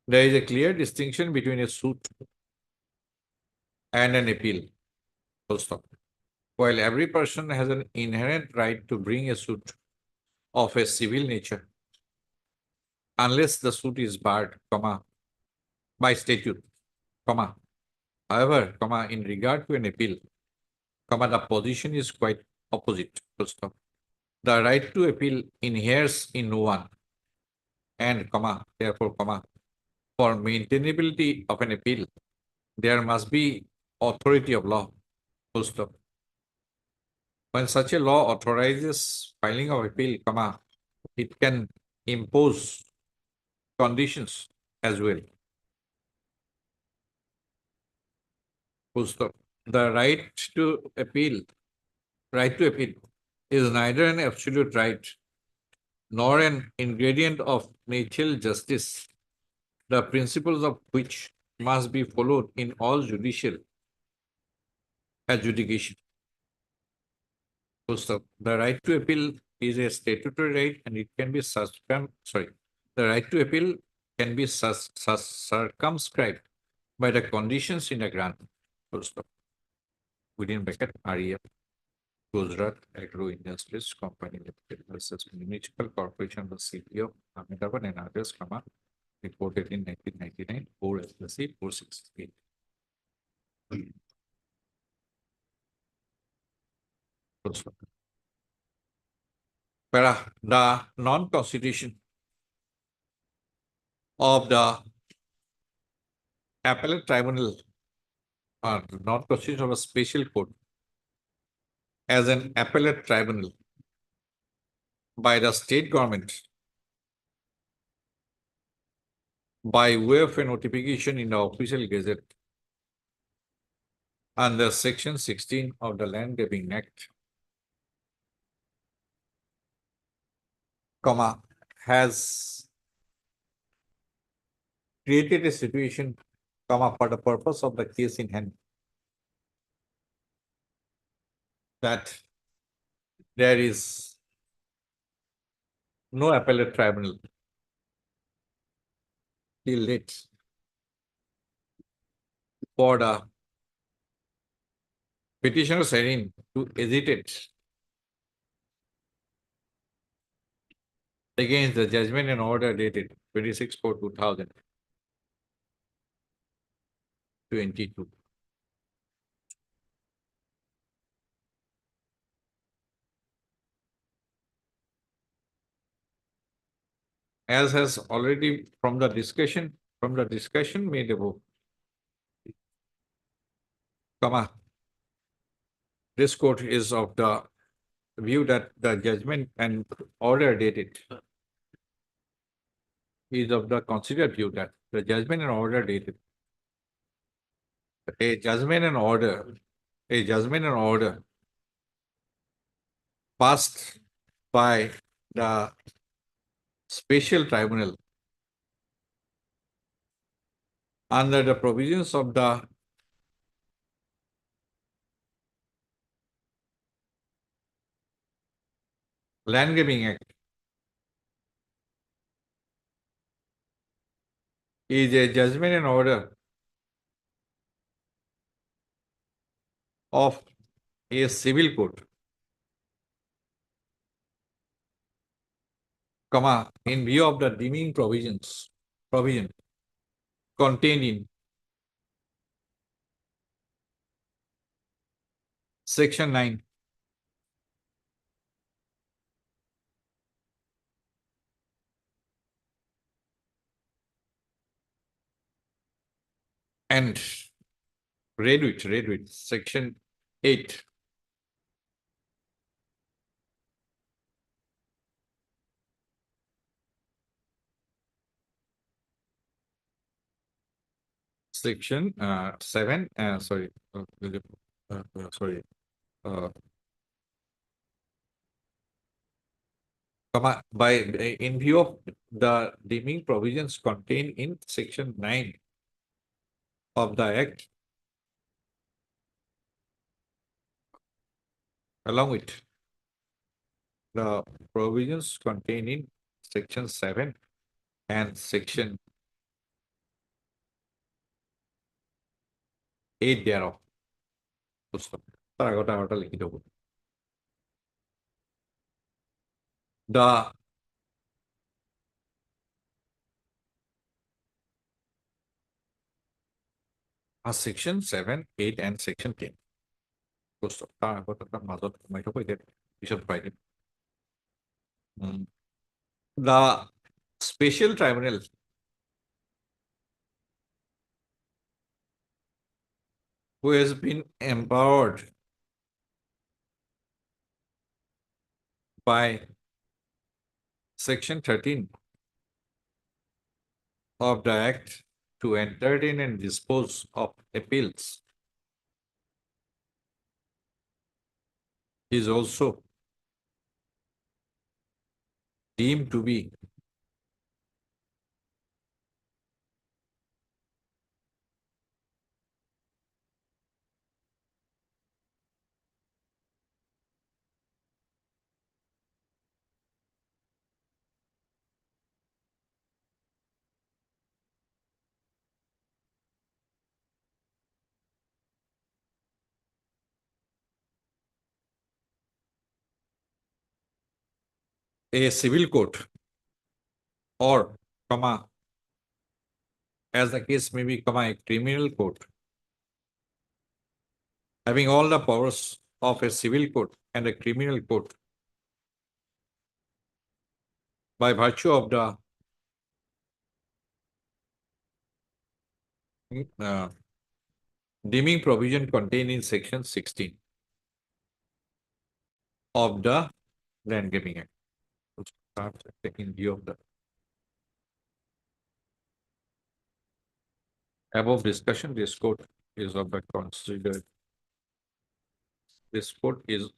There is a clear distinction between a suit and an appeal. Full stop. While every person has an inherent right to bring a suit of a civil nature unless the suit is barred, by statute, However, in regard to an appeal, the position is quite opposite. Full stop. The right to appeal inheres in no one, and therefore, for maintainability of an appeal, there must be authority of law. Full stop. When such a law authorizes filing of appeal, it can impose conditions as well. Full stop. The right to appeal is neither an absolute right nor an ingredient of natural justice, the principles of which must be followed in all judicial adjudication. Full stop. The right to appeal is a statutory right and it can be the right to appeal can be circumscribed by the conditions in a grant. Full stop. Within bracket REF. Gujarat Agro Industries Company Limited versus Municipal Corporation of the City of Ahmedabad and others, reported in 1999, 4 SLC 468. The non-constitution of the appellate tribunal or non-constitution of a special court as an appellate tribunal by the state government by way of a notification in the official gazette under section 16 of the Land Grabbing Act, has created a situation, for the purpose of the case in hand, that there is no appellate tribunal till date for the petitioners herein to hesitate against the judgment and order dated 26/4/2022. As has already from the discussion made above, this court is of the view that the judgment and order dated is of the considered view that the judgment and order dated a judgment and order passed by the special tribunal under the provisions of the Land Grabbing Act is a judgment and order of a civil court, in view of the deeming provision contained in section 9 and read with section 8. Section 7, sorry, in view of the deeming provisions contained in section 9 of the Act, along with the provisions contained in section 7 and section 8 thereof. The section 7, 8, and section 10. The special tribunal who has been empowered by section 13 of the Act to entertain and dispose of appeals is also deemed to be a civil court or, comma, as the case may be, comma, a criminal court, having all the powers of a civil court and a criminal court by virtue of the deeming provision contained in section 16 of the Land Grabbing Act. Taking view of the above discussion, this court is of the considered. This court is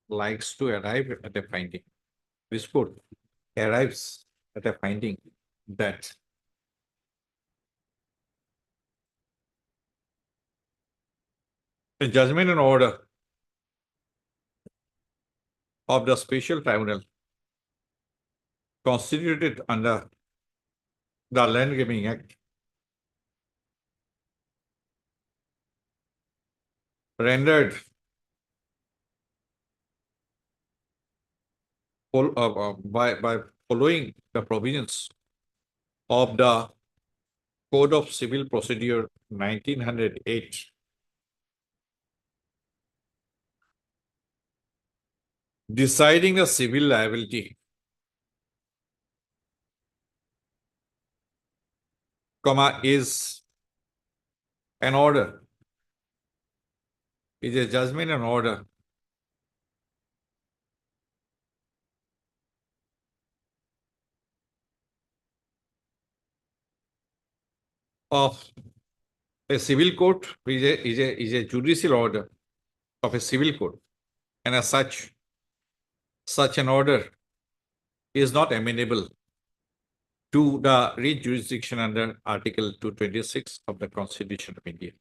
likes to arrive at a finding. This court arrives at a finding that a judgment and order of the special tribunal constituted under the Land Grabbing Act rendered by following the provisions of the Code of Civil Procedure 1908, deciding the civil liability, comma, is an order, is a judgment and order of a civil court, is a judicial order of a civil court, and as such an order is not amenable to the writ jurisdiction under Article 226 of the Constitution of India.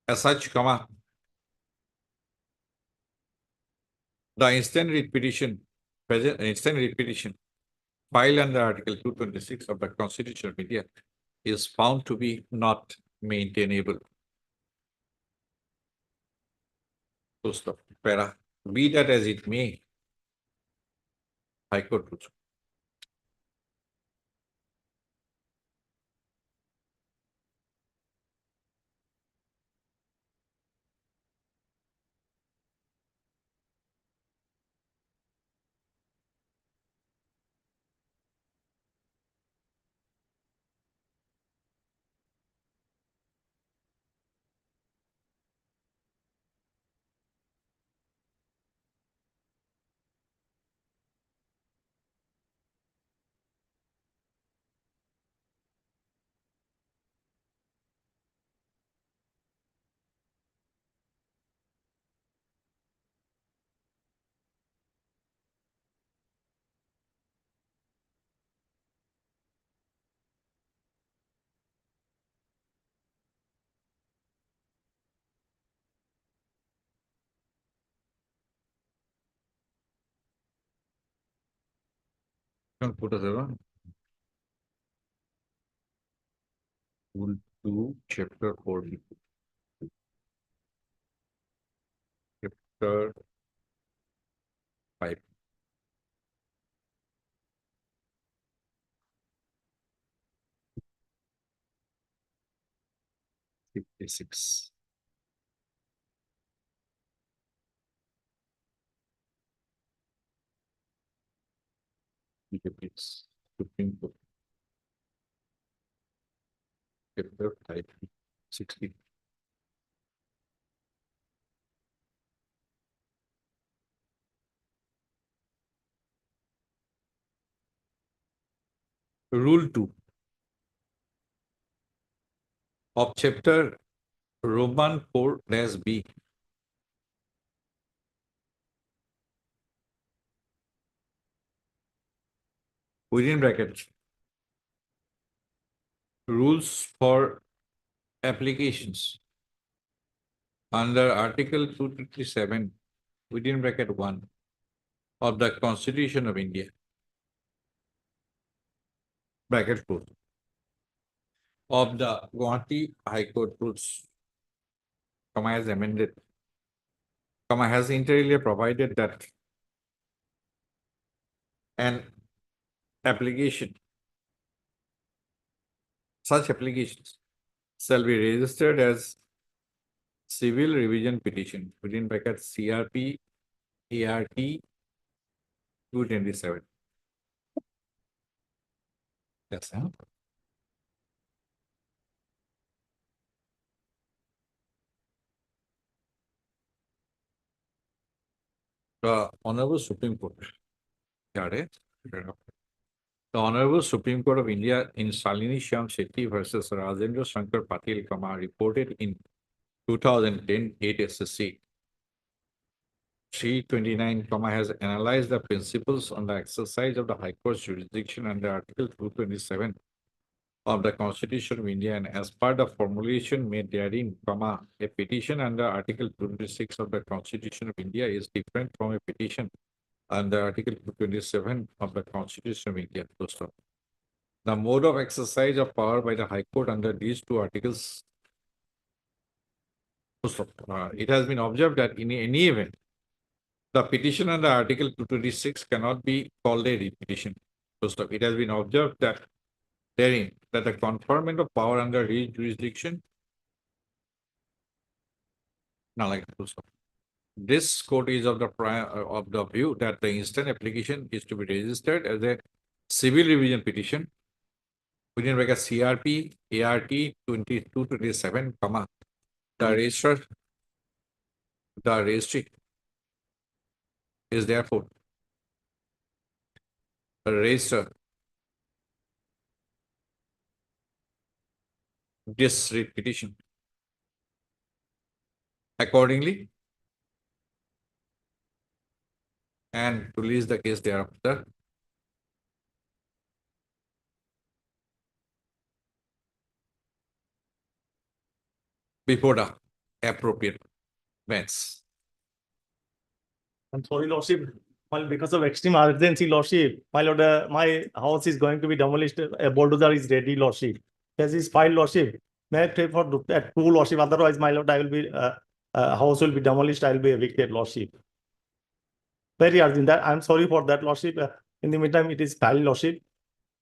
As such, comma, the instant writ petition filed under Article 226 of the Constitution of India is found to be not maintainable. Full stop. Para. Be that as it may, High Court rules. Don't put us around. Rule 2, Chapter 4. Chapter 5. Fifty-six. It's Supreme Court. Chapter 5, 60. Rule 2 of Chapter Roman 4-B. Within brackets. Rules for applications under Article 257 within bracket 1 of the Constitution of India. Bracket 4 of the Guwahati High Court rules, comma, has amended, comma, has inter alia provided that an application, such applications shall be registered as civil revision petition within bracket CRP ART 227. Yes, huh? The Honorable Supreme Court. Got it? The Honorable Supreme Court of India in Salini Shyam Shetty versus Rajendra Shankar Patil, comma, reported in 2010 8 SSC 329, comma, has analyzed the principles on the exercise of the High Court's jurisdiction under Article 227 of the Constitution of India, and as per the formulation made therein, comma, a petition under Article 226 of the Constitution of India is different from a petition under Article 227 of the Constitution of India. Full stop. The mode of exercise of power by the High Court under these two articles. Full stop. It has been observed that in any event, the petition under Article 226 cannot be called a repetition. Full stop. It has been observed that therein that the conferment of power under his jurisdiction. Now, like full stop. This court is of the view that the instant application is to be registered as a civil revision petition within bracket CRP ART 2227, comma, the registry is therefore a register this writ petition. Accordingly, and release the case thereafter. Before the appropriate events. I'm sorry, Lordship. Well, because of extreme urgency, Lordship, my Lord, my house is going to be demolished. A bulldozer is ready, Lordship. Has his file, Lordship. May I pray for that two, Lordship? Otherwise, my Lord, I will be house will be demolished. I will be evicted, Lordship. Very urgent. That I'm sorry for that, Lordship. In the meantime, it is filed, Lordship.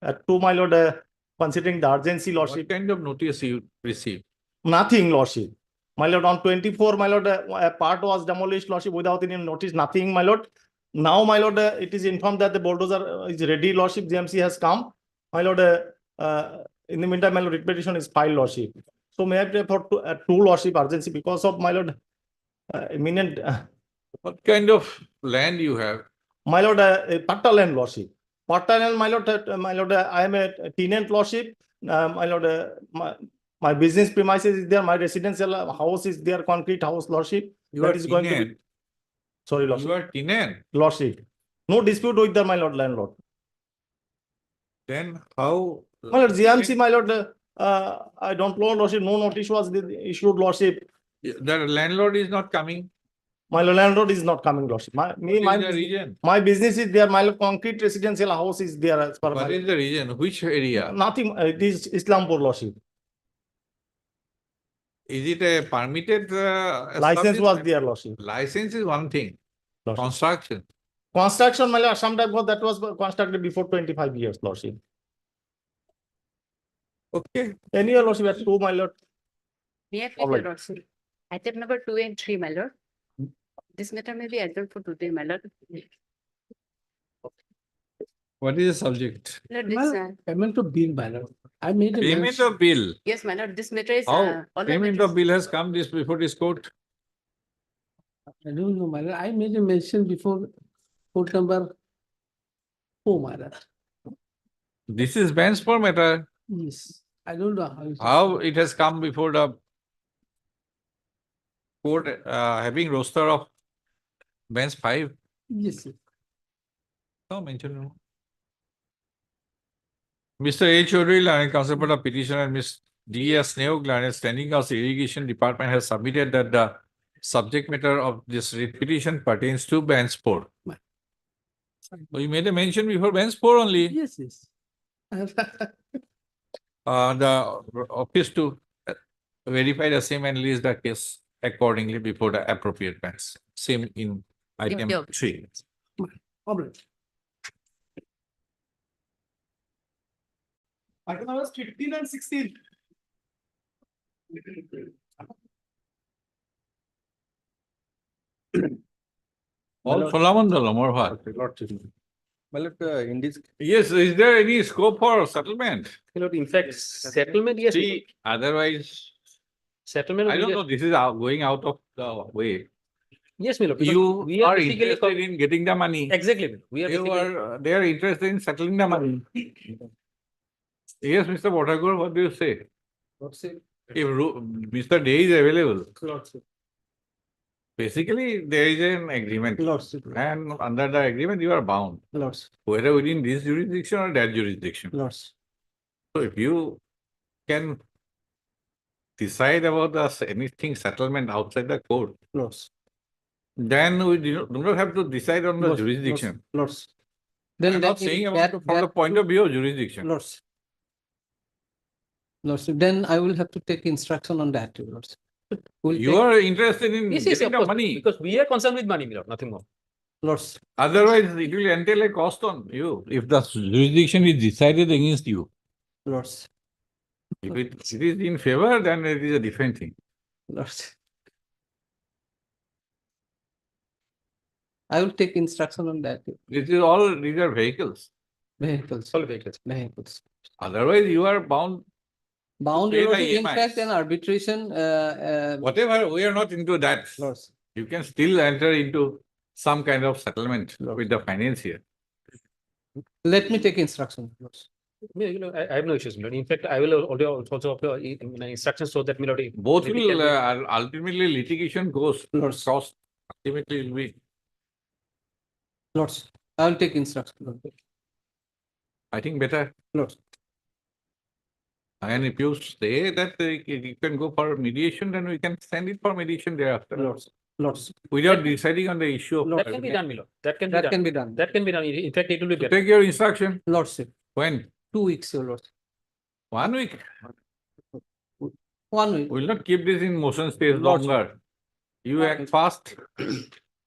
To my Lord, considering the urgency, What Lordship. kind of notice you received? Nothing, Lordship. My Lord, on 24, my Lord, a part was demolished, Lordship, without any notice, nothing, my Lord. Now, my Lord, it is informed that the bulldozer is ready, Lordship. GMC has come. My Lord, in the meantime, my Lord, writ petition is filed, Lordship. So may I pray for two, Lordship, urgency because of, my Lord, imminent. What kind of land you have? My Lord, Patta land, Lordship. Patta land, my Lord, I am a tenant, Lordship. My Lord, my business premises is there. My residential house is there, concrete house, Lordship. You That are is going to be. tenant. Sorry, Lordship. You are tenant. Lordship. No dispute with the, my Lord, landlord. Then how? My Lord, GMC, my Lord, I don't know, Lordship. No notice was issued, Lordship. The landlord is not coming. My landlord is not coming, Lordship. What is the reason? My business is there. My Lord, concrete residential house is there as per What my is the reason? Which area? nothing. It is Islampur, Lordship. Is it a permitted? License was establishment? there, Lordship. License is one thing, Lordship. construction. Construction, my lord, some time ago, that was constructed before 25 years, Lordship. Okay, Any year, Lordship, at two, my lord. May I please, All right. your lordship? Item number 2 and 3, my lord. This matter may be adjourned for today, my lord. what is the subject? Lord, this, Well, payment of bill, my lord. I made a Payment mention. of bill. yes, my lord, this matter is. How all the payment matters- of bill has come this before this court? I don't know, my lord. I made a mention before court number 4, my lord. This is bench for matter. Yes, I don't know how. How it has come before the court having roster of bench 5? Yes, yes. No mention. No. Mr. H. Chaudhary, Learned Counsel for the petition, and Ms. D. S. Neog, Learned Standing House Irrigation Department has submitted that the subject matter of this writ petition pertains to bench 4. So you made a mention before bench 4 only. Yes, yes. The office to verify the same and list the case accordingly before the appropriate bench. Same in item Yeah. 3. Problem. Item numbers 15 and 16. All Solamandalam or what? My lord, in this, Yes, is there any scope for settlement? You know, in fact, settlement, yes, See, otherwise, settlement. I we don't are- know, this is going out of the way. Yes, my lord. because You we are basically interested in getting the money. Exactly, my lord. We are You basically, are, they are interested in settling the money. Yes, Mr. Bhottakur, what do you say? If Mr. Day is available, basically there is an agreement. Lordship, And under the agreement, you are bound, lordship, whether within this jurisdiction or that jurisdiction. lordship. So if you can decide about anything settlement outside the court, Lordship. then we do not have to decide on the Lordship, jurisdiction. Lordship. I'm not saying about from the point of view of jurisdiction. Lordship. Lordship, then I will have to take instruction on that, lordship. We'll You take- are interested in yes, yes, getting of the course, money. because we are concerned with money, my lord, nothing more. Lordship, Otherwise, it will entail a cost on you if the jurisdiction is decided against you. lordship, If it is in favor, then it is a different thing. lordship. I will take instruction on that, These are vehicles. vehicles, All vehicles. vehicles. Otherwise, you are bound, Bound, pay the lordship, in EMIs. fact, an arbitration, whatever, we are not into that. lordship. You can still enter into some kind of settlement Lord. with the financier. Let me take instruction, lordship. Yeah, you know, I have no issues, my lord. In fact, I will also instructions so that, my lord. Both maybe will, can be- ultimately litigation goes, Lordship. cost ultimately will be, Lordship, I will take instruction, lordship. I think, better. Lordship. And if you say that you can go for mediation, then we can send it for mediation thereafter. Lordship, lordship. Without deciding on the issue of. That can be done, my lord. That can be That done. can be done. That can be done. In fact, it will be So better. take your instruction. Lordship, When? 2 weeks, your lordship. 1 week. 1 week. We will not keep this in motion stage Lordship. longer. You One act week. fast.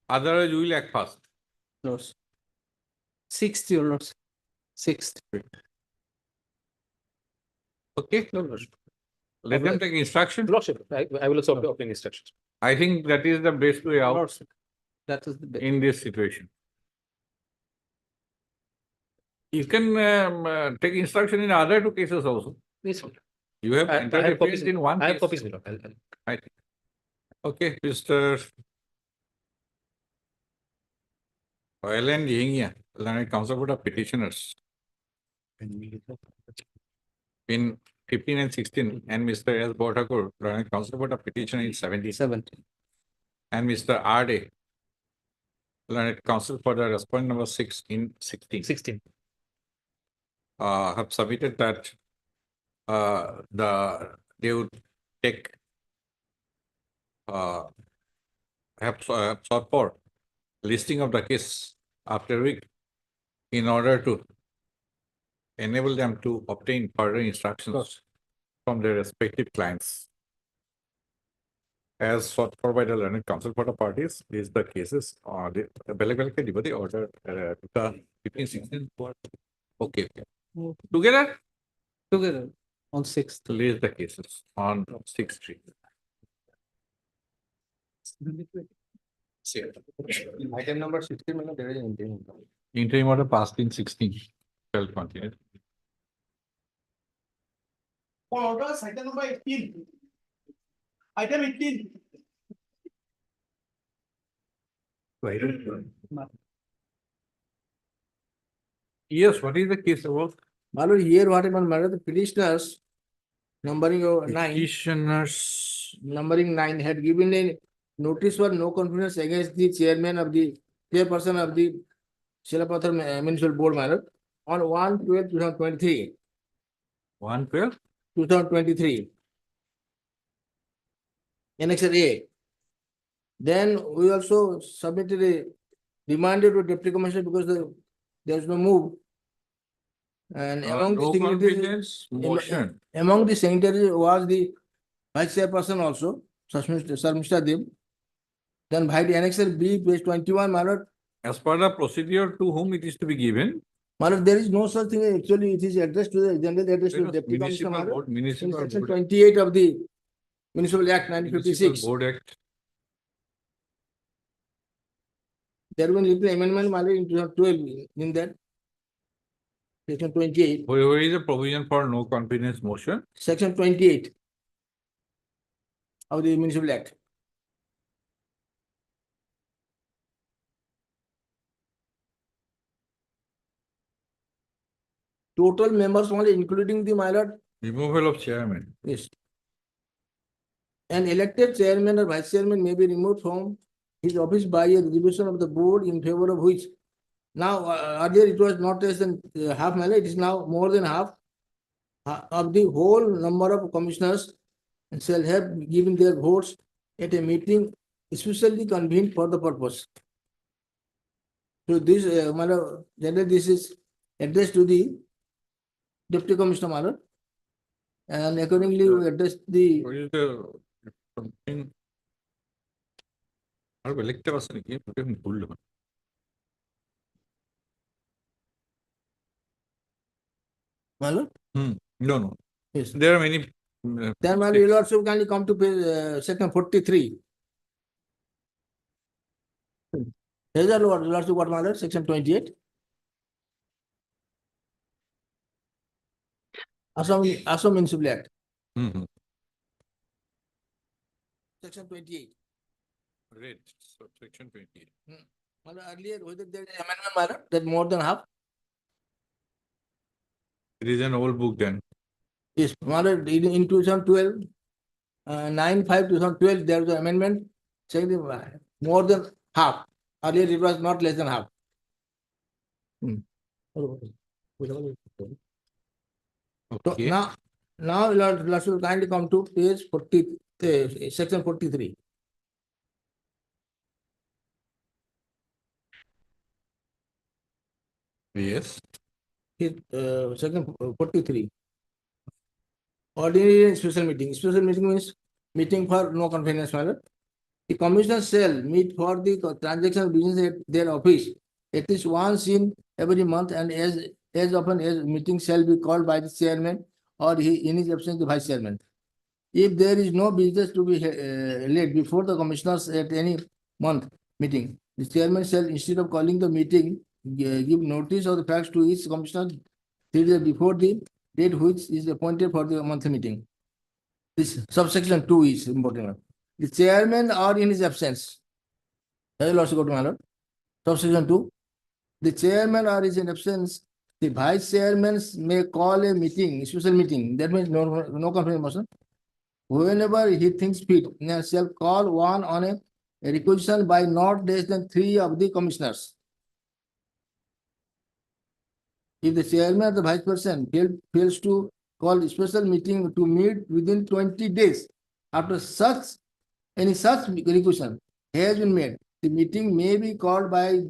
Otherwise, you will act fast. Lordship. 6th, your lordship. 6th. Okay? No, lordship. Let them take instruction. Lordship, I will also obtain instructions. I think that is the best way out Lordship. That is the best. in this situation. You can take instruction in other 2 cases also. Yes, my lord. You have I entered have a copies. in one I have case. copies, my lord. I think. Okay, Mr. Oil and Yingia, Learned Counsel for the petitioners in 15 and 16, and Mr. S. Bhottakur, Learned Counsel for the petitioner in 17, 17. and Mr. R. Day, Learned Counsel for the respondent number 6 in 16. 16. Have submitted that they would take have sought for listing of the case after a week in order to enable them to obtain further instructions from their respective clients. as sought for by the learned counsel for the parties, is the cases, the beleg give the order, the 15, 16. Okay, okay. Together, Together on sixth. to raise the cases on 6th Street. Item number 16, there is an interim. Interim order passed in 16. Shall continue. Orders, item number 18. Item 18. Yes, what is the case about? My lord, here what happened, my lord, the petitioners numbering of 9, Petitioners. numbering 9 had given a notice for no confidence against the chairman of the chairperson of the Shilapathar Municipal Board, my lord, on 1/12/2023. 112? 2023. Annexure A. Then we also submitted a reminder to Deputy Commissioner because there was no move. And among the No signatories, confidence motion. among the signatories was the vice chairperson also, Sir Mr. Dev. Then by the annexure B, page 21, my lord, As per the procedure to whom it is to be given, my lord, there is no such thing. Actually, it is addressed to the general address to the Deputy Commissioner, municipal my lord. board, In municipal section board, 28 of the Municipal Act municipal 1956. board act. There was a little amendment, my lord, in 2012 in that. Section 28, Where is the provision for no confidence motion? section 28 of the Municipal Act. Total members only including the my lord, Removal of chairman. yes. An elected chairman or vice chairman may be removed from his office by a resolution of the board in favor of which. Now, earlier it was not less than half, my lord, it is now more than half of the whole number of commissioners and shall have given their votes at a meeting especially convened for the purpose. So this, my lord, generally this is addressed to the Deputy Commissioner, my lord. And accordingly, we address the, What is the something? Or elected was again, but I'm pulled. my lord, No, no. yes. There are many. Then, my lord, you also kindly come to page, section 43. Here's the Lord, also got my lord, section 28. Assam Municipal Act, Mhm. section 28. Read, subsection 20. My lord, earlier, whether there is amendment, my lord, that more than half. It is an old book then. Yes, my lord, in 2012, 9/5/2012, there was an amendment saying more than half. Earlier, it was not less than half. So Okay. now, Lord should kindly come to page 40, section 43. Yes. Section 43. Ordinary and special meeting. Special meeting means meeting for no confidence matter. The commissioner shall meet for the transaction of business at their office at least once in every month and as often as meeting shall be called by the chairman or he in his absence the vice chairman. If there is no business to be laid before the commissioners at any month meeting, the chairman shall instead of calling the meeting, give notice of the facts to each commissioner 3 days before the date which is appointed for the monthly meeting. This subsection 2 is important. The chairman or in his absence. I will also go to my lord. Subsection 2. The chairman or is in absence, the vice chairman may call a meeting, special meeting. That means no confidence motion. Whenever he thinks fit, he shall call one on a requisition by not less than 3 of the commissioners. If the chairman or the vice president fails to call a special meeting to meet within 20 days after any such requisition has been made, the meeting may be called by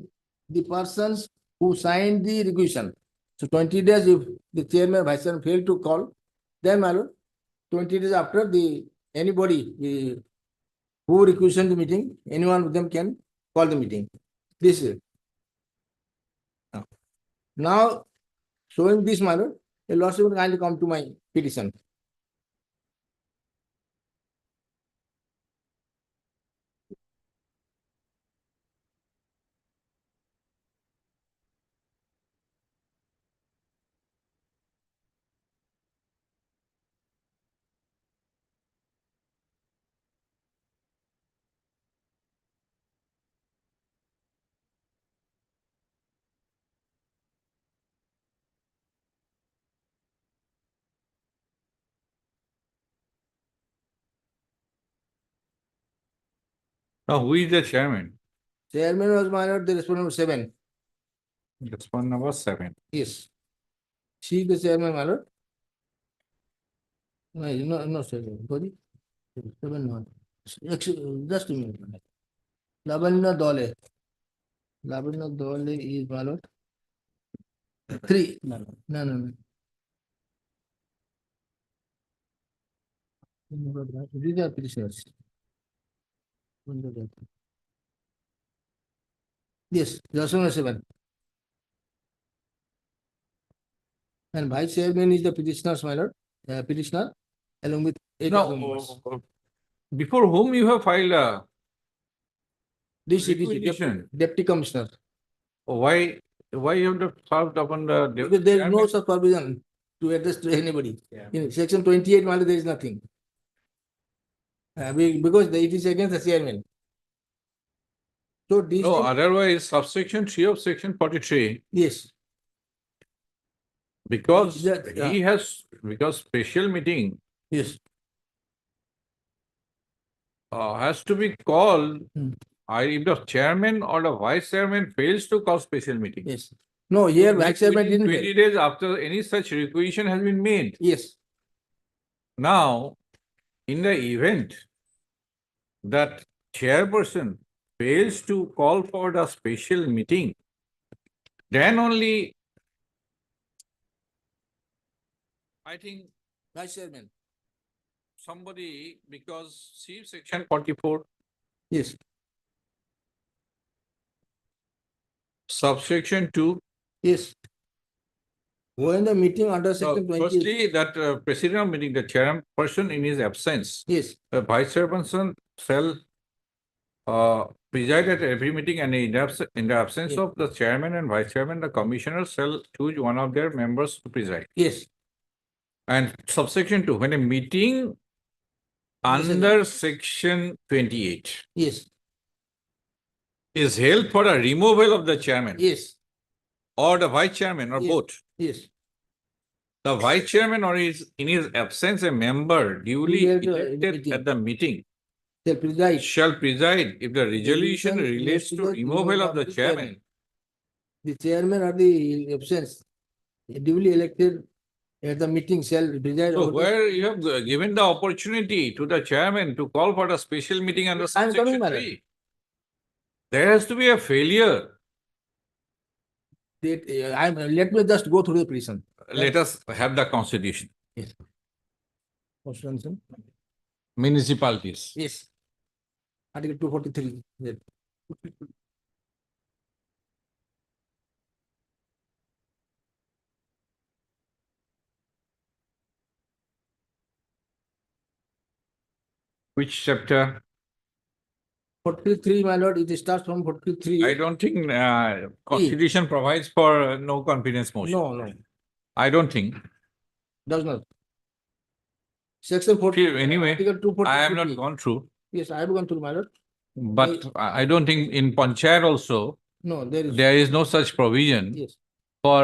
the persons who signed the requisition. So 20 days if the chairman or vice chairman fail to call, then my lord, 20 days after anybody who requested the meeting, any one of them can call the meeting. This is. Now, showing this matter, a lordship will kindly come to my petition. Now, who is the chairman? Chairman was my lord, the respondent was 7. Respondent number 7. Yes. She is the chairman, my lord. No, chairman. Sorry. 7 not. Just a minute. Lavanya Dole. Lavanya Dole is my lord. 3. No. These are petitioners. Yes, Joshua 7. And vice chairman is the petitioners, my lord. Petitioner, along with 8 other members. Now, before whom you have filed a This is petition? deputy commissioner. Why you have to served upon the Because there is no chairman? such provision to address to anybody. In section 28, my lord, there is nothing. Because it is against the chairman. So this No, thing- otherwise subsection 3 of section 43, yes, because Yeah. because special meeting yes, has to be called, Hmm. if the chairman or the vice chairman fails to call special meeting. yes. No, here vice chairman Within didn't 20 fail. days after any such requisition has been made. Yes, Now, in the event that chairperson fails to call for the special meeting, then only I think vice chairman. somebody, because see section 44, Yes, subsection 2. yes. When the meeting under So section 20. firstly, that president of meeting, the chairperson in his absence, Yes, the vice chairperson shall preside at every meeting, and in the absence Yes. of the chairman and vice chairman, the commissioner shall choose one of their members to preside. yes, And subsection 2, when a meeting under section 28 yes, is held for a removal of the chairman yes, or the vice chairman or Yes. both, yes. the vice chairman or in his absence a member duly He held the elected meeting. at the meeting Shall preside. shall preside if the resolution Resolution relates to removal of the chairman. The chairman or the absence duly elected at the meeting shall preside So over the- where you have given the opportunity to the chairman to call for the special meeting under I am coming, subsection madam. 3, there has to be a failure. Let me just go through the petition. Let us have the constitution. Constitution. Municipalities. Yes. Article 243. Yes. Which chapter? 43, my lord, it starts from 43. I don't think constitution provides for no confidence motion. No, I don't think. does not. Section 40. Anyway, Article 243. I have not gone through, Yes, I have gone through, my lord. but I don't think in Panchayat also No, there is. no such provision Yes. for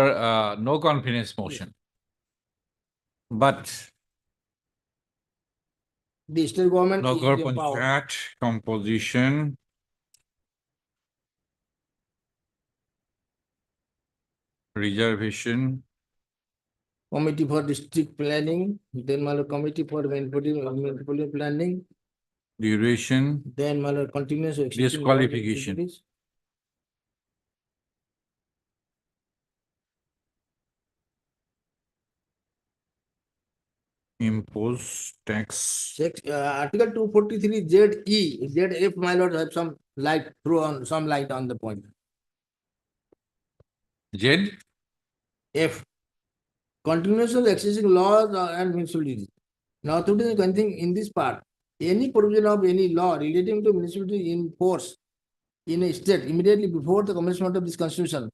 no confidence motion. But The state government is Nagar empowered. Panchayat composition, reservation, Committee for district planning, then my lord, committee for municipal planning, duration, then my lord, continuous. existing Disqualification. activities. Impose tax. Article 243 ZE, ZF, my lord, have some light, throw on some light on the point. Z. F. Continuation of existing laws and municipal duties. Now, today, anything in this part, any provision of any law relating to municipality in force in a state immediately before the commencement of this constitution,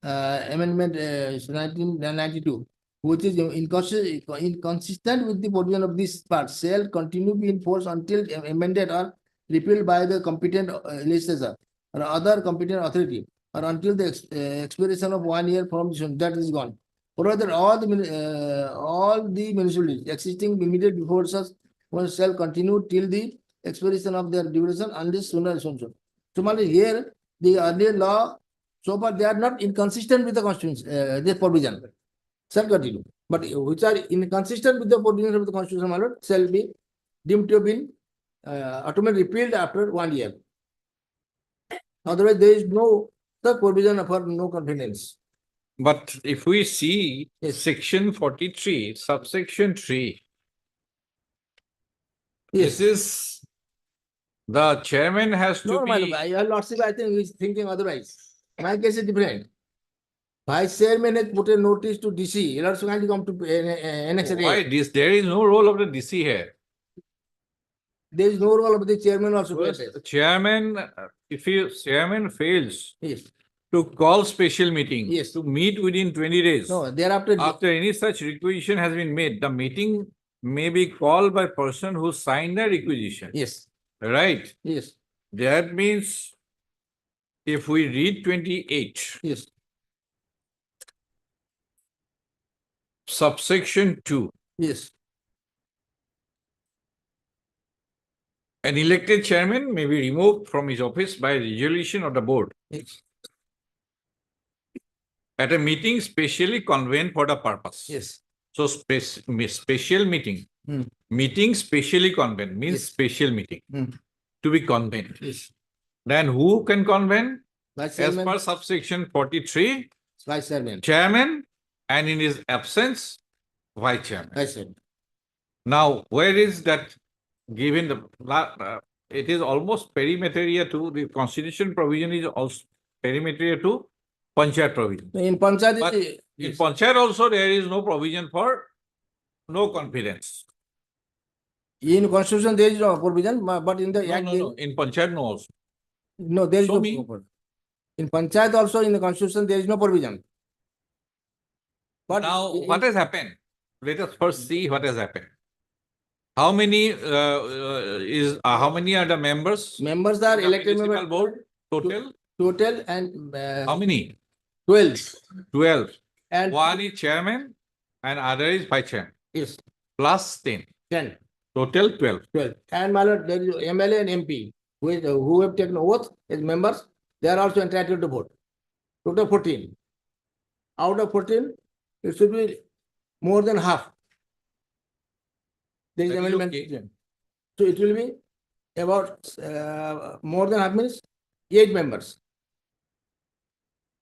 amendment 1992, which is inconsistent with the provision of this part, shall continue to be in force until amended or repealed by the competent legislature or other competent authority, or until the expiration of 1 year from that is gone. Further, all the municipalities existing immediately before such one shall continue till the expiration of their duration unless sooner or sooner. So, here the earlier law, so far they are not inconsistent with the constitution, this provision shall continue, but which are inconsistent with the provision of the constitution, my lord, shall be deemed to have been automatically repealed after 1 year. Otherwise, there is no such provision for no confidence. But if we see Yes. section 43, subsection 3, Yes. this is the chairman has to No, my be. lord, your lordship, I think is thinking otherwise. My case is different. Vice chairman has put a notice to DC. Your lordship kindly come to annex A. Why this? There is no role of the DC here. There is no role of the chairman also. First, chairman, if chairman fails Yes. to call special meeting, Yes. to meet within 20 days, No, thereafter. after any such requisition has been made, the meeting may be called by person who signed the requisition. Yes. Right? Yes. That means if we read 28, Yes. subsection 2, Yes. an elected chairman may be removed from his office by resolution of the board Yes. at a meeting specially convened for the purpose. Yes. So special meeting, Hmm. meeting specially convened means Yes. special meeting Hmm. to be convened. Yes. Then who can convene? Vice As chairman. per subsection 43, Vice chairman. chairman, and in his absence, vice chairman. Vice chairman. Now, where is that given it is almost perimeter to the constitution provision is also perimeter to panchayat provision. In Panchayat, But is- in yes. panchayat also there is no provision for no confidence. In constitution, there is no provision, but in the No, act, no, no. In panchayat no also. no, there is Show no me. provision. In Panchayat also, in the constitution, there is no provision. But Now, in- what has happened? Let us first see what has happened. How many how many are the members? members are The elected municipal member board total? total and How many? 12 12. and One is chairman and other is vice chairman. yes, Plus 10. 10, Total 12. 12. And my lord, there is MLA and MP who have taken oath as members, they are also entitled to vote. Total 14. Out of 14, it should be more than half. There is That is amendment. okay. So it will be about more than half means 8 members.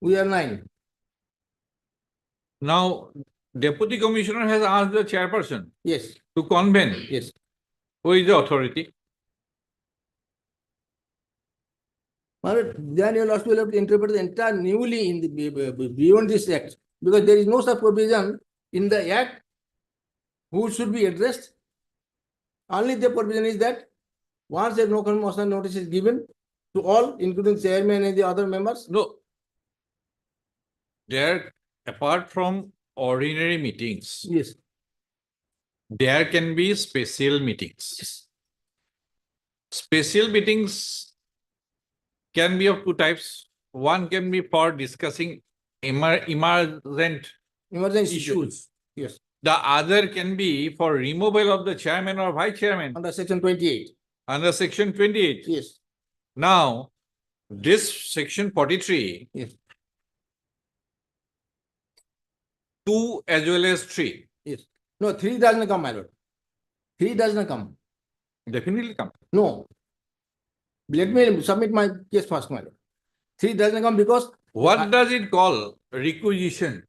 We are 9. Now, deputy commissioner has asked the chairperson Yes, to convene. yes. Who is the authority? But then you also will have to interpret the entire newly in the beyond this act, because there is no such provision in the act who should be addressed. Only the provision is that once a no motion notice is given to all, including chairman and the other members. No. There, apart from ordinary meetings, Yes, there can be special meetings. Special meetings can be of two types. One can be for discussing emergent emergency issues. Yes, The other can be for removal of the chairman or vice chairman under section 28. under section 28. Yes, Now, this section 43, yes, 2 as well as 3, yes. No, 3 does not come, my lord. 3 does not come. definitely come. No. Let me submit my case first, my lord. 3 does not come because What does it call? Requisition.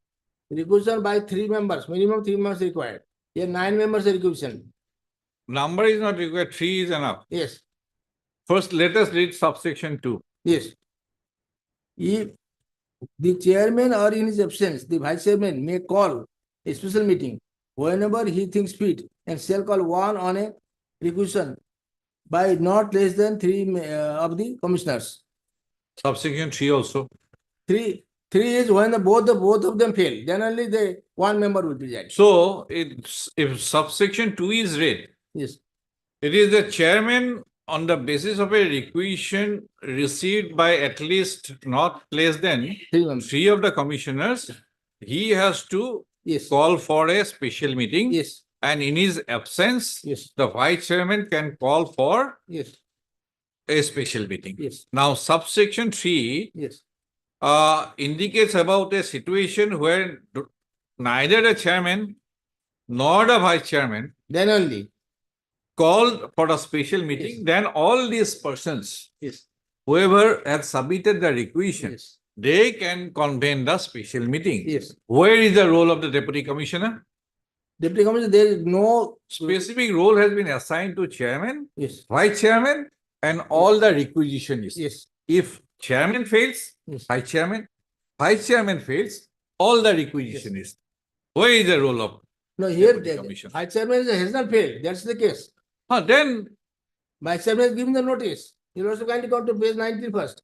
requisition by 3 members, minimum 3 members required. Here 9 members are requisition. Number is not required, 3 is enough. Yes, First, let us read subsection 2. yes. If the chairman or in his absence, the vice chairman may call a special meeting whenever he thinks fit and shall call one on a requisition by not less than 3 of the commissioners. Subsection 3 also. Three is when both of them fail, then only the one member will preside. So, if subsection 2 is read, Yes, it is the chairman on the basis of a requisition received by at least not less than 3 members. 3 of the commissioners, he has to Yes, call for a special meeting. yes, And in his absence, yes, the vice chairman can call for yes, a special meeting. yes, Now, subsection 3 yes, indicates about a situation where neither the chairman nor the vice chairman then only. called for a special meeting, Yes. then all these persons, Yes, whoever has submitted the requisition, yes, they can convene the special meeting. yes. Where is the role of the deputy commissioner? Deputy commissioner, there is no. Specific role has been assigned to chairman, Yes, vice chairman, and all the requisitionists. yes, If chairman fails, yes. vice chairman fails, all the requisitionists. Where is the role of? No, here, Deputy the commissioner. vice chairman has not failed. That's the case. Then Vice chairman has given the notice. You also kindly come to page 19 first.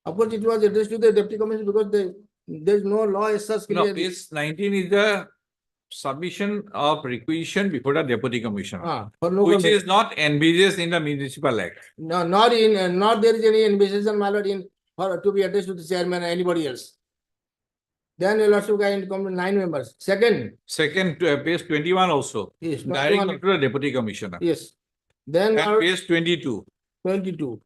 Of course, it was addressed to the deputy commissioner because there is no law as such. no, clearly. page 19 is the submission of requisition before the deputy commissioner, For no which conveyance. is not envisaged in the municipal act. No, not there is any investigation mallet in for to be addressed to the chairman or anybody else. Then you'll also kind come to 9 members. Second, Second, page 21 also, yes, directly to the deputy commissioner. yes. Then And page 22, 22.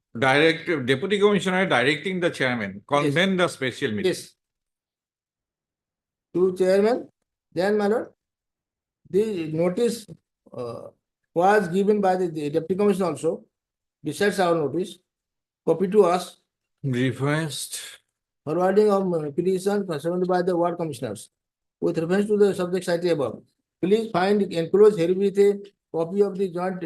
deputy commissioner directing the chairman, convene the special meeting. Yes. To chairman, then my lord, the notice was given by the deputy commissioner also, besides our notice, copy to us, Request. forwarding of petition concerned by the ward commissioners. With reference to the subject cited above, please find enclosed herewith a copy of the joint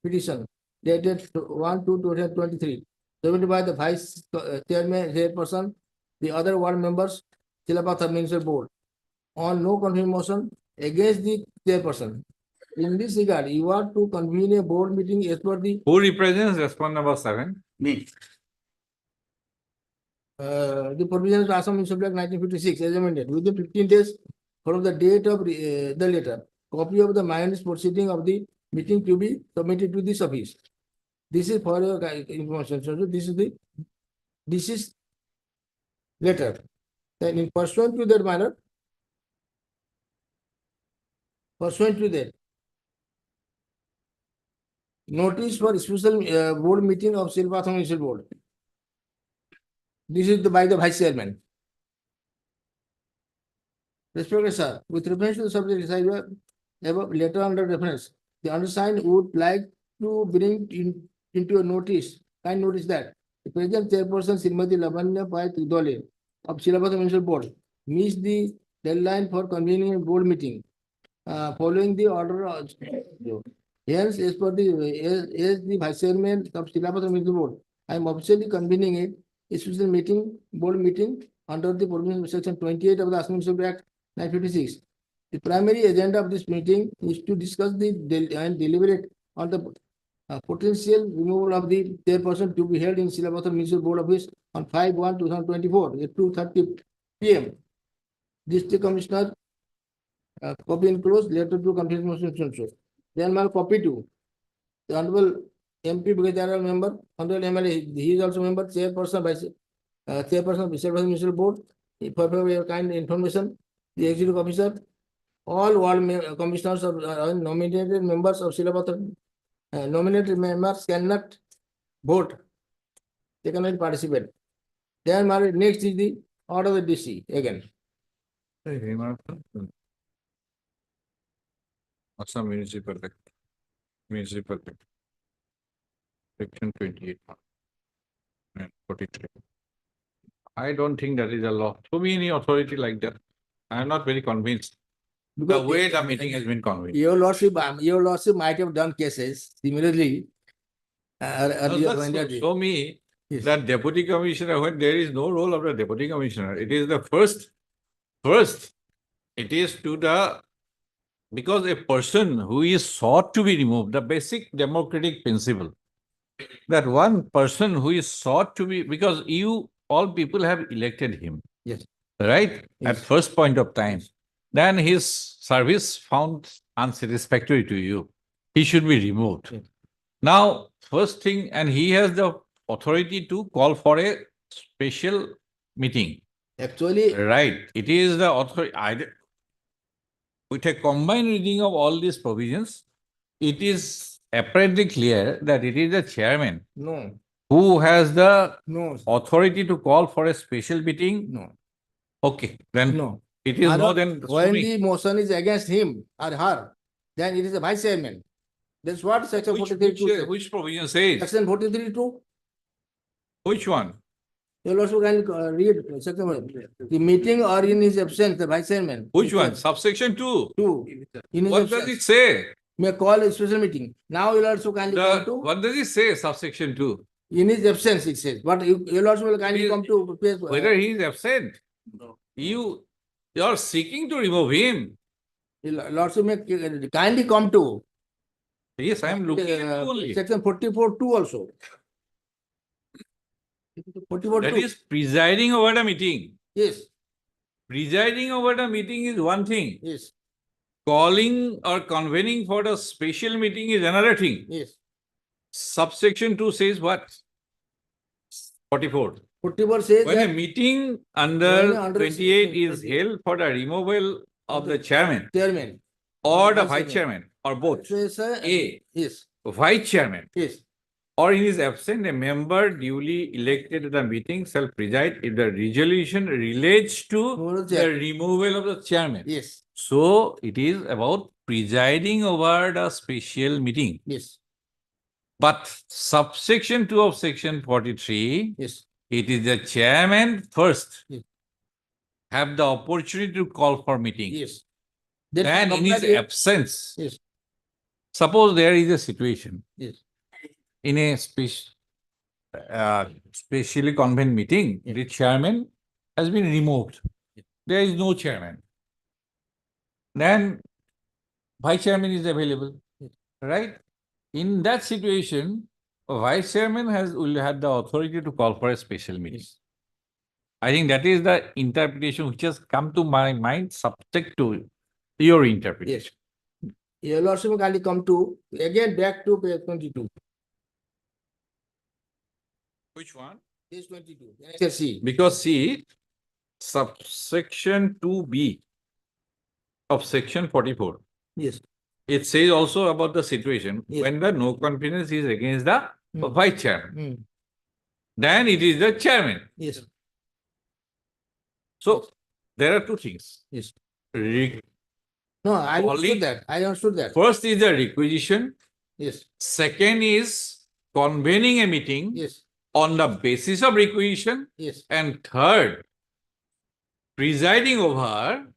petition dated 1/2/2023, submitted by the vice chairman, chairperson, the other ward members, Silapatha Municipal Board, on no confirmation against the chairperson. In this regard, you are to convene a board meeting as per the Who represents respondent number 7? Me. the provisions of Assam Municipal Act 1956 as amended within 15 days from the date of the letter. Copy of the minutes proceeding of the meeting to be submitted to this office. This is for your information. So this is letter. Then in pursuant to that manner, pursuant to that, notice for special board meeting of Silapatha Municipal Board. This is by the vice chairman. Respected sir, with reference to the subject decided above letter under reference, the undersigned would like to bring into a notice, kind notice that the present chairperson Srimati Lavanya Pai Tudole of Silapatha Municipal Board missed the deadline for convening a board meeting following the order of hence as per the vice chairman of Silapatha Municipal Board, I am officially convening a special meeting, board meeting under the provisions of section 28 of the Assam Municipal Act 1956. The primary agenda of this meeting is to discuss and deliberate on the potential removal of the chairperson to be held in Silapatha Municipal Board Office on 5/1/2024 at 2:30 p.m. District Commissioner copy enclosed letter to confirmation. Then my copy to the Honorable MP Brigadier member, Honorable MLA, he is also member, chairperson by chairperson of Silapatha Municipal Board. For your kind information, the executive officer, all ward commissioners of nominated members of Silapatha, nominated members cannot vote. They cannot participate. Then next is the order of the DC again. Assam Municipal Act. Municipal Act. Section 28 and 43. I don't think that is a law. Show me any authority like that. I am not very convinced. the Because way the meeting has been convened. Your lordship might have done cases similarly. Earlier when Just they- show me Yes. that deputy commissioner, when there is no role of the deputy commissioner, it is the first, it is to the, because a person who is sought to be removed, the basic democratic principle, that one person who is sought to be, because you, all people have elected him. Yes. Right? At Yes. first point of time. Then his service found unsatisfactory to you. He should be removed. Yes. Now, first thing, and he has the authority to call for a special meeting. Actually, Right. It is the authority. With a combined reading of all these provisions, it is apparently clear that it is the chairman no, who has the no, authority to call for a special meeting. no, Okay, then no. it is no, Madam, then show when me. the motion is against him or her, then it is a vice chairman. That's what section Which, 43 which, says. which provision says? Section 43 2. Which one? You also can read section the meeting or in his absence, the vice chairman. Which one? Subsection 2. 2. In his What does absence, it say? may call a special meeting. Now you also kindly come to, What does it say, subsection 2? in his absence it says, but you also will kindly Is- come to page. Whether he is absent, you are seeking to remove him. Lordship may kindly come to. Yes, I am looking at only. Section 44 2 also. 44 That 2. is presiding over the meeting. Yes, Presiding over the meeting is one thing. yes, Calling or convening for the special meeting is another thing. yes. Subsection 2 says what? 44. 44 says When a that meeting When under under 28 is 28 held for the removal of the chairman chairman. or the Vice vice chairman or both, Says, A, yes, vice chairman, yes, or in his absence, a member duly elected to the meeting shall preside if the resolution relates to Removal of the chair- removal of the chairman. yes, So it is about presiding over the special meeting. yes, But subsection 2 of section 43, yes, it is the chairman first Yes. have the opportunity to call for meeting. yes. That Then in his compulsory- absence, Yes. suppose there is a situation Yes, in a specially convened meeting, Yes. the chairman has been removed. There is no chairman. Then vice chairman is available, Yes. right? In that situation, a vice chairman will have the authority to call for a special meeting. Yes. I think that is the interpretation which has come to my mind subject to your interpretation. Your lordship may kindly come to, again back to page 22. Which one? Page 22. Annexure C. Because see, subsection 2B of section 44, Yes, it says also about the situation Yes. when the no confidence is against the Hmm. vice chairman. Hmm. Then it is the chairman. yes, So there are two things. yes. Re- No, I Calling- understood that. I understood that. First is the requisition. Yes, Second is convening a meeting yes, on the basis of requisition. yes. And third, presiding over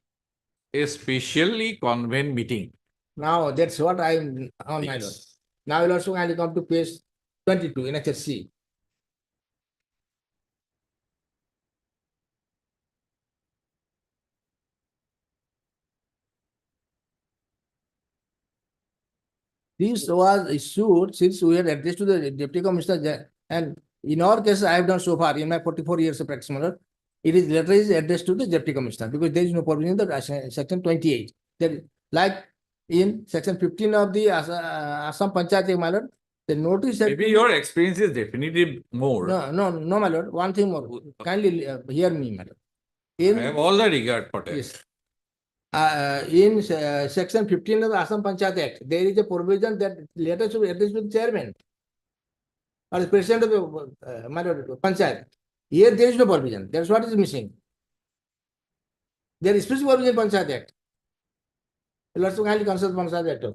a specially convened meeting. Now that's what I am on my lord. Yes. Now you also kindly come to page 22 in Annexure C. This was issued since we had addressed to the deputy commissioner, and in our case, I have done so far in my 44 years of practice, my lord, it is letter is addressed to the deputy commissioner because there is no provision in the section 28. That like in section 15 of the Assam Panchayat Act, my lord, the notice that Maybe your experience is definitely more. no, my lord. One thing more, kindly hear me, my lord. I In have all the regard for that. yes. In section 15 of the Assam Panchayat Act, there is a provision that letters should be addressed to the chairman or the president of the Panchayat. Here there is no provision. That's what is missing. There is special provision in Panchayat Act. Let's kindly consult Panchayat Act.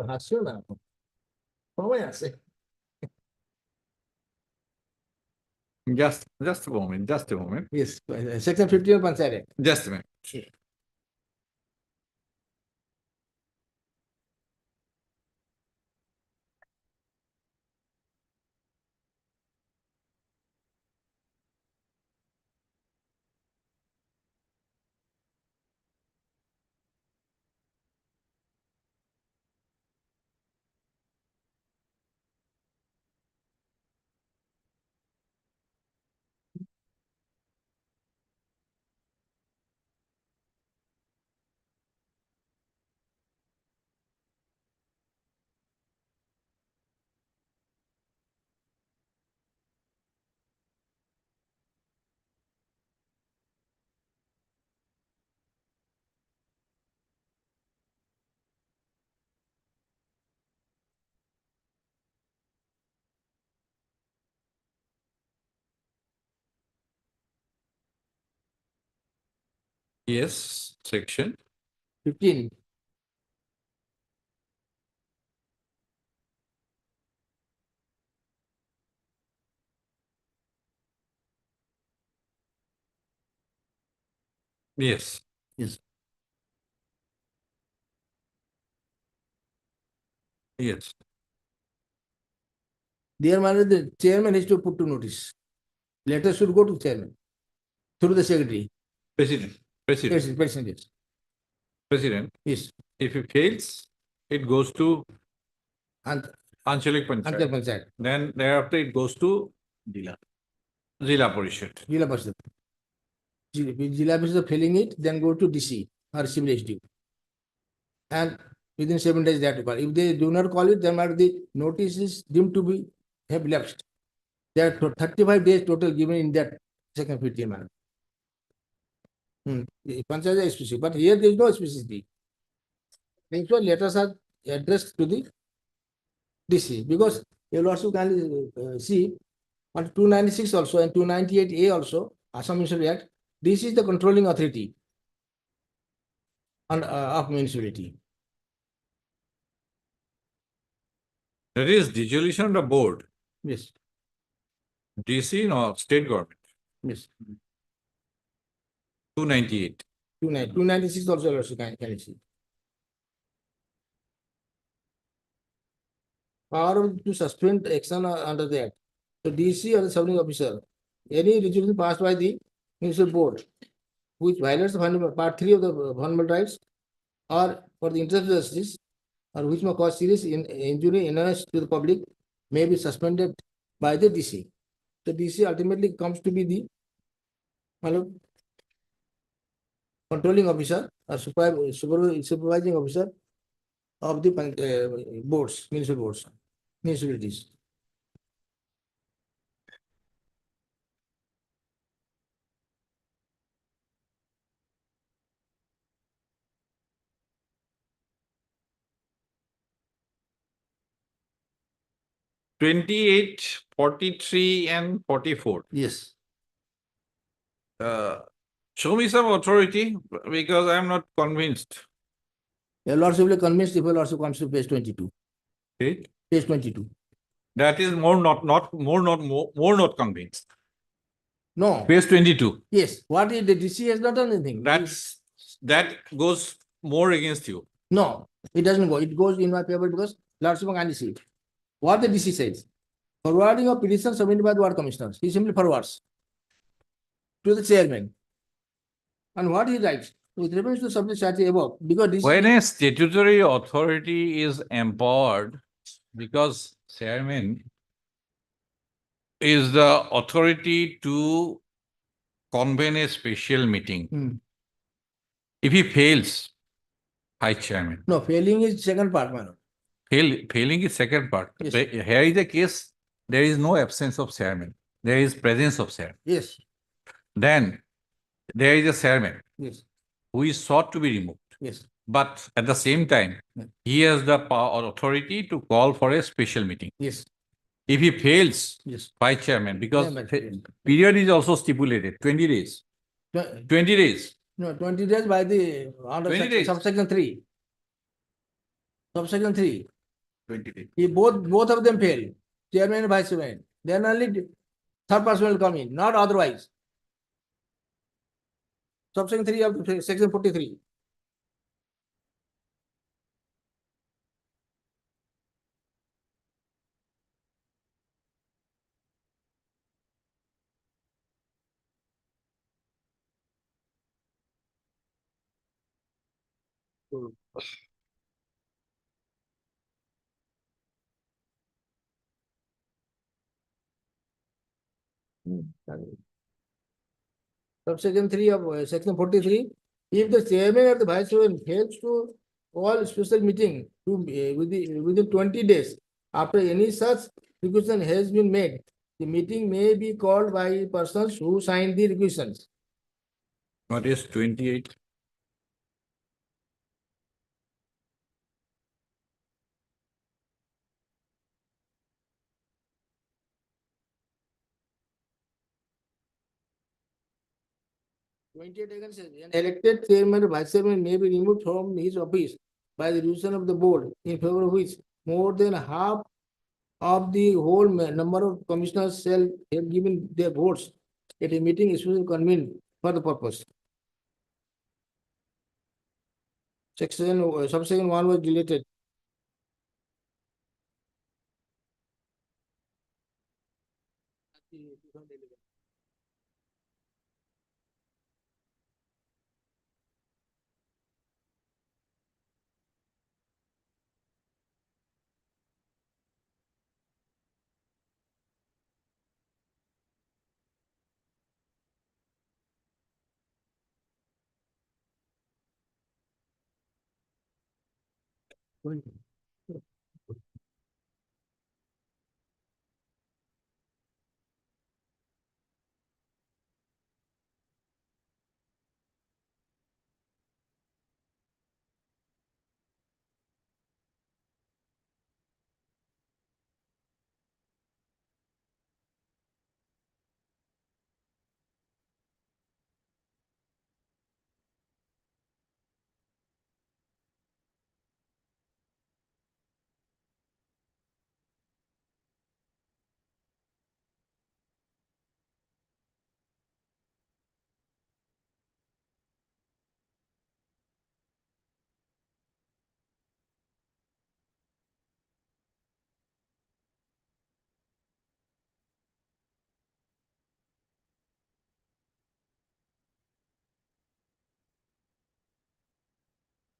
হাসিও না সময় আছে Just a moment, just a moment, Yes, section 15 of Panchayat Act. just a minute. Yes, section. 15. Yes. Yes. Yes. Dear my lord, the chairman has to put to notice. Letter should go to chairman through the secretary. President, President, President, yes. President, Yes. if it fails, it goes to And Anchalik Anchal Panchayat. Panchayat, Then thereafter it goes to Zilla Parishad. Jila Parishad. Jila Parishad filling it, then go to DC or civil SDU. And within 7 days they have to call. If they do not call it, then the notice is deemed to be have lapsed. There are 35 days total given in that second 15 manner. Panchayat is specific, but here there is no specificity. So letters are addressed to the DC because you will also can see on 296 also and 298A also, Assam Municipal Act, this is the controlling authority and of municipality. That is dissolution of the board, Yes, DC or state government, yes. 298. 296 also can see. Power to suspend action under the act. So DC or the subordinate officer, any resolution passed by the municipal board which violates the part 3 of the fundamental rights or for the interest of justice or which may cause serious injury to the public may be suspended by the DC. The DC ultimately comes to be the controlling officer or supervising officer of the boards, municipal boards, municipalities. '28, 43 and 44. Yes. Show me some authority because I am not convinced. Your lordship will convinced if your lordship comes to page 22. Okay? Page 22. That is more not convinced. No. Page 22. Yes. What is the DC has not done anything. That goes more against you. No, it doesn't go. It goes in my favor because lordship can see it. What the DC says, forwarding of petition submitted by the ward commissioners, he simply forwards to the chairman. And what he writes, with reference to subject statute above, because this When a statutory authority is empowered, because chairman is the authority to convene a special meeting. If he fails, vice chairman. No, failing is second part, man. Failing is second part. Yes. Here is the case, there is no absence of chairman. There is presence of chairman. Yes. Then there is a chairman Yes. who is sought to be removed. Yes. But at the same time, he has the power or authority to call for a special meeting. Yes. If he fails, Yes. vice chairman, because Yeah, but- period is also stipulated, 20 days. 20 days. No, 20 days by the under 20 days. subsection 3. Subsection 3. 20 days. If both of them fail, chairman and vice chairman, then only third person will come in, not otherwise. Subsection 3 of the section 43. Subsection 3 of section 43, if the chairman or the vice chairman fails to call special meeting to within 20 days after any such requisition has been made, the meeting may be called by persons who signed the requisitions. What is 28? Again says, an elected chairman or vice chairman may be removed from his office by the decision of the board in favor of which more than half of the whole number of commissioners shall have given their votes at a meeting especially convened for the purpose. Subsection 1 was deleted.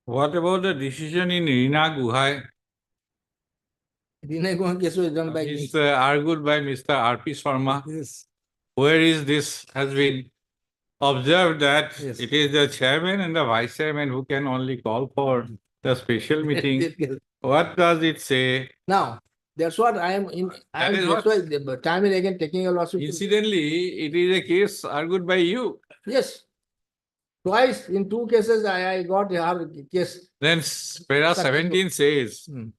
What about the decision in Rina Guhai? Vinay Gohan case was done by me. It's argued by Mr. R.P. Sharma. Yes. Where is this has been observed that Yes. it is the chairman and the vice chairman who can only call for the special meeting. What does it say? Now, that's what I am in. I That is am, that's why the time is again taking a lot of. Incidentally, it is a case argued by you. Yes. Twice in 2 cases, I got her case. Then para Successful. 17 says, Hmm.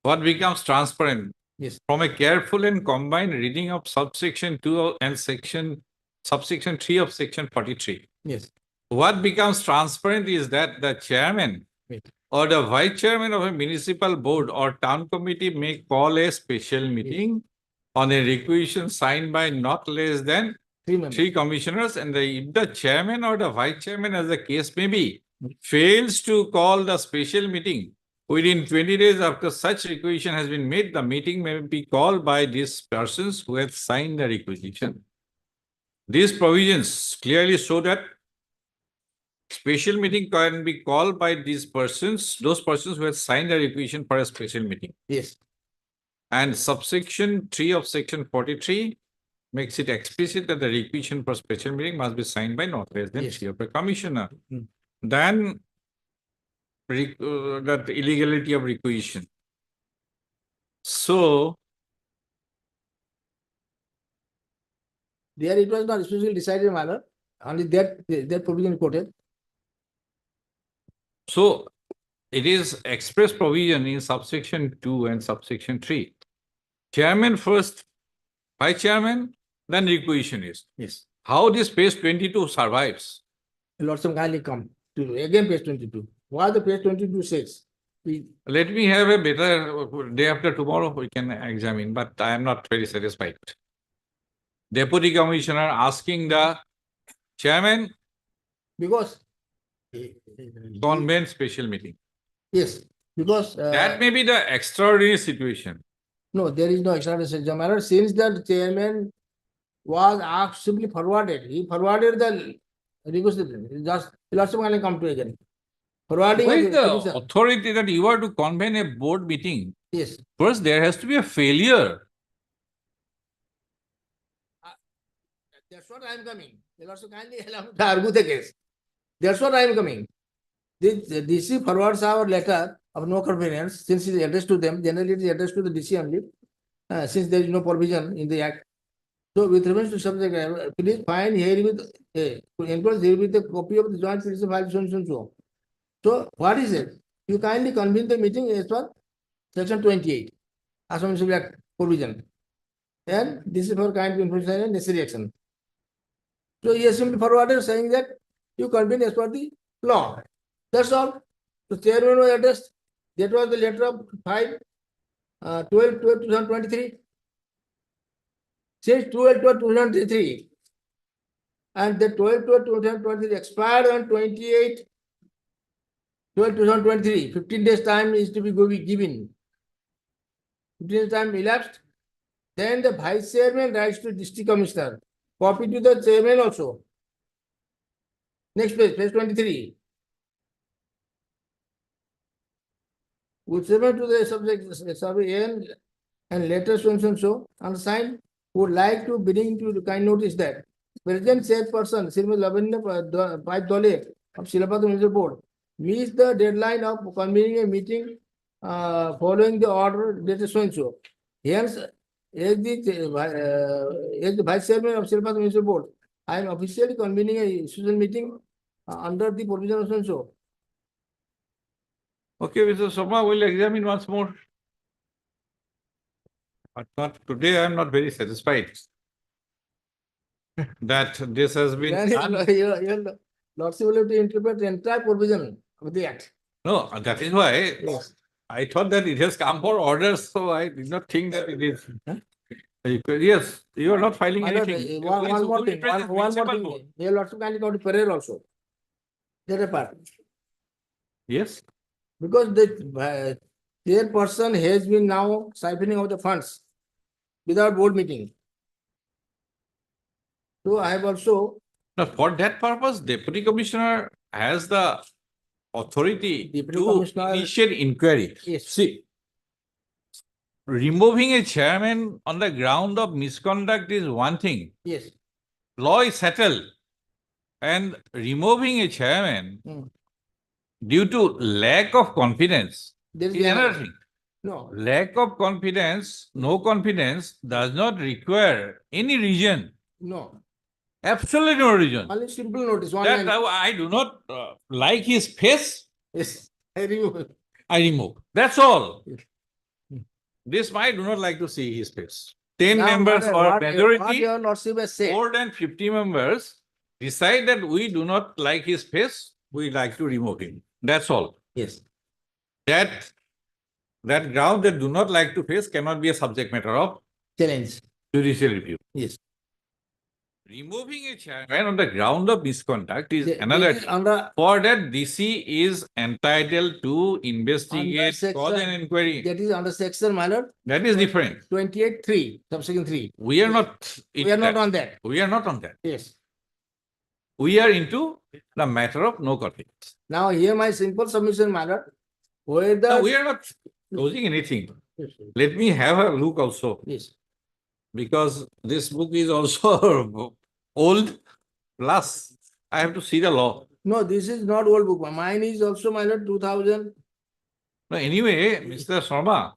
what becomes transparent? Yes. From a careful and combined reading of subsection 2 and subsection 3 of section 43. Yes. What becomes transparent is that the chairman Wait. or the vice chairman of a municipal board or town committee may call a special meeting on a requisition signed by not less than 3 members. 3 commissioners, and if the chairman or the vice chairman, as the case may be, fails to call the special meeting within 20 days after such requisition has been made, the meeting may be called by these persons who have signed the requisition. These provisions clearly show that special meeting can be called by these persons, those persons who have signed the requisition for a special meeting. Yes. And subsection 3 of section 43 makes it explicit that the requisition for special meeting must be signed by not less than Yes. 3 of a commissioner. Hmm. Then that illegality of requisition. So There it was not specifically decided manner, only that provision quoted. So it is express provision in subsection 2 and subsection 3. Chairman first, vice chairman, then requisition is. Yes. How this page 22 survives? Lots of kindly come to again page 22. What the page 22 says. Let me have a better day after tomorrow, we can examine, but I am not very satisfied. Deputy Commissioner asking the chairman Because. convene special meeting. Yes, because. That may be the extraordinary situation. No, there is no extraordinary matter. Since the chairman was asked, simply forwarded, he forwarded the request, just, he'll also going to come to again. Forwarding. Where of is the the petition. authority that you are to convene a board meeting? Yes, First, there has to be a failure. that's what I am coming. They'll also kindly allow me to argue the case. That's what I am coming. The DC forwards our letter of no convenience, since it is addressed to them, generally it is addressed to the DC only, since there is no provision in the act. So with reference to subject, please find here with, enclose here with a copy of the joint petition file, so and so and so. So what is it? You kindly convene the meeting as per section 28, Assembly Act provision. And this is for kind information and necessary action. So he has simply forwarded saying that you convene as per the law. That's all. The chairman was addressed. That was the letter of 5/12/2023. Since 12/12/2023. And the 12/12/2023 expired on 28/12/2023. 15 days time is to be given. 15 days time elapsed. Then the vice chairman writes to district commissioner. Copy to the chairman also. Next page, page 23. With reference to the subject survey and letter so and so, undersigned, would like to bring to the kind notice that present chairperson, Srimati Lavanya Dole of Silapata Municipal Board, meets the deadline of convening a meeting following the order dated so and so. Hence, as the vice chairman of Silapata Municipal Board, I am officially convening a social meeting under the provision of so and so. Okay, Mr. Soma, we'll examine once more. But not today, I am not very satisfied that this has been done. Your lordship will have to interpret the entire provision of the act. No, that is why Yes. I thought that it has come for orders, so I did not think that it is. Yes, you are not filing My lord, anything. one more thing, one more Municipal board. thing. Your lordship kindly go to Pereira also. That apart. Yes, Because the chairperson has been now siphoning of the funds without board meeting. So I have also, now for that purpose, Deputy Commissioner has the authority Deputy to Commissioner- initiate inquiry. yes, See, removing a chairman on the ground of misconduct is one thing. yes, Law is settled. And removing a chairman Hmm. due to lack of confidence there is is another thing. no, Lack of confidence, no confidence does not require any reason, no, absolutely no reason. only simple notice, one That line. I do not like his face, Yes, I remove. I remove. That's all. Yes. This I do not like to see his face. 10 Now, members or what majority, your lordship has said. more than 50 members decide that we do not like his face, we like to remove him. That's all. Yes, That ground that do not like to face cannot be a subject matter of challenge. judicial review. Yes. Removing a chairman on the ground of misconduct is This another. is under, For that, DC is entitled to investigate, cause section- an inquiry. that is under section, my lord, That is different. 28(3), subsection 3. We are not. We are not on that. We are not on that. Yes. We are into the matter of no confidence. Now here my simple submission, my lord, whether. No, we are not closing anything. Yes, Let me have a look also, yes, because this book is also old. Plus, I have to see the law. no, this is not old book, mine is also, my lord, 2000. No, anyway, Mr. Sharma,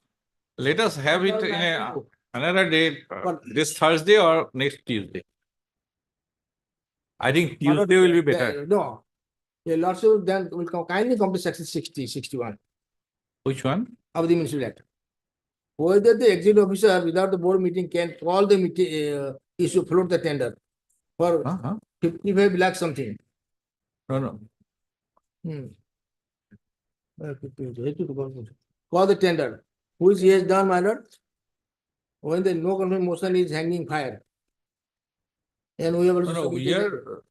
let us have it in another day, But- this Thursday or next Tuesday. I think My lord, Tuesday will be better. No, your lordship then will kindly come to section 60, 61 Which one? of the Municipal Act. Whether the executive officer without the board meeting can call the meeting, issue, float the tender for Uh-huh. 55 lakh something. No, no. Hmm. For the tender, which he has done, my lord, when the no confirmation motion is hanging fire. And we have also No, we submitted, are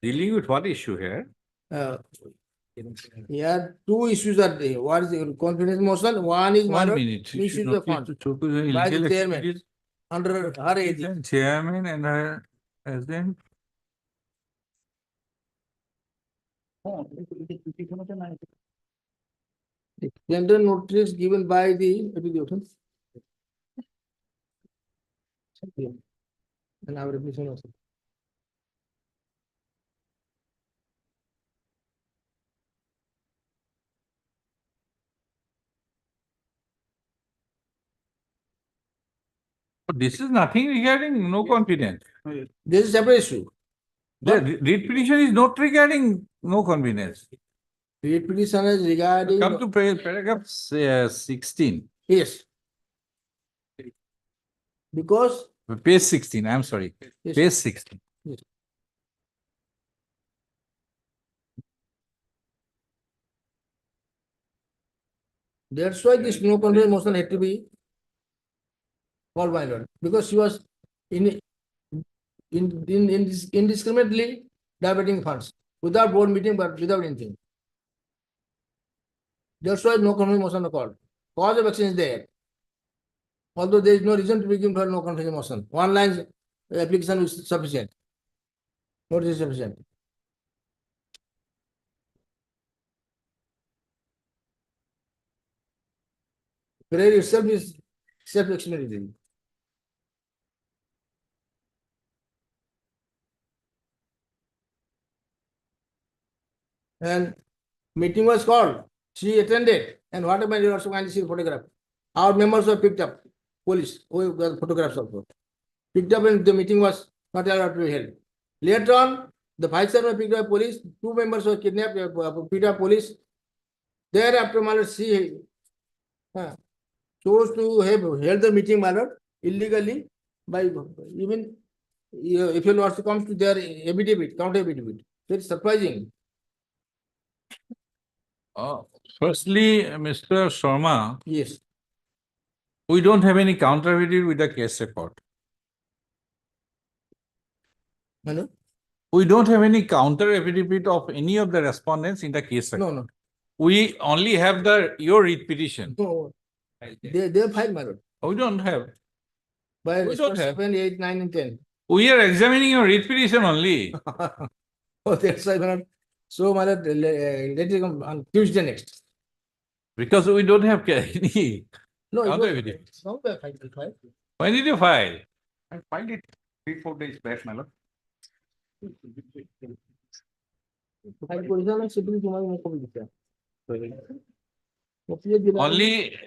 dealing with what issue here? here two issues are there. One is the confidence motion, one is, my One lord, minute. You should misuse of notice fund to Choku's by the illegal chairman activities. under her age. Chairman and her husband. Tender notice given by the. And our application also. But this is nothing regarding no confidence. This is separate issue. The read petition is not regarding no confidence. Read petition is regarding. Come to paragraph 16, Yes. Because. page 16, I'm sorry, Yes. page 16. Yes. That's why this no confidence motion had to be called, my lord, because she was indiscriminately diverting funds without board meeting, but without anything. That's why no confidence motion is called. Cause of action is there. Although there is no reason to begin for no confidence motion. One line application is sufficient. Notice is sufficient. Prayer itself is self-explanatory. And meeting was called. She attended. And what happened? You also kindly see the photograph. Our members were picked up. Police, who got photographs also. Picked up and the meeting was not allowed to be held. Later on, the vice chairman picked up police. Two members were kidnapped, picked up police. Thereafter, my lord, she chose to have held the meeting, my lord, illegally by even if you also comes to their affidavit, counter affidavit. Very surprising. Firstly, Mr. Sharma, Yes. we don't have any counter affidavit with the case record. Hello? We don't have any counter affidavit of any of the respondents in the case record. No. We only have your read petition. No. They filed, my lord. We don't have. By We don't have. 7, 8, 9, and 10. We are examining your read petition only. Oh, that's why, my lord. So, my lord, let it come on Tuesday next. Because we don't have any No, counter affidavit. No, they filed. When did you file? I filed it 3-4 days back, my lord. Only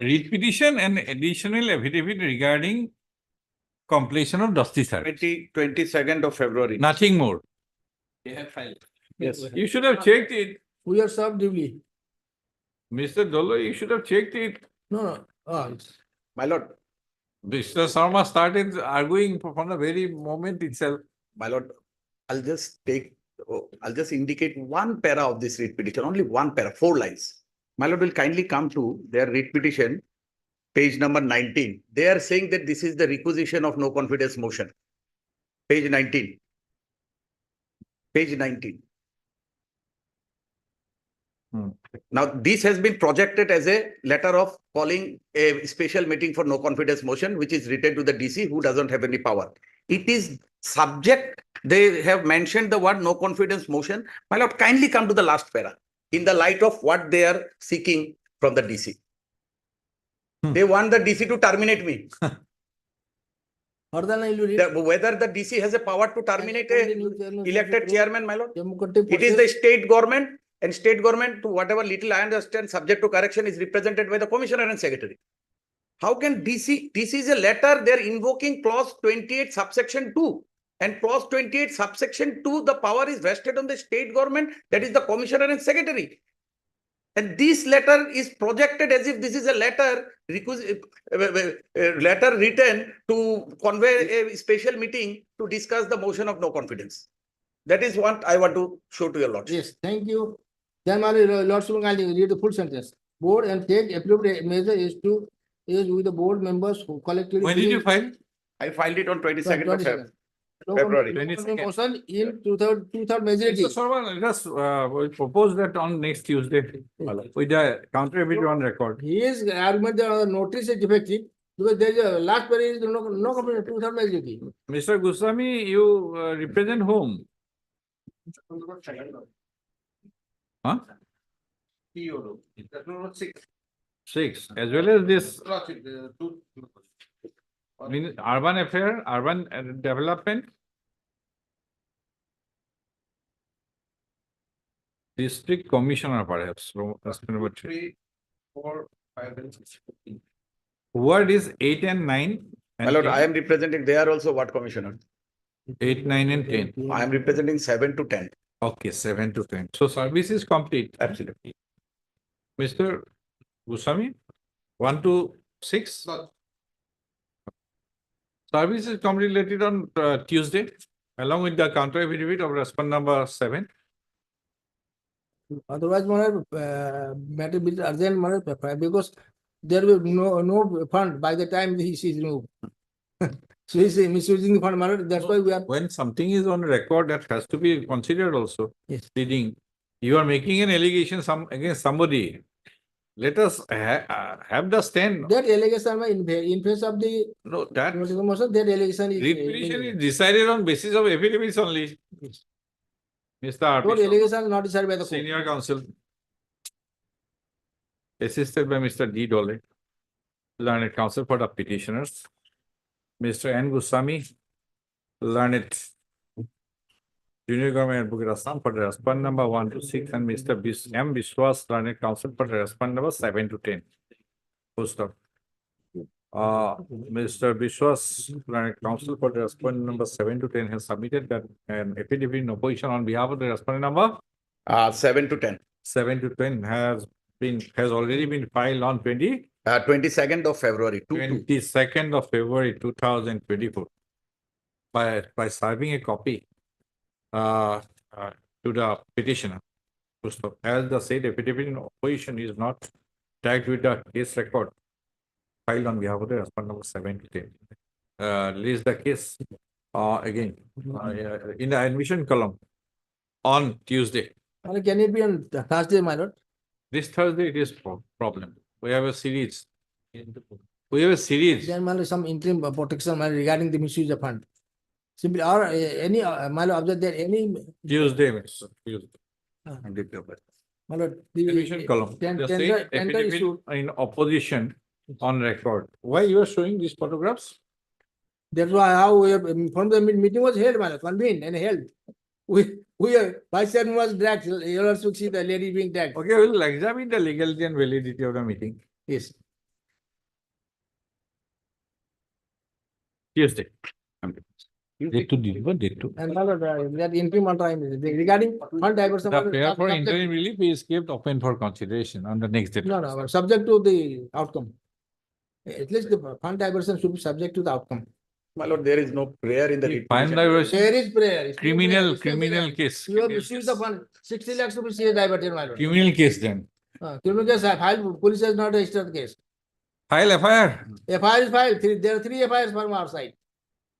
read petition and additional affidavit regarding completion of dusty service. 22nd of February. Nothing more. They have filed. Yes. You should have checked it. We are served duly. Mr. Dolo, you should have checked it. No. My lord, Mr. Sharma started arguing from the very moment itself. my lord, I'll just indicate one para of this writ petition, only one para, 4 lines. My lord will kindly come to their writ petition, page number 19. They are saying that this is the requisition of no confidence motion. Page 19. Page 19. Now, this has been projected as a letter of calling a special meeting for no confidence motion, which is written to the DC who doesn't have any power. It is subject, they have mentioned the word no confidence motion. My lord, kindly come to the last para in the light of what they are seeking from the DC. They want the DC to terminate me. Further, you read. Whether the DC has a power to terminate a elected chairman, my lord. It It is the state government, and state government, to whatever little I understand, subject to correction, is represented by the commissioner and secretary. How can DC is a letter, they're invoking clause 28 subsection 2. And clause 28 subsection 2, the power is vested on the state government, that is the commissioner and secretary. And this letter is projected as if this is a letter written to convey a special meeting to discuss the motion of no confidence. That is what I want to show to your lordship. Yes, thank you. Then my lordship will read the full sentence. Board and take appropriate measure is with the board members who collectively. When did you file? I filed it on 22nd of 22nd. February. 22nd. Motion in two-third majority. Mr. Sarwan, let us, we propose that on next Tuesday with the counter evidence on record. His argument that the notice is defective because there is a last period, no complaint, two-third majority. Mr. Goswami, you represent whom? Huh? Six, as well as this urban affair, urban development. District Commissioner perhaps. Number 3, 4, 5, and 6. Word is 8 and 9. My lord, I am representing, they are also what commissioner? 8, 9 and 10. I am representing 7 to 10. Okay, 7 to 10. So service is complete. Absolutely. Mr. Goswami, 1 to 6? Service is completed on Tuesday, along with the counter affidavit of respondent number 7. Otherwise, matter be urgent, because there will be no fund by the time he is removed. So he is misusing the fund, that's why we are. When something is on record, that has to be considered also. Yes. Leading, you are making an allegation against somebody. Let us have the stand. That allegation in face of the No, that motion, that allegation is. repetition is decided on basis of affidavits only. Yes. Mr. That Arpi, allegation is not decided by the court. Senior Counsel, assisted by Mr. D. Dole, Learned Counsel for the petitioners. Mr. N. Goswami, Learned Junior Government Advocate Assam for the respondent number 1 to 6, and Mr. M. Biswas, Learned Counsel for the respondent number 7 to 10. Full stop. Mr. Biswas, Learned Counsel for the respondent number 7 to 10 has submitted that an affidavit in opposition on behalf of the respondent number 7 to 10. 7 to 10 has already been filed on 22nd of February. 22nd of February 2024 by serving a copy to the petitioner. As the said affidavit in opposition is not tagged with the case record filed on behalf of the respondent number 7 to 10. Release the case again in the admission column on Tuesday. Can it be on Thursday, my lord? This Thursday it is problem. We have a series. We have a series. Then my lord, some interim protection regarding the misuse of fund. Simply or any my lord, observe that any. Tuesday, Mr. Tuesday. My lord, the Admission column. The same tender affidavit issue. in opposition on record. Why you are showing these photographs? That's why how we have, from the meeting was held, my lord, convened and held. We are, vice chairman was dragged. You also see the lady being dragged. Okay, we'll examine the legality and validity of the meeting. Yes. Tuesday. Date to deliver, date to. And my lord, that interim time regarding fund diversion. The prayer for interim relief is kept open for consideration on the next day. No, subject to the outcome. At least the fund diversion should be subject to the outcome. My lord, there is no prayer in the The writ fund petition. diversion, There is prayer. It's criminal prayer. case. You have received the fund, 60 lakhs to be diverted, my lord. Criminal case then. Criminal case filed, police has not registered the case. File FIR. FIR is filed, there are 3 FIRs from our side.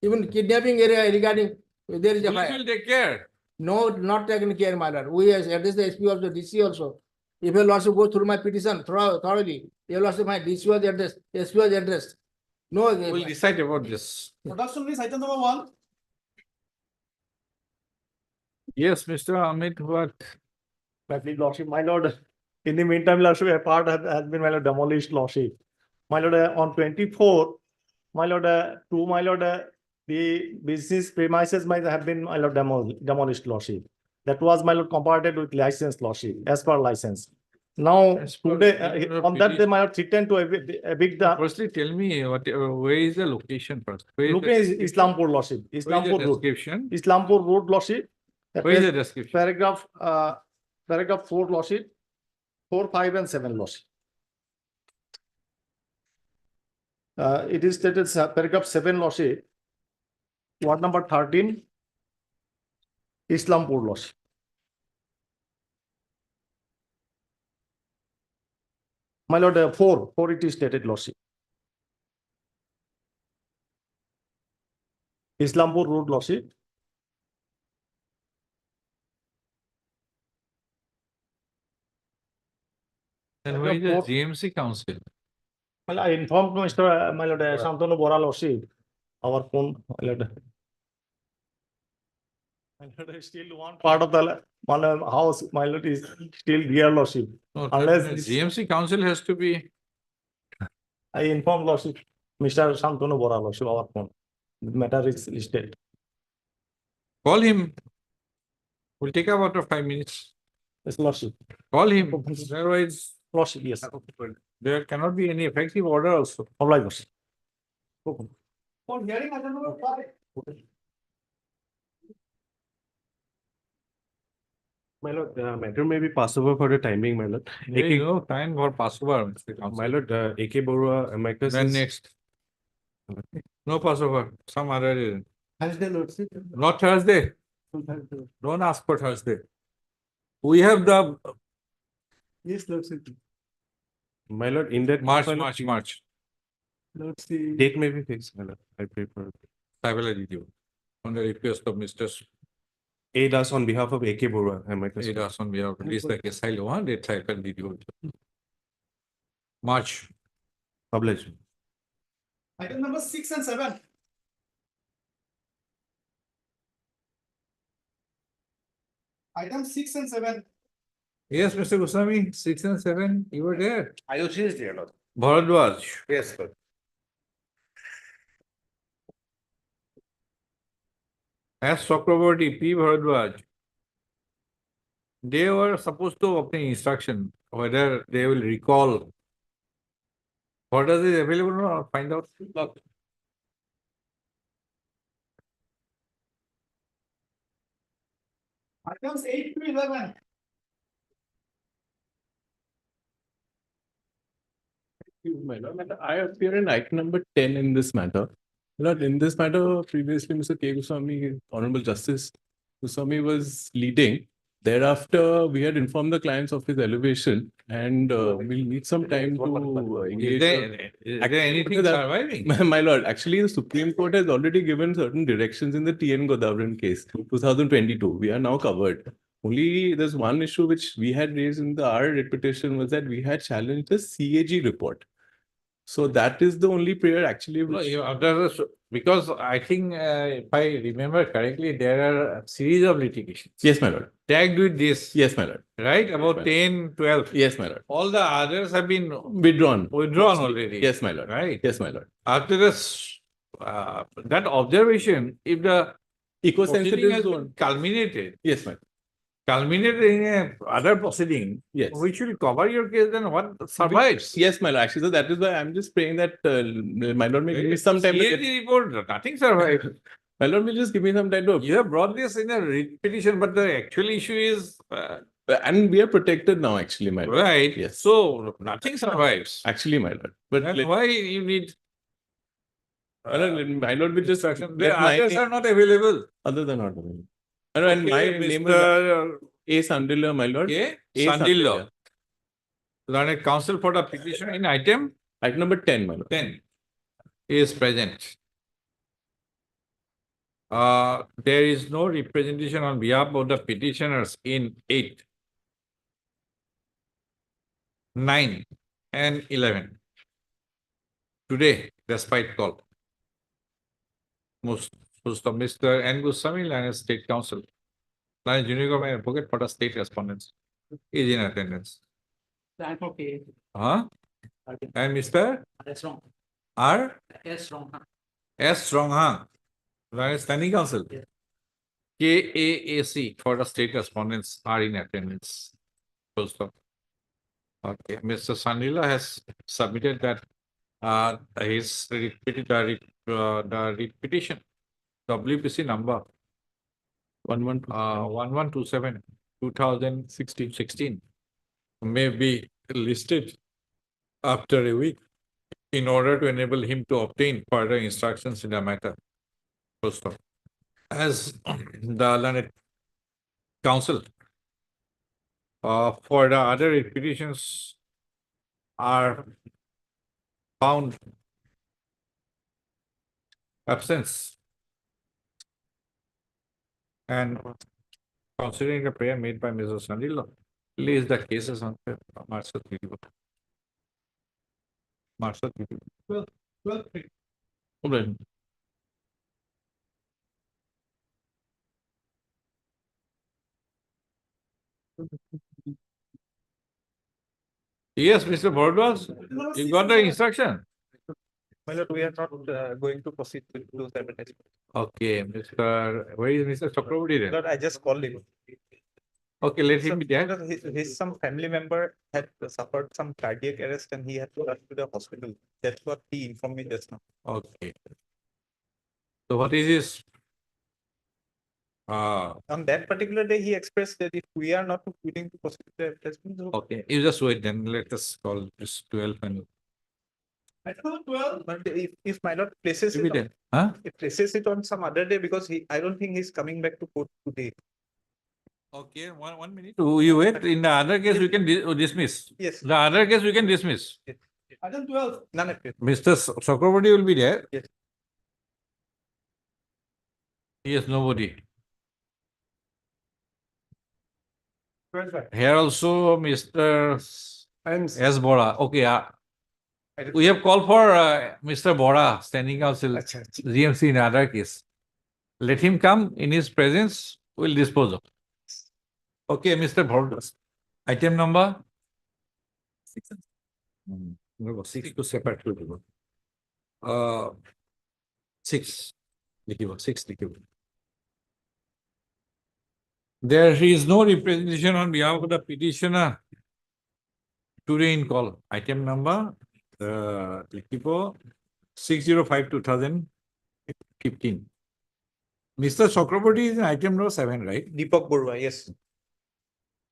Even kidnapping area regarding, there is Police FIR. will take care. No, not taken care, my lord. We has addressed the SP also, DC also. If a lawsuit goes through my petition thoroughly, you will also find DC was addressed, SP was addressed. No. We'll decide about this. Production is item number 1. Yes, Mr. Amit, what? My plea, lordship, my lord. In the meantime, lordship, a part has been, my lord, demolished, lordship. My lord, on 24, my lord, the business premises might have been, my lord, demolished, lordship. That was, my lord, comparated with license, lordship, as per license. Now, As per today, the on that day, my lord, threatened to evict the. Firstly, tell me where is the location first? Where Look the is Islampur, lordship. Where is Islampur the road. description? Islampur road, lordship. Where is the description? Paragraph 4, lordship. 4, 5, and 7, lordship. It is stated paragraph 7, lordship. Ward number 13, Islampur, lordship. My lord, four it is stated, lordship. Islampur Road, lordship. Then why is the GMC council? Well, I informed Mr. My lord, Shantanu Bora, lordship, our phone, my lord. My lord, still one part of the house, my lord, is still rear, lordship. No, Unless the this- GMC council has to be, I informed lordship, Mr. Shantanu Bora, lordship, our phone. The matter is listed. call him. We'll take about 5 minutes. Yes, lordship. Call him. Otherwise, Lordship, yes. there cannot be any effective order also. Oblige, lordship. My lord, the matter may be passed over for the timing, my lord. There is no time for Passover, Mr. Council. My lord, AK Borua, amicus Then is- next. No Passover, some other reason. Thursday, lordship. Not Thursday. Don't ask for Thursday. We have the Yes, lordship. My lord, in that. March, my lord, March. Lordship. Date may be fixed, my lord. I pray for it. Tribal review. On the request of Mr. ADAS on behalf of AK Borua, amicus. Adas on behalf of this, like a silo, one, they tribal review. March. Oblige. Item number 6 and 7. Item 6 and 7. Yes, Mr. Goswami, 6 and 7, you were there. IOC is there, Lord. Bharadwaj. Yes, Lord. S. Chakraborty, P. Bharadwaj. They were supposed to obtain instruction whether they will recall. What is it available now? Find out. Items 8 to 11. My lord, I appear in item number 10 in this matter. My lord, in this matter, previously, Mr. K. Goswami, Honorable Justice Goswami was leading. Thereafter, we had informed the clients of his elevation and we'll need some time to Is engage. there anything that- surviving? My lord, actually, the Supreme Court has already given certain directions in the TN Godavran case, 2022. We are now covered. Only there's one issue which we had raised in our writ petition was that we had challenged the CAG report. So that is the only prayer actually. No, Which, because I think, if I remember correctly, there are a series of litigations yes, my lord. tagged with this, Yes, my lord. right? About my 10, 12. Yes, my lord. All the others have been Withdrawn. withdrawn already. Yes, my lord. Right? Yes, my lord. After this, that observation, if the proceeding Eco-sensitive has been zone. culminated, Yes, my lord. culminated in a other proceeding, Yes. which will cover your case, then what survives? Yes, my lord. Actually, so that is why I'm just praying that my lord may give me some time to CAG get. report, nothing survives. My lord will just give me some time to. You have brought this in a writ petition, but the actual issue is, And we are protected now, actually, my lord. right? Yes. So nothing survives. Actually, my lord. But Then let, why you need my lord will just instruction? let The my others name- are not available. other than not available. And my Okay, name is Mr. A. Sandila, my lord. A. A. Sandillo, learned counsel for the petition in item Item number 10, my lord. 10 is present. There is no representation on behalf of the petitioners in 8, 9, and 11. Today, despite call. Most of Mr. N. Goswami, Lion State Council, Lion Junior Government Advocate for the state respondents is in attendance. I'm okay. Huh? And Mr. That's wrong. R. Yes, wrong. S. Strongha, Lion Standing Council. Yeah. KAAC for the state respondents are in attendance. Full stop. Okay, Mr. Sandila has submitted that his repeated the petition, WPC number 1127 2016 may be listed after a week in order to enable him to obtain further instructions in the matter. Full stop. As the learned counsel for the other petitions are found absence. And considering the prayer made by Mrs. Sandila, lays the cases on March 31. March 31. Well, yes, Mr. Bordwas, you got the instruction? My lord, we are not going to proceed with those advertisements. Okay, where is Mr. Chakraborty then? Lord, I just called him. Okay, let him be there. Lord, his some family member had suffered some cardiac arrest and he had to rush to the hospital. That's what he informed me just now. Okay. So what is his? On that particular day, he expressed that if we are not willing to proceed with the advertisement, so Okay, you just wait then. Let us call this 12 and but if my lord places maybe it, then. Huh? it places it on some other day because I don't think he's coming back to court today. Okay, one minute. You wait. In the other case, we can dismiss. Yes. The other case, we can dismiss. Item 12. None of it. Mr. Chakraborty will be there. Yes. Yes, nobody. Here also, Mr. S. Bora. Okay, we have called for Mr. Bora standing outside GMC in other case. Let him come in his presence. We'll dispose of. Okay, Mr. Bora. Item number 6. 6 to separate. 6. 6. There is no representation on behalf of the petitioner today in call. Item number 605/2015. Mr. Chakraborty is in item number 7, right? Deepak Borua, yes.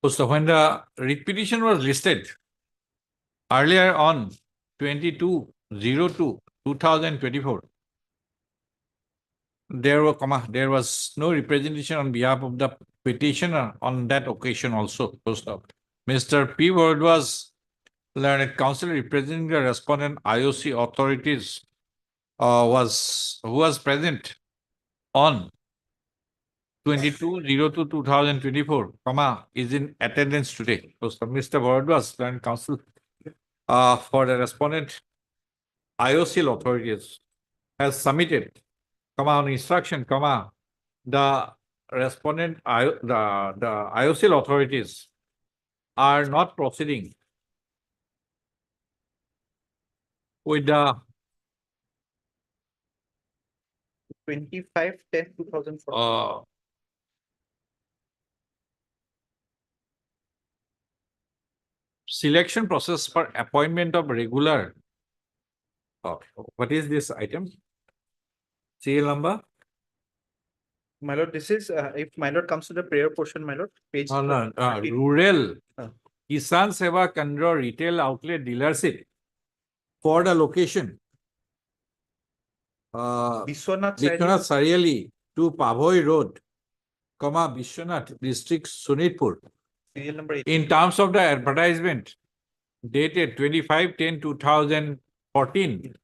So when the writ petition was listed earlier on 22/02/2024, there was no representation on behalf of the petitioner on that occasion also. Mr. P. Word was learned counsel representing the respondent IOC authorities who was present on 22/02/2024, is in attendance today. So Mr. Word was learned counsel for the respondent IOC authorities has submitted, on instruction, the respondent, the IOC authorities are not proceeding with the 25/10/2004. selection process for appointment of regular. What is this item? Serial number? My lord, this is if my lord comes to the prayer portion, my lord, page Rural Kisan Seva Kendra Retail Outlet Dealership for the location Biswanath Vishwanath Sariali to Pavoi Road, Vishwanath District, Sunitpur. serial number 8. In terms of the advertisement dated 25/10/2014,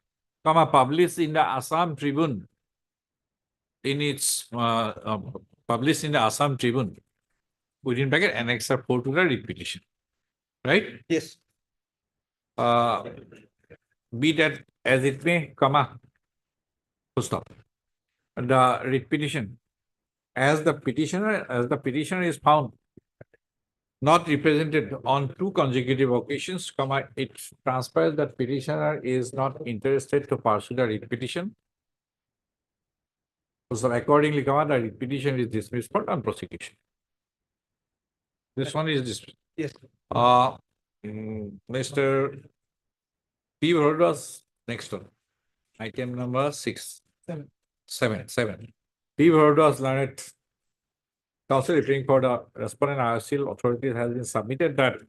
published in the Assam Tribune, published in the Assam Tribune, within bracket annexure 4 to the writ petition, right? Yes. Be that as it may, full stop. The writ petition, as the petitioner is found not represented on 2 consecutive occasions, it transpires that petitioner is not interested to pursue the writ petition. So accordingly, the writ petition is dismissed for non-prosecution. This one is dismissed. Yes. Mr. P. Word was next one. Item number 6. 7. P. Word was learned counsel referring for the respondent IOC authorities has been submitted that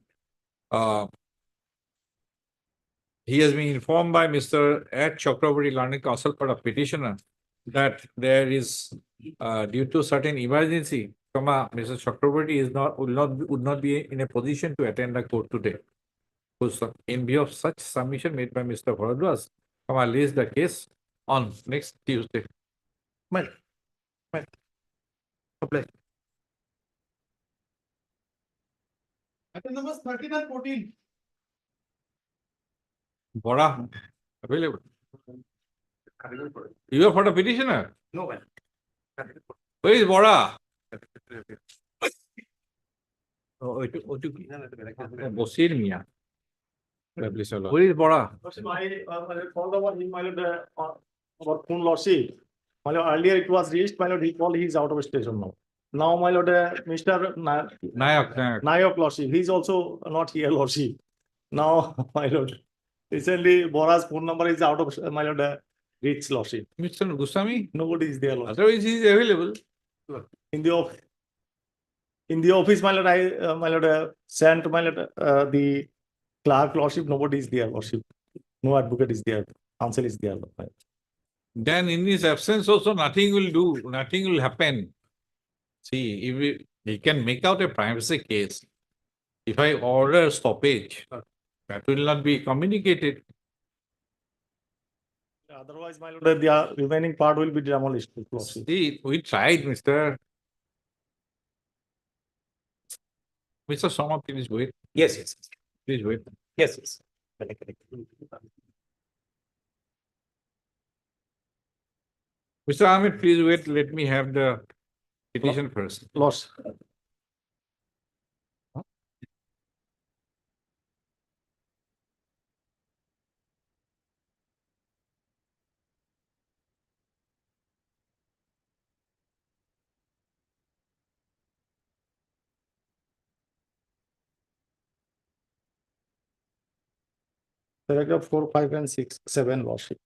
he has been informed by Mr. Ed Chakraborty, learning counsel for the petitioner, that there is due to certain emergency, Mr. Chakraborty would not be in a position to attend the court today. In view of such submission made by Mr. Bharadwaj, I list the case on next Tuesday. Well, apply. Item numbers 13 and 14. Bora, available. You are for the petitioner? No, well. Where is Bora? Bosir Mia. Where is Bora? I called over him, my lord, about Kun Lordship. My lord, earlier it was reached, my lord, he called, he's out of station now. Now, my lord, Mr. Nayak. Nayak Lordship, he's also not here, Lordship. Now, my lord, recently Bora's phone number is out of, my lord, reach Lordship. Mr. Goswami? Nobody is there, Lordship. Otherwise, he is available. In the office, my lord, my lord, sent, my lord, the clerk, Lordship, nobody is there, Lordship. No advocate is there, counsel is there. Lordship. Then in his absence also nothing will do, nothing will happen. See, if he can make out a privacy case, if I order stoppage, that will not be communicated. Otherwise, my lord, the remaining part will be demolished. Lordship. See, we tried, Mr. Soma, please wait. Yes. Please wait. Yes. Mr. Ahmed, please wait. Let me have the petition first. Lost. Paragraph 4, 5, and 6, 7, Lordship.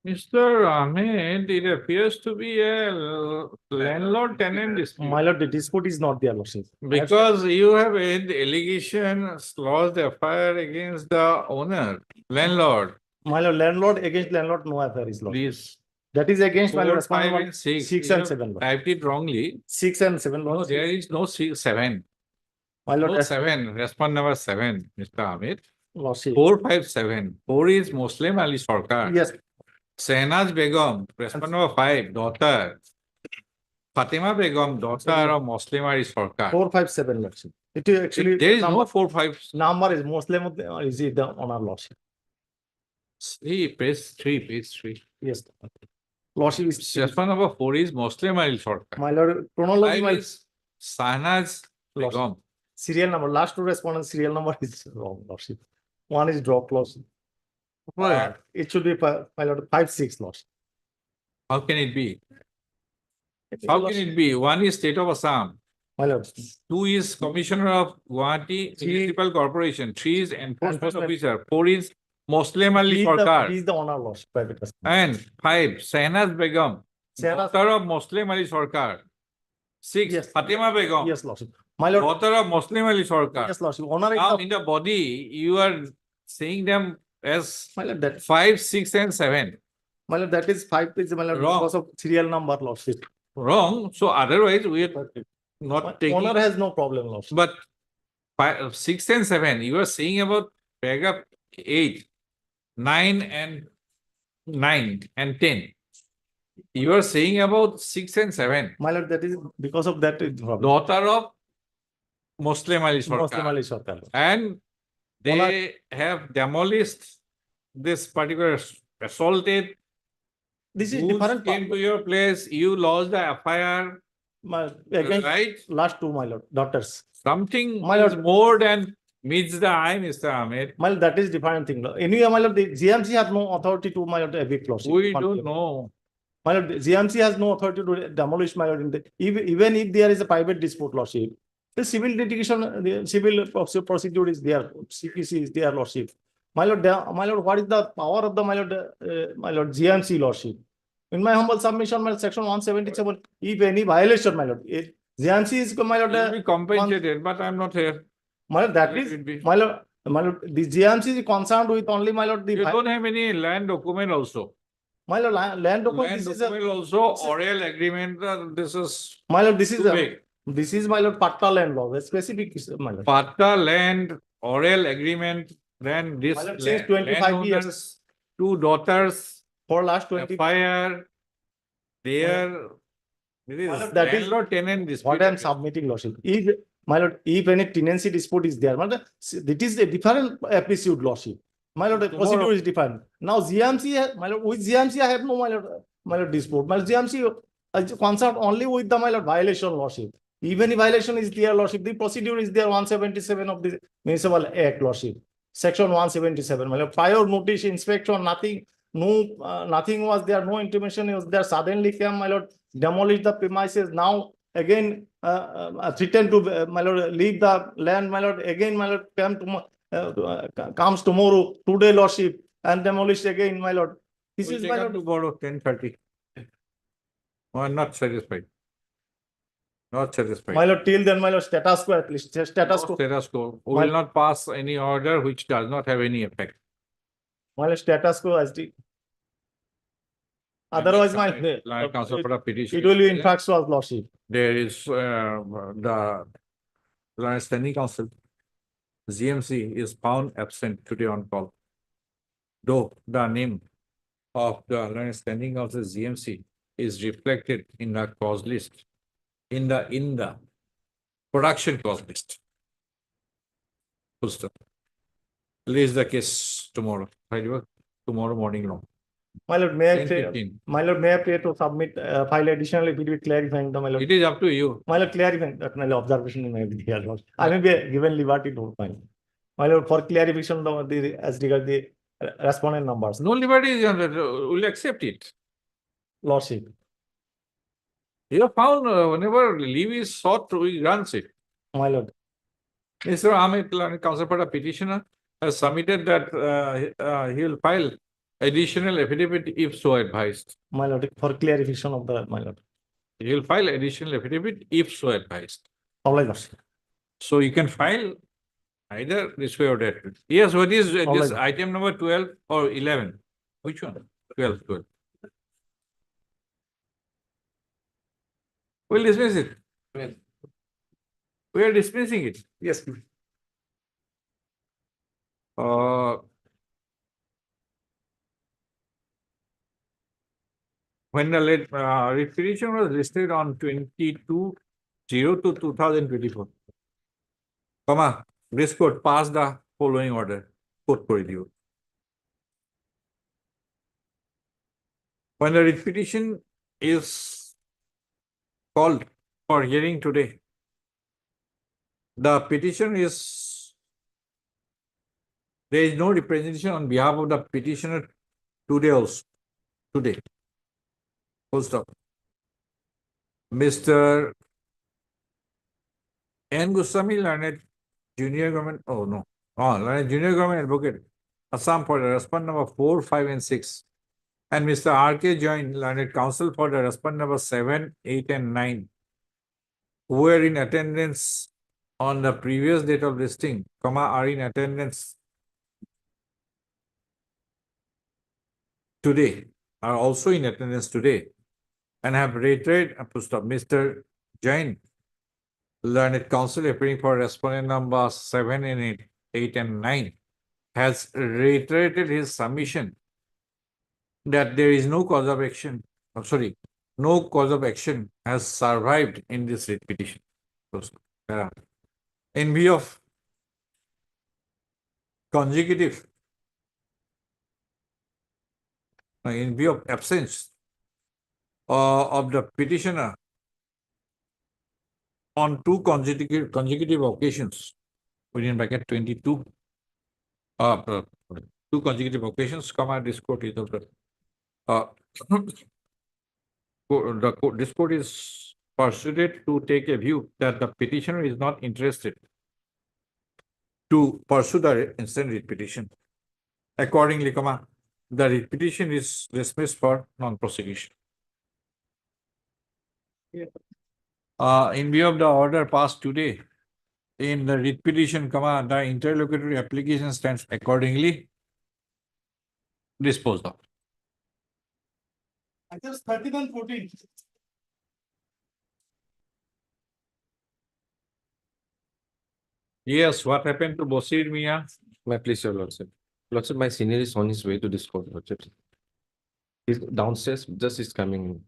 Mr. Ahmed, it appears to be a landlord-tenant dispute. My lord, the dispute is not there, lordship. Because you have made allegations, lodged FIR against the owner, landlord. My lord, landlord against landlord, no affair is lordship. Please. That is against my 4, lord. 5, and 6. 6 You and have 7. Lord. Typed it wrongly. 6 and 7. No, Lord. there is no 7. My lord, No 7. Respond number 7, Mr. Ahmed. lordship. 4, 5, 7. 4 is Muslim Ali Sarkar. Yes. Sehnaz Begum, respond number 5, daughter. Fatima Begum, daughter of Muslim Ali Sarkar. 4, 5, 7. Lordship. It is actually There is number, no 4, 5. number is Muslim or is it the honor lordship? See, page 3, page 3. Yes. Lordship is Respond number 4 is Muslim Ali Sarkar. my lord. Chronology. 5 My is Sahnaz Begum. serial number. Last two respondents serial number is wrong. Lordship. One is drop clause. It should be my lord 5, 6 lordship. How can it be? How can it be? 1 is State of Assam. My lord. 2 is Commissioner of Guwahati Municipal Corporation. 3 is Enforcement Officer. 4 is Muslim Ali He Sarkar. is the honor lordship. Private respondent. And 5, Sehnaz Begum, Sehnaz- daughter of Muslim Ali Sarkar. 6, Yes. Fatima Begum, Yes, lordship. My lord. daughter of Muslim Ali Sarkar. Yes, lordship. Honor is Now the in the body, you are saying them as my lord. That 5, 6, and 7. my lord, that is 5 is my lord Wrong. because of serial number lordship. Wrong. So otherwise, we are not taking. Honor has no problem lordship. But 5, 6, and 7, you are saying about paragraph 8, 9, and 10. You are saying about 6 and 7. My lord, that is because of that is problem. Daughter of Muslim Ali Muslim Sarkar. Ali Sarkar. And they have demolished this particular assaulted. This is Goods different. came to your place, you lodged the FIR, Again, right? last two, my lord, daughters. Something My is lord. more than meets the eye, Mr. Ahmed. My lord, that is different thing. Anyway, my lord, the GMC has no authority to my lord evict lordship. We don't know. My lord, the GMC has no authority to demolish my lord. Even if there is a private dispute lordship, the civil litigation, the civil procedure is there. CPC is there lordship. My lord, what is the power of the my lord GMC lordship? In my humble submission, my lord, section 177, if any violation, my lord, GMC is my lord. You'll be compensated, but I'm not here. My lord, that It is will be. my lord, the GMC is concerned with only my lord the You don't have any land document also. my lord land document. Land This is document also, oral agreement, this is my lord. This is too big. this is my lord Patta land law. The specific my lord. Patta land, oral agreement, then this My lord, since 25 landowners, 2 daughters, For last 20. fire, there, this My is lord, that is landlord tenant dispute. what I am submitting lordship. If my lord, if any tenancy dispute is there, my lord, it is a different episode lordship. My lord, the Tomorrow- procedure is different. Now GMC, my lord, with GMC I have no my lord dispute. My lord, GMC concerned only with the my lord violation lordship. Even if violation is there lordship, the procedure is there 177 of the Municipal Act lordship. Section 177. My lord, prior notice, inspection, nothing, nothing was there, no intimation was there. Suddenly came my lord, demolish the premises. Now again threatened to my lord leave the land. My lord again my lord comes tomorrow today lordship and demolish again my lord. This We'll is take my up lord. tomorrow, 10:30. I'm not satisfied. Not satisfied. My lord, till then my lord status quo at least status quo. Status quo. We My- will not pass any order which does not have any effect. My lord status quo as the. Otherwise my Land Council for a petition. it will be in fact was lordship. There is the Land Standing Council. GMC is found absent today on call. Though the name of the Land Standing Council GMC is reflected in the clause list, in the production clause list. Full stop. Raise the case tomorrow. Tomorrow morning long. My lord, may I pray, 10:15. my lord, may I pray to submit file additional if it will clarifying the my lord. It is up to you. My lord, clarifying that my lord, observation may be here. Lord. I may be given liberty to find. My lord, for clarification as regard the respondent numbers. No liberty is will accept it. Lordship. You have found whenever leave is sought, we grant it. My lord. Mr. Ahmed, Council for the petitioner, has submitted that he will file additional affidavit if so advised. My lord, for clarification of the, my lord. You'll file additional affidavit if so advised. All right, lordship. So you can file either this way or that. way. Yes, what is All this right. item number 12 or 11? Which one? 12, 12. We'll dismiss it. We are dismissing it. Yes. When the writ petition was listed on 22/02/2024, comma, this court passed the following order. Court for review. When the writ petition is called for hearing today, the petition is, there is no representation on behalf of the petitioner today also. Today. Full stop. Mr. N. Goswami, learned junior government, oh no, learned junior government advocate, Assam for the respondent number 4, 5, and 6. And Mr. R.K. Jain, learned counsel for the respondent number 7, 8, and 9, who were in attendance on the previous date of listing, comma, are in attendance today, are also in attendance today, and have reiterated, stop, Mr. Jain, learned counsel appearing for respondent number 7 and 8 and 9, has reiterated his submission that there is no cause of action, no cause of action has survived in this writ petition. In view of consecutive, in view of absence of the petitioner on two consecutive occasions, within bracket 22, two consecutive occasions, comma, this court is of this court is persuaded to take a view that the petitioner is not interested to pursue the instant writ petition. Accordingly, comma, the writ petition is dismissed for non-prosecution. In view of the order passed today, in the writ petition, comma, the interlocutory application stands accordingly disposed of. Items 13 and 14. Yes, what happened to Bosir Mia? My please, your lordship. Lordship, my senior is on his way to this court, lordship. He's downstairs, just is coming.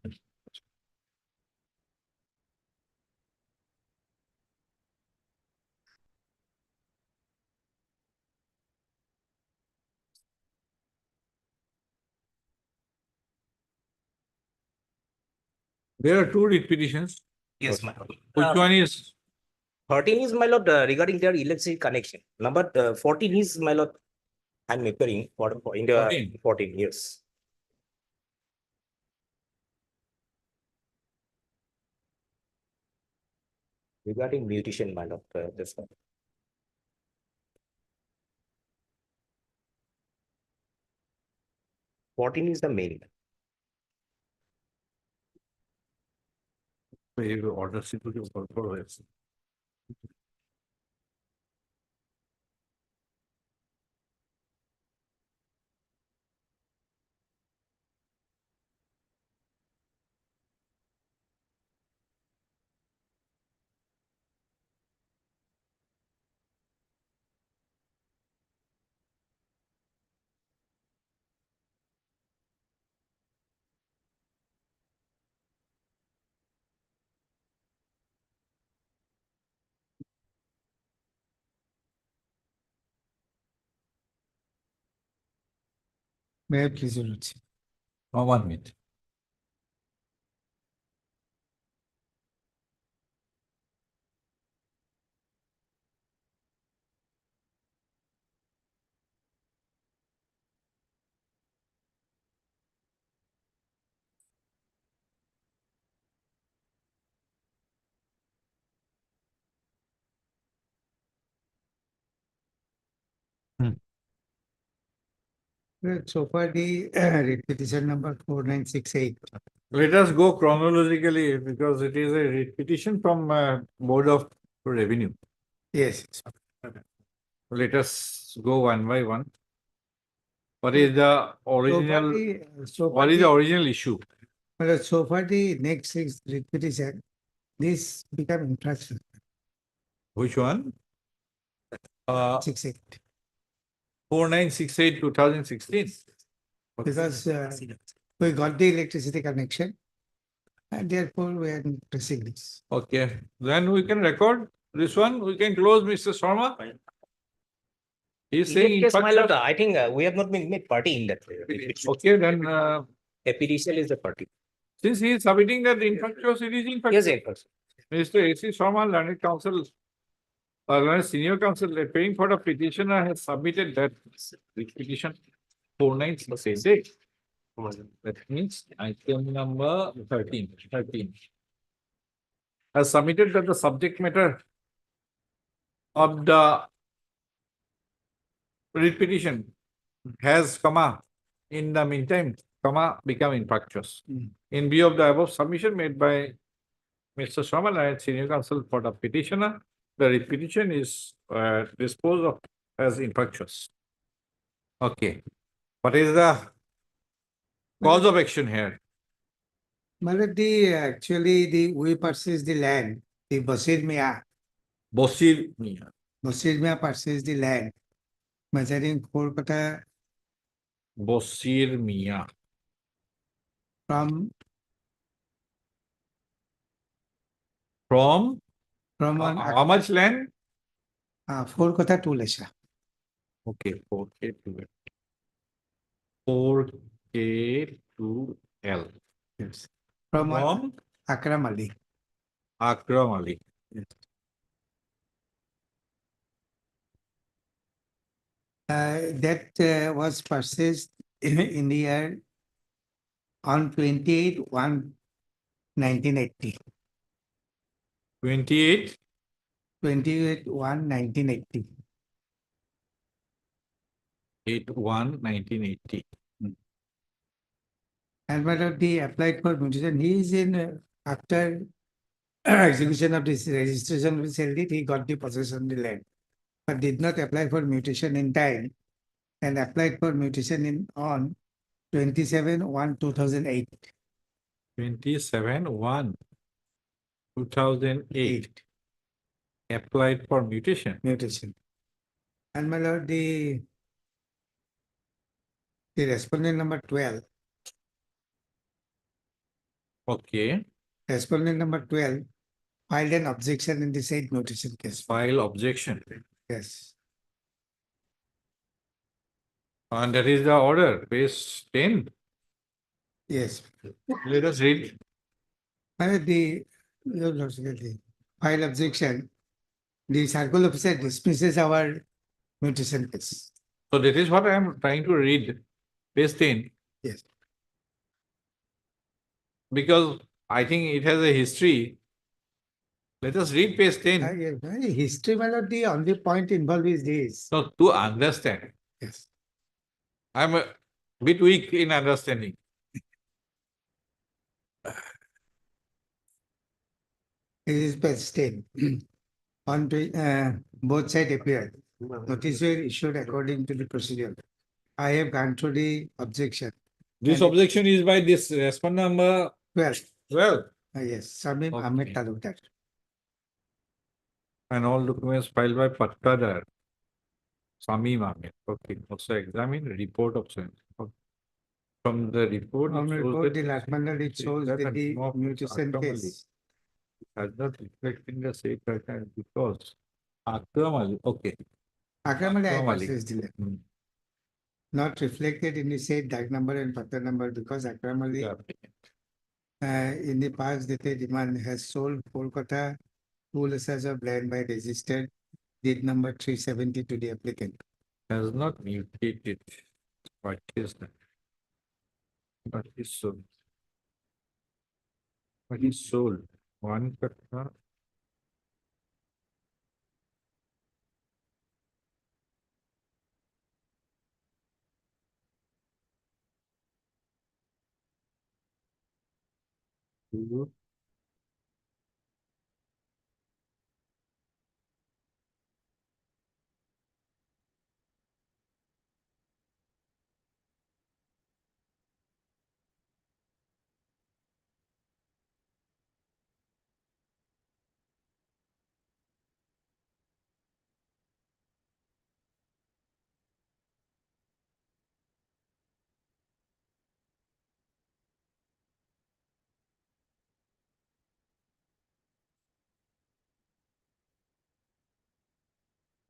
There are two writ petitions. Yes, my lord. Which one is? 13 is, my lord, regarding their electricity connection. Number 14 is, my lord, I'm appearing for in the 14 years. Regarding mutation, my lord, this one. Fourteen is the main. Order for May I please, your lordship? 1 minute. So far the petition number 4968. Let us go chronologically because it is a petition from Board of Revenue. Yes. Let us go one by one. What is the original, what is the original issue? So far the next is petition, this become infraction. Which one? 68. 4968 2016. Because we got the electricity connection and therefore we are in proceedings. Okay, then we can record this one. We can close Mr. Sharma. He's In saying that case, my lord, infrastructure. I think we have not been made party in that. Okay, then Petition is the party. since he is submitting that infrastructure, it is Yes, infrastructure. yes. Mr. A.C. Sharma, learned counsel, learned senior counsel, paying for the petitioner has submitted that petition 4968. That means item number 13. Has submitted that the subject matter of the writ petition has, in the meantime, become infractuous. In view of the above submission made by Mr. Sharma and senior counsel for the petitioner, the writ petition is disposed of as infractuous. Okay. What is the cause of action here? Maladi, actually we purchased the land, the Basir Mia purchased the land measuring 4 kata Bosir Mia. from From one how much land? 4 kata 2 lesha. Okay, 4K to L. 4K to L. Yes. From From Akram Ali. Akram Ali. That was purchased in the year on 28/1/1980. 28. 28/1/1980. 8/1/1980. And whether he applied for mutation, he is in after execution of this registration of his LD, he got the possession of the land, but did not apply for mutation in time and applied for mutation on 27/1/2008. 27/1/2008. Applied for mutation. And my lord, the respondent number 12. Okay. Respondent number 12 filed an objection in the said mutation case. File objection. Yes. And that is the order, page 10. Yes. Let us read. The file objection, the circle officer dismisses our mutation case. So that is what I am trying to read. Page 10. Yes. Because I think it has a history. Let us read page 10. History, my lord, the only point involved is this. So to understand. Yes. I am a bit weak in understanding. It is page 10. On both sides appeared. Notice were issued according to the procedure. I have gone through the objection. This objection is by this respondent number 12. 12. Yes, Samim Okay. Ahmed Talukdar. And all documents filed by Pattadar. Samim Ahmed. Okay. Also examine report of science. Okay. From the report, From it shows report, that the last mandal, it shows that that the name of mutation Akram Ali case. has not reflected in the said criteria because Akram Ali. Okay. Akram Ali, I Akram Ali. purchased the land. Hmm. Not reflected in the said DAG number and Patta number because Akram Ali, Yeah. in the past dated demand has sold Kolkata 2 lesses of land by registered deed number 370 to the applicant. Has not mutated. What is that? What is sold? What is sold? One katta.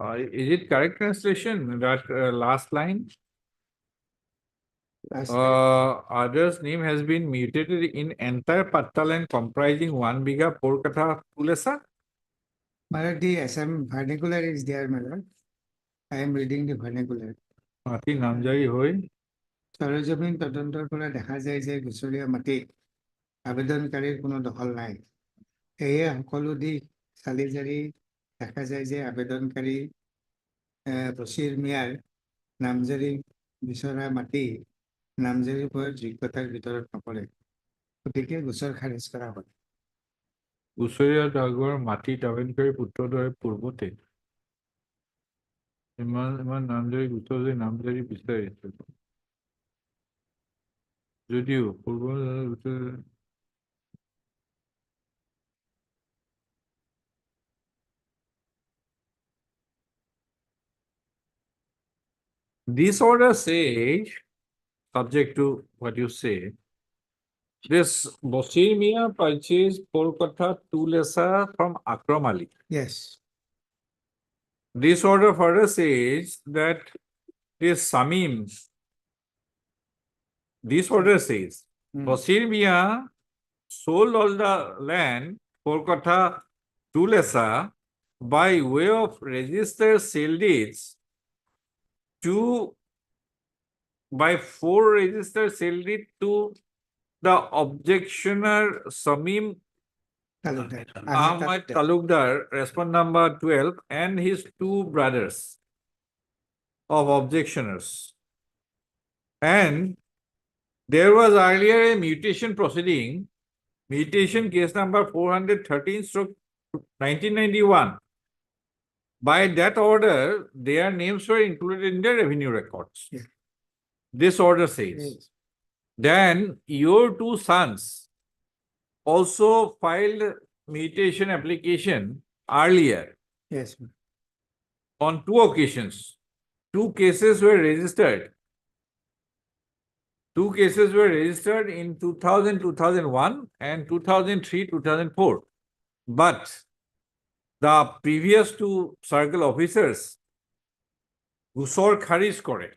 Is it correct translation, that last line? Last Others' name has been mutated in entire patta land comprising 1 biga 4 katha tulesa? My lord, the Assam vernacular is there, my lord. I am reading the vernacular. মাটি নামজারি হই সরেজমিন তদন্তৰ পৰা দেখা যায় যে গুচৰীয়া মাটি আবেদনকাৰীৰ কোনো দখল নাই। সেয়ে সকলো দিশ চালি জাৰি দেখা যায় যে আবেদনকাৰী বছিৰ মিয়াৰ নামজাৰি বিচৰা মাটি নামজাৰিৰ পৰা যোগ্যতাৰ ভিতৰত নপৰে। গতিকে গোচৰ খাৰিজ কৰা হয়। উচৰীয়া ডাগৰ মাটি দাবেনকাৰী পুত্ৰদ্বয়ে পূৰ্বতে ইমান নামজাৰি গোচৰলৈ নামজাৰি বিচাৰিছিল যদিও this order says, subject to what you say, this Bashir Mia purchased Kolkata Tulesa from Akram Ali. Yes. This order further says that this Samim, this order says, Bashir Mia sold all the land, Kolkata Tulesa, by way of registered sale deeds by 4 registered sale deed to the objectioner Samim Ahmad Talukdar, respond number 12, and his 2 brothers of objectioners. And there was earlier a mutation proceeding, mutation case number 413/1991. By that order, their names were included in the revenue records. Yeah. This order says. Yes. Then your 2 sons also filed mutation application earlier Yes. on 2 occasions. 2 cases were registered. 2 cases were registered in 2000, 2001 and 2003, 2004. But the previous 2 circle officers গোচৰ খাৰিজ কৰে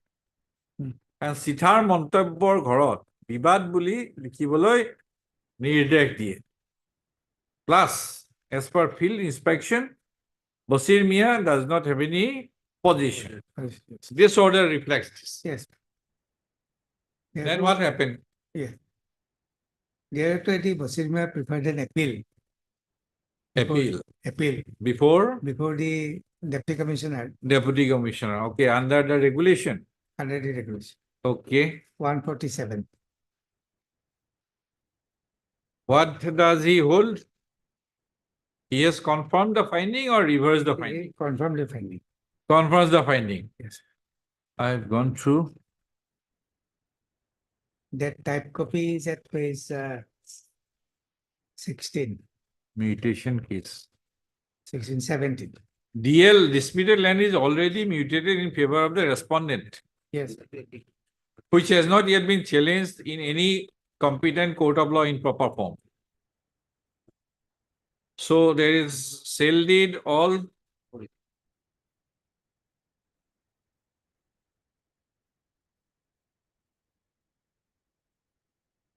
and চিঠাৰ মন্তব্যৰ ঘৰত বিবাদ বুলি লিখিবলৈ নিৰ্দেশ দিয়ে. Plus, as per field inspection, Bashir Mia does not have any position. Yes. This order reflects this. Yes. Then what happened? Thereafter, the Bashir Mia preferred an appeal. Appeal. Appeal Before before the deputy commissioner deputy commissioner. Okay, under the regulation. under the regulation Okay. 147. What does he hold? He has confirmed the finding or reversed the finding? He confirmed the finding. Confirms the finding. Yes. I've gone through. That type copy is at page 16, Mutation case. 16, 17. DL, disputed land is already mutated in favor of the respondent, Yes. which has not yet been challenged in any competent court of law in proper form. So there is sale deed, all.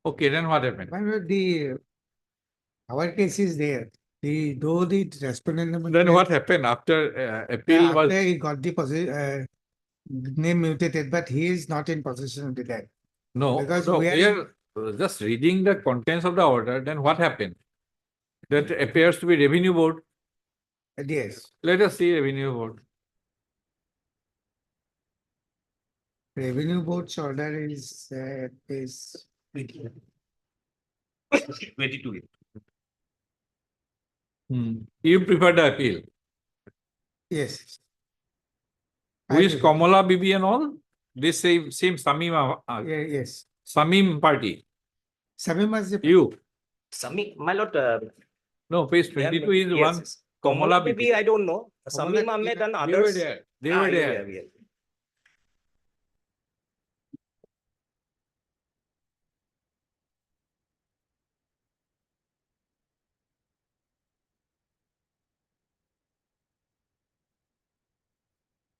Okay, then what happened? Our case is there. Though the respondent. Then what happened after appeal was? After he got the name mutated, but he is not in possession of the land. No, Because no, we are we are just reading the contents of the order, then what happened? That appears to be revenue board. Yes, Let us see revenue board. revenue board's order is 22. You prefer the appeal. Yes. Who is Kamala Bibi and all? This same Samim, Yes. Samim party. Samim was the. You. Sami, my lord. No, page 22 is yes, one. yes. Kamala Maybe Bibi. I don't know. Kamala- Samim Ahmed and They others. were there. They were there. Yeah.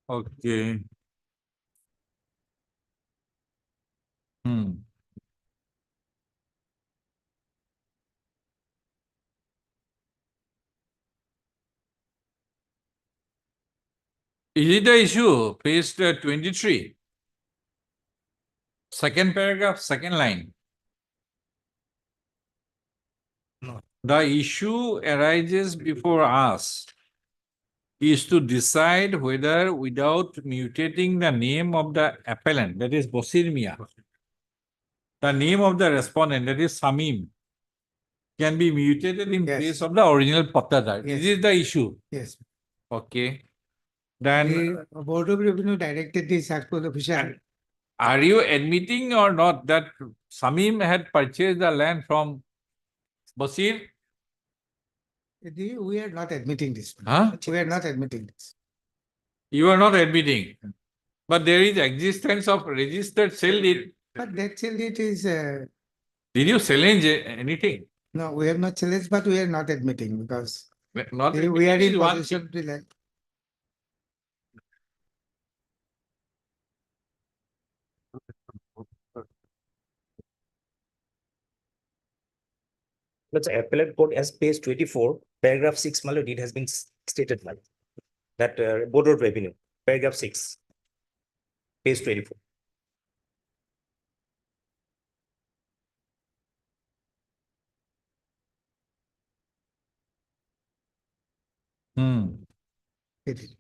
Okay. Is it the issue? Page 23. Second paragraph, second line. No. The issue arises before us is to decide whether without mutating the name of the appellant, that is Bosir Mia, the name of the respondent, that is Samim, can be mutated in Yes. place of the original Patadar. Yes. Is this the issue? Yes. Okay. Then The Board of Revenue directed the Sakpur official. are you admitting or not that Samim had purchased the land from Basir? We are not admitting this. Huh? We are not admitting this. You are not admitting. But there is existence of registered sale deed. But that still it is, Did you challenge anything? no, we have not challenged, but we are not admitting because Not we are admitting in is one possession thing. of the land. Let's say appellate court as page 24, paragraph 6, my lord, it has been stated, my lord. That Board of Revenue, paragraph 6, page 24. It is.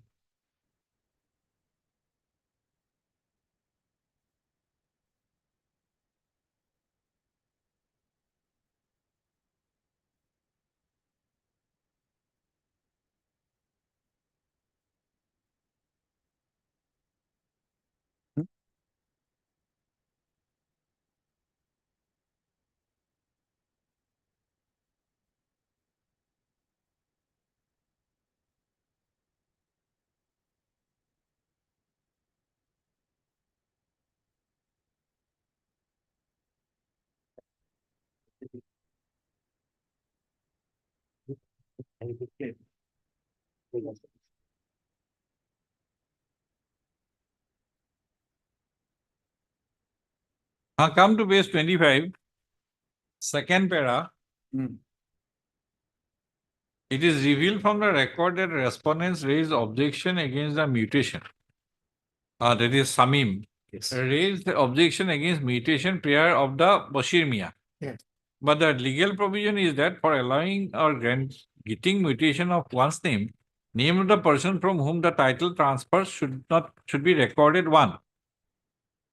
Come to page 25, second para. It is revealed from the record that respondents raised objection against the mutation. That is Samim. Yes. Raised objection against mutation prior of the Bashir Mia. Yes. But the legal provision is that for allowing or getting mutation of one's name of the person from whom the title transfers should be recorded one.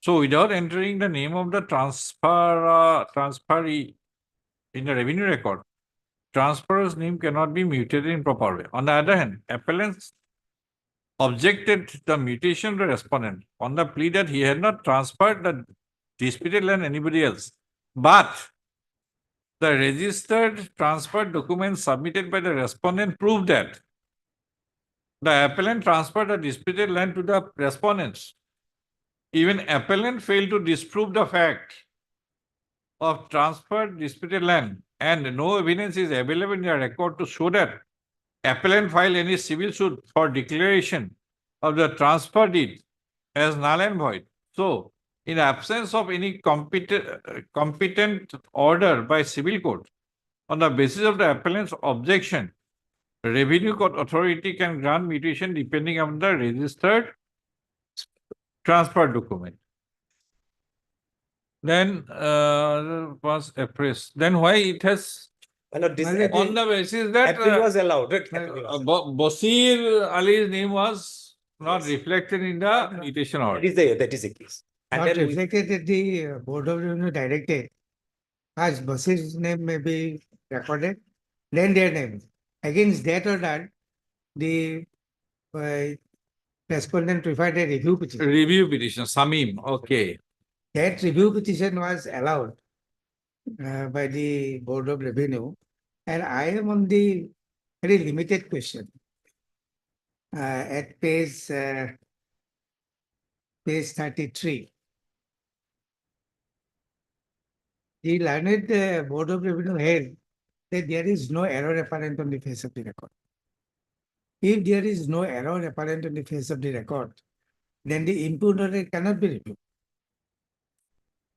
So without entering the name of the transferee in the revenue record, transferor's name cannot be mutated in proper way. On the other hand, appellants objected the mutation to the respondent on the plea that he had not transferred the disputed land to anybody else, but the registered transfer documents submitted by the respondent prove that the appellant transferred the disputed land to the respondents. Even appellant failed to disprove the fact of transferred disputed land, and no evidence is available in the record to show that appellant filed any civil suit for declaration of the transfer deed as null and void. So, in absence of any competent order by civil court, on the basis of the appellant's objection, revenue court authority can grant mutation depending on the registered transfer document. Then was appraised. Then why it has My lord, this on the basis that appeal was allowed. Appeal was allowed. Bosir Ali's name was not reflected in the mutation order. That is the case. And Not then reflected at the Board of Revenue directed as Basir's name may be recorded, then their name. Against that order, the respondent preferred a review petition. Review petition, Samim, okay. That review petition was allowed by the Board of Revenue, and I am on the very limited question. At page 33. The learned Board of Revenue held that there is no error apparent on the face of the record. If there is no error apparent on the face of the record, then the impugned order cannot be reviewed.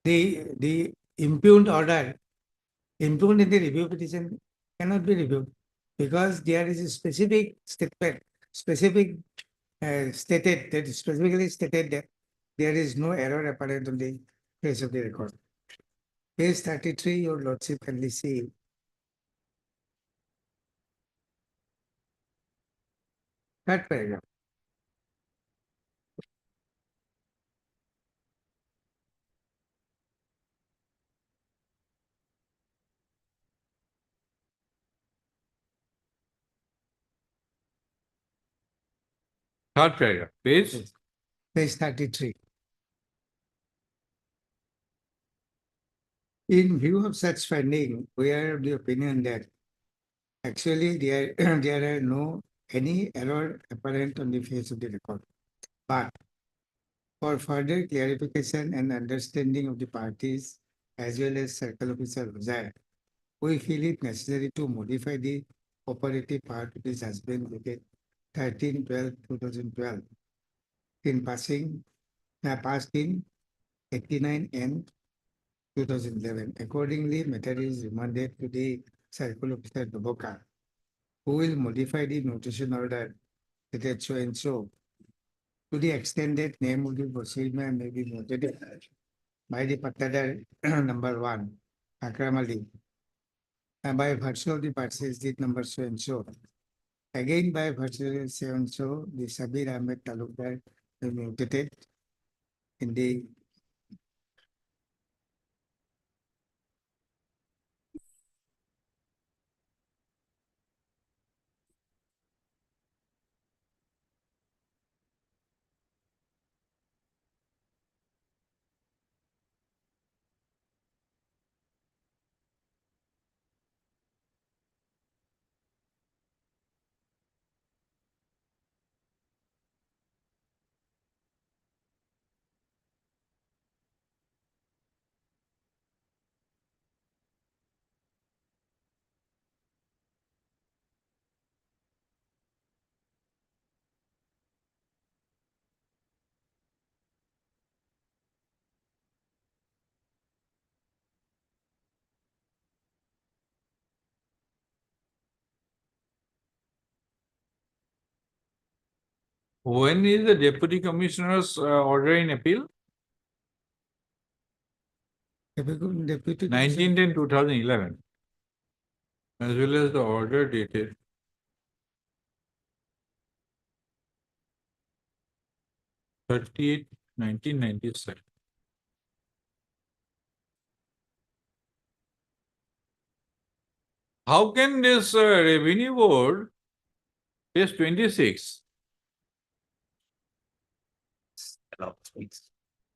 The impugned order, impugned in the review petition cannot be reviewed because there is a specific statement, specifically stated that there is no error apparent on the face of the record. Page 33, your lordship can see. Third paragraph. Third paragraph, page. Page 33. In view of such finding, we are of the opinion that actually there are no any error apparent on the face of the record. But for further clarification and understanding of the parties as well as circle officer Rosai, we feel it necessary to modify the operative part of the judgment dated 13/12/2012 in passed in 89 and 2011. Accordingly, matter is remanded to the circle officer Doboka, who will modify the notation order dated so and so to the extent that name of the proceeding may be noted by the Patadar number 1, Akramali, and by virtue of the purchase deed number so and so. Again, by virtue of so and so, the Sabir Ahmed Talukdar will be noted in the When is the deputy commissioner's order in appeal? deputy 19/10/2011. As well as the order dated 38/1997. How can this revenue board, page 26,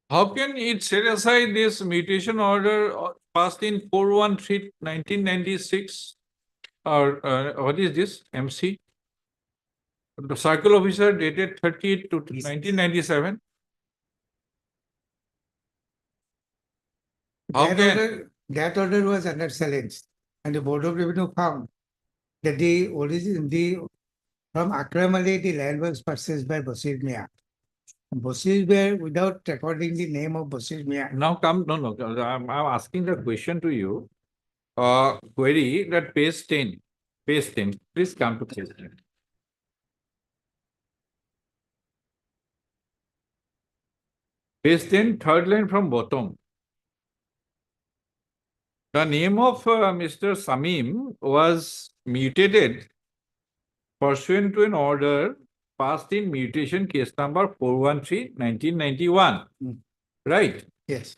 how can it set aside this mutation order passed in 4/1/1996? Or what is this, MC? The circle officer dated 38/1997. How can? That order was under challenge, and the Board of Revenue found that the origin, from Akramali, the land was purchased by Basir Mia. Basir Mia, without recording the name of Basir Mia. Now come, no, I'm asking the question to you. Query that page 10, please come to page 10. Page 10, third line from bottom. The name of Mr. Samim was mutated pursuant to an order passed in mutation case number 413/1991. Right? Yes.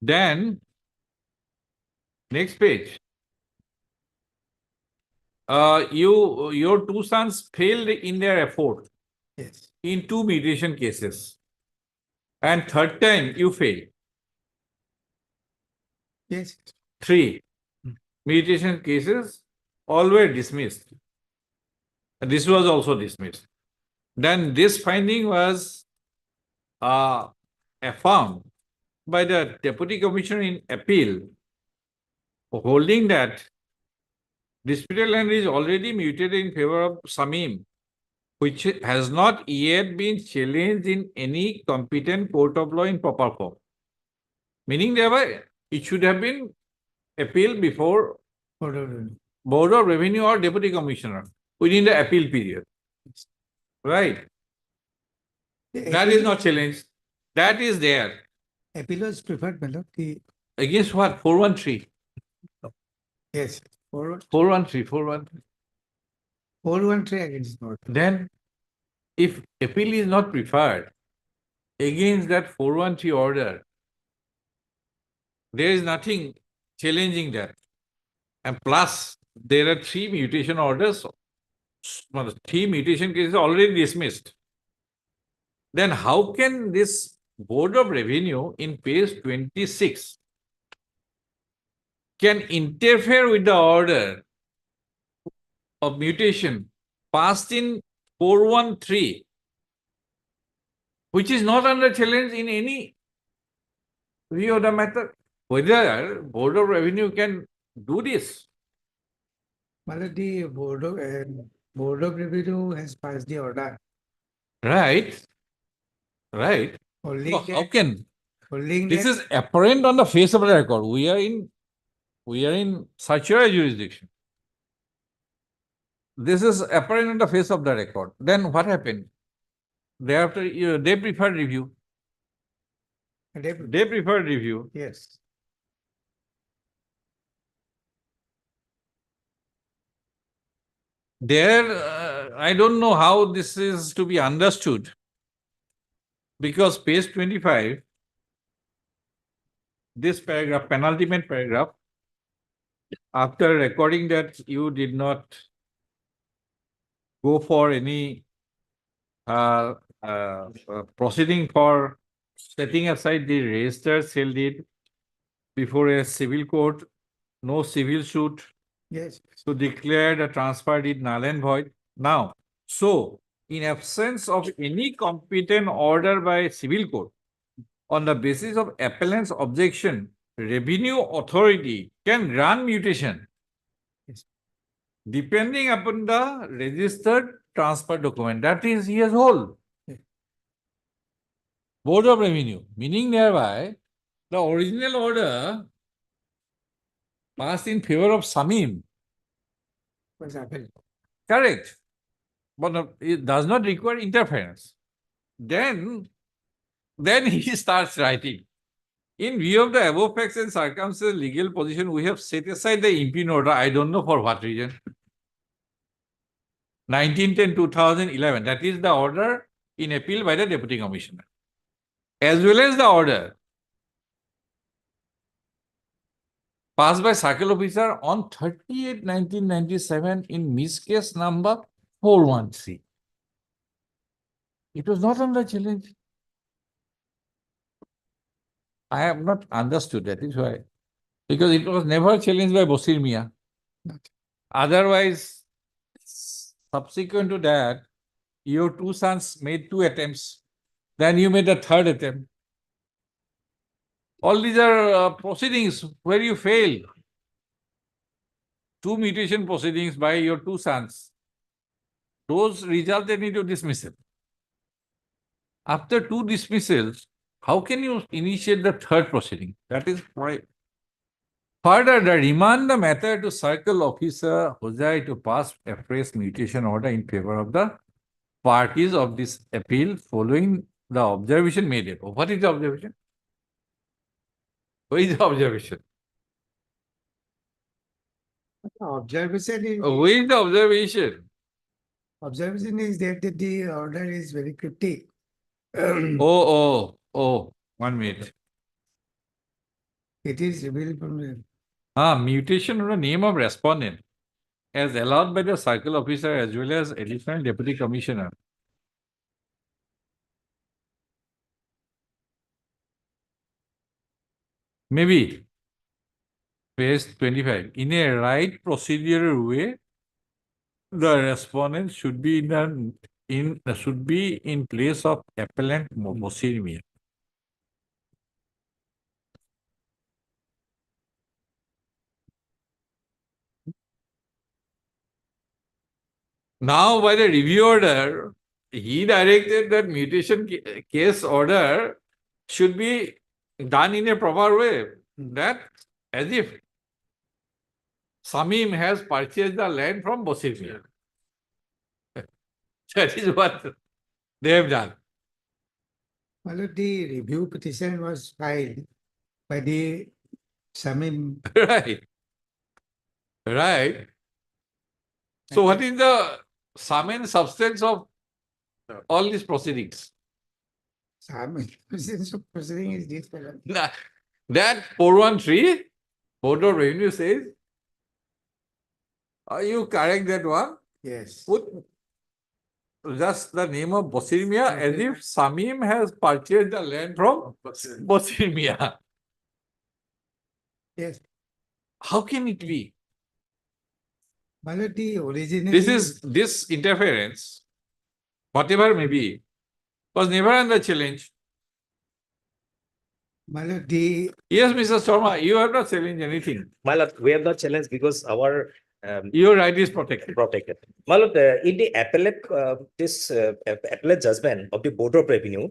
Then, next page. Your two sons failed in their effort Yes, in 2 mutation cases. And third time you failed. yes, 3 mutation cases, all were dismissed. And this was also dismissed. Then this finding was affirmed by the Deputy Commissioner in appeal, holding that disputed land is already mutated in favor of Samim, which has not yet been challenged in any competent court of law in proper form. Meaning thereby, it should have been appealed before Board of Revenue or Deputy Commissioner within the appeal period. Right? That is not challenged. That is there. appeal was preferred, my lord. Against what? 413. Yes, 413, 413. 413 against not. Then, if appeal is not preferred against that 413 order, there is nothing challenging that. And plus, there are 3 mutation orders, 3 mutation cases already dismissed. Then how can this Board of Revenue in page 26 can interfere with the order of mutation passed in 413, which is not under challenge in any view of the matter? Whether Board of Revenue can do this? Well, the Board of Revenue has passed the order. Right? Right? Holding So how that- can holding this that- is apparent on the face of the record? We are in certiorari jurisdiction. This is apparent on the face of the record. Then what happened? Thereafter, they preferred review. They preferred review. Yes. I don't know how this is to be understood, because page 25, this paragraph, penultimate paragraph, after recording that you did not go for any proceeding for setting aside the registered sale deed before a civil court, no civil suit Yes. to declare the transfer deed null and void. Now, so in absence of any competent order by civil court, on the basis of appellant's objection, revenue authority can grant mutation depending upon the registered transfer document. That is, he has hold. Board of Revenue, meaning thereby the original order passed in favor of Samim. Was appealed. Correct. But it does not require interference. Then he starts writing. In view of the above facts and circumstances, legal position, we have set aside the impugned order. I don't know for what reason. 1910-2011. That is the order in appeal by the Deputy Commissioner, as well as the order passed by Circle Officer on 30/8/1997 in Miss Case number 413. It was not under challenge. I have not understood that is why. Because it was never challenged by Bosir Mia. Otherwise, subsequent to that, your two sons made 2 attempts. Then you made a 3rd attempt. All these are proceedings where you fail. 2 mutation proceedings by your 2 sons. Those resulted into dismissal. After 2 dismissals, how can you initiate the 3rd proceeding? That is why. Further, the remand the matter to Circle Officer Hojai to pass a fresh mutation order in favor of the parties of this appeal following the observation made above. What is the observation? What is the observation? Observation is, What is the observation? observation is that the order is very cryptic. 1 minute. It is revealed from the Mutation of the name of respondent as allowed by the circle officer as well as additional deputy commissioner. Maybe. Page 25. In a right procedural way, the respondent should be in place of appellant Mosirmia. Now, by the review order, he directed that mutation case order should be done in a proper way. That as if Samim has purchased the land from Bosirmia. That is what they have done. well, the review petition was filed by the Samim. Right. Right. So what is the sum and substance of all these proceedings? Samim proceeding is this fellow. That 413, Board of Revenue says, you correct that one? Yes. Put just the name of Bosirmia as if Samim has purchased the land from Bosirmia. Yes. How can it be? Well, the original. This interference, whatever may be, was never under challenge. Well, the Yes, Mr. Sharma, you have not challenged anything. My lord, we have not challenged because our Your right is protected. protected. My lord, in the appellate judgment of the Board of Revenue,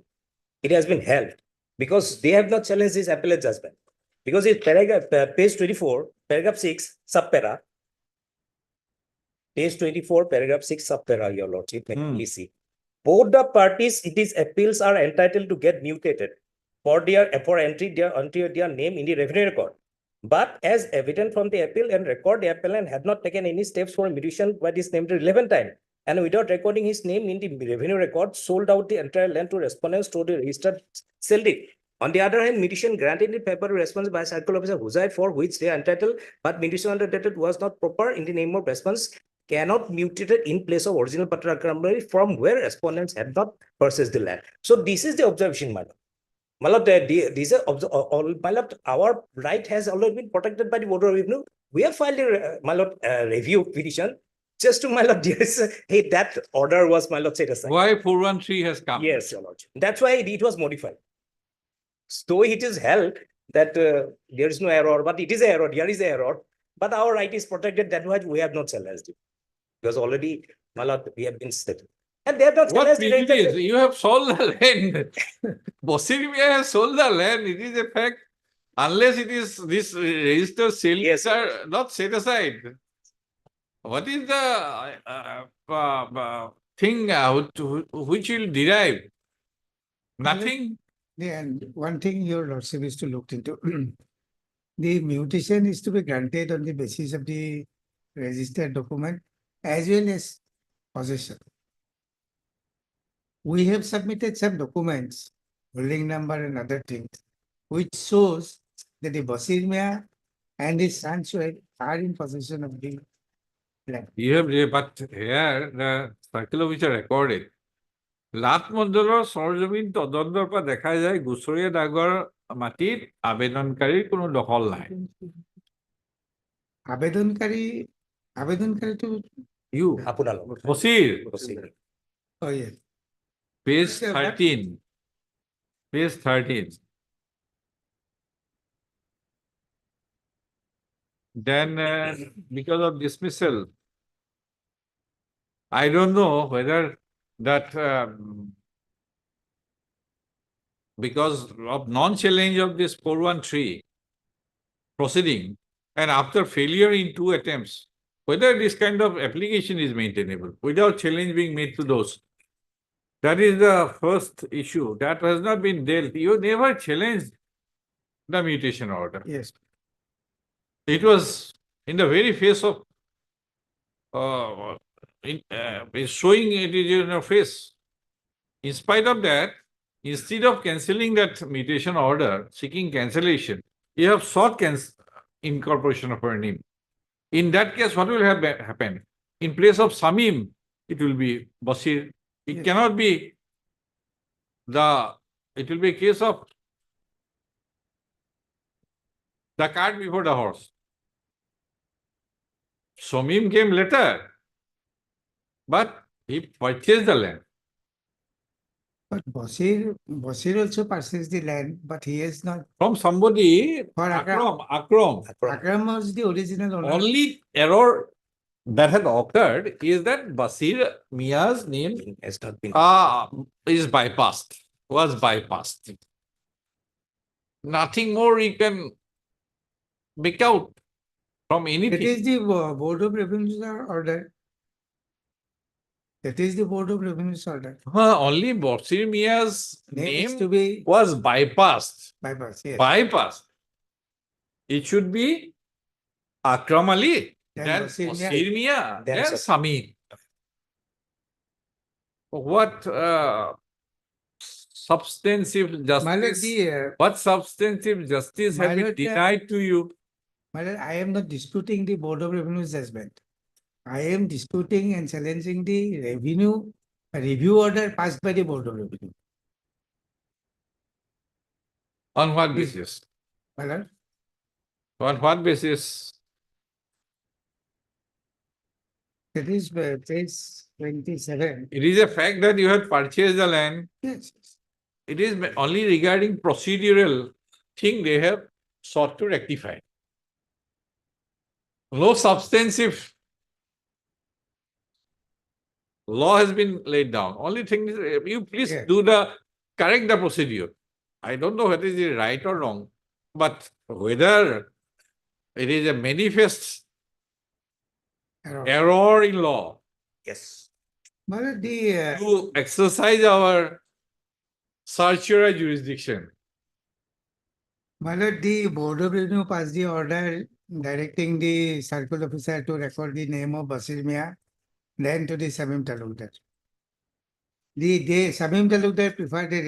it has been held because they have not challenged this appellate judgment. Because it's paragraph, page 24, paragraph 6, subpara. Page 24, paragraph 6, subpara, your lordship, may see. Both the parties, its appeals are entitled to get mutated for entry their name in the revenue record. But as evident from the appeal and record, the appellant had not taken any steps for mutation by this name the relevant time. And without recording his name in the revenue record, sold out the entire land to respondents to the registered sale deed. On the other hand, mutation granted in paper response by circle officer Huzai for which they are entitled, but mutation undertaken was not proper in the name of response, cannot mutate it in place of original patra from where respondents had not purchased the land. So this is the observation, my lord. My lord, these are my lord, our right has already been protected by the Board of Revenue. We have filed a my lord review petition. Just to my lord, hey, that order was my lord set aside. Why 413 has come? Yes, your lordship. That's why it was modified. So it is held that there is no error, but it is an error. There is an error, but our right is protected. That's why we have not challenged it. Because already, my lord, we have been settled. And they have not What challenged prejudice? You have sold the land. Bosirmia has sold the land. It is a fact. Unless it is this registered sales are not set aside. What is the thing which will derive? Nothing. and one thing your lordship is to look into. The mutation is to be granted on the basis of the registered document as well as possession. We have submitted some documents, holding number and other things, which shows that the Bosirmia and his sons are in possession of the land. You have, but here the circle officer recorded. লাট মণ্ডলৰ সৰজমিন তদন্তৰ পৰা দেখা যায় গুচৰীয়া দাগৰ মাটিত আবেদনকাৰীৰ কোনো দখল নাই। আবেদনকাৰী to You, Bosir, oh yes. page 13. Page 13. Then because of dismissal, I don't know whether that because of non-challenge of this 413 proceeding and after failure in 2 attempts, whether this kind of application is maintainable without challenge being made to those. That is the first issue that has not been dealt. You never challenged the mutation order. Yes. It was in the very face of showing it is in your face. In spite of that, instead of cancelling that mutation order, seeking cancellation, You have sought incorporation of her name. In that case, what will happen? In place of Samim, it will be Basir. It cannot be it will be a case of the cart before the horse. Samim came later, but he purchased the land. But Basir also purchased the land, but he has not. From somebody, For Akram. Akram was the original owner. Only error that has occurred is that Basir Mia's name Has not been. is bypassed, was bypassed. Nothing more you can make out from It anything. is the Board of Revenue's order. That is the Board of Revenue's order. Only Basir Mia's Name is name to be was bypassed. bypassed, yes. Bypassed. It should be Akram Ali, Then then Basir Mia, Basir Mia, then then Samim. What substantive My lord, justice? What substantive justice have My been lord, denied to you? my lord, I am not disputing the Board of Revenue's judgment. I am disputing and challenging the review order passed by the Board of Revenue. On what basis? My lord, On what basis? that is page 27. It is a fact that you had purchased the land. Yes. It is only regarding procedural thing they have sought to rectify. No substantive law has been laid down. Only thing is, you please Yeah. correct the procedure. I don't know whether it is right or wrong, but whether it is a manifest error in law Yes. My lord, to exercise our certiorari jurisdiction. my lord, the Board of Revenue passed the order directing the circle officer to record the name of Basir Mia, then to the Samim Talukdar. The Samim Talukdar preferred a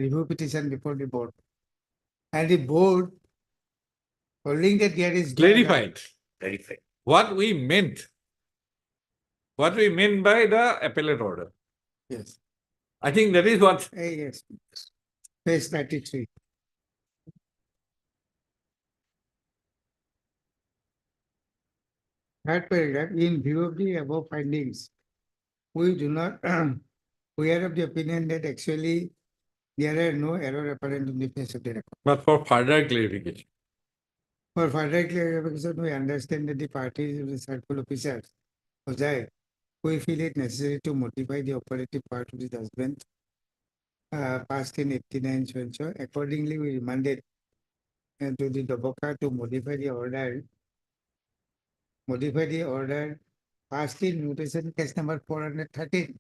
review petition before the board. And the board, holding that there is. Clarified Verified. what we meant by the appellate order. Yes. I think that is what. Yes. Page 33. Third paragraph, in view of the above findings, we do not, we are of the opinion that actually there are no error apparent in the face of the record. But for further clarification. For further clarification, we understand that the parties of the circle officers, we feel it necessary to modify the operative part of the judgment passed in 89 so accordingly we remanded to the Doboka to modify the order passed in mutation case number 413.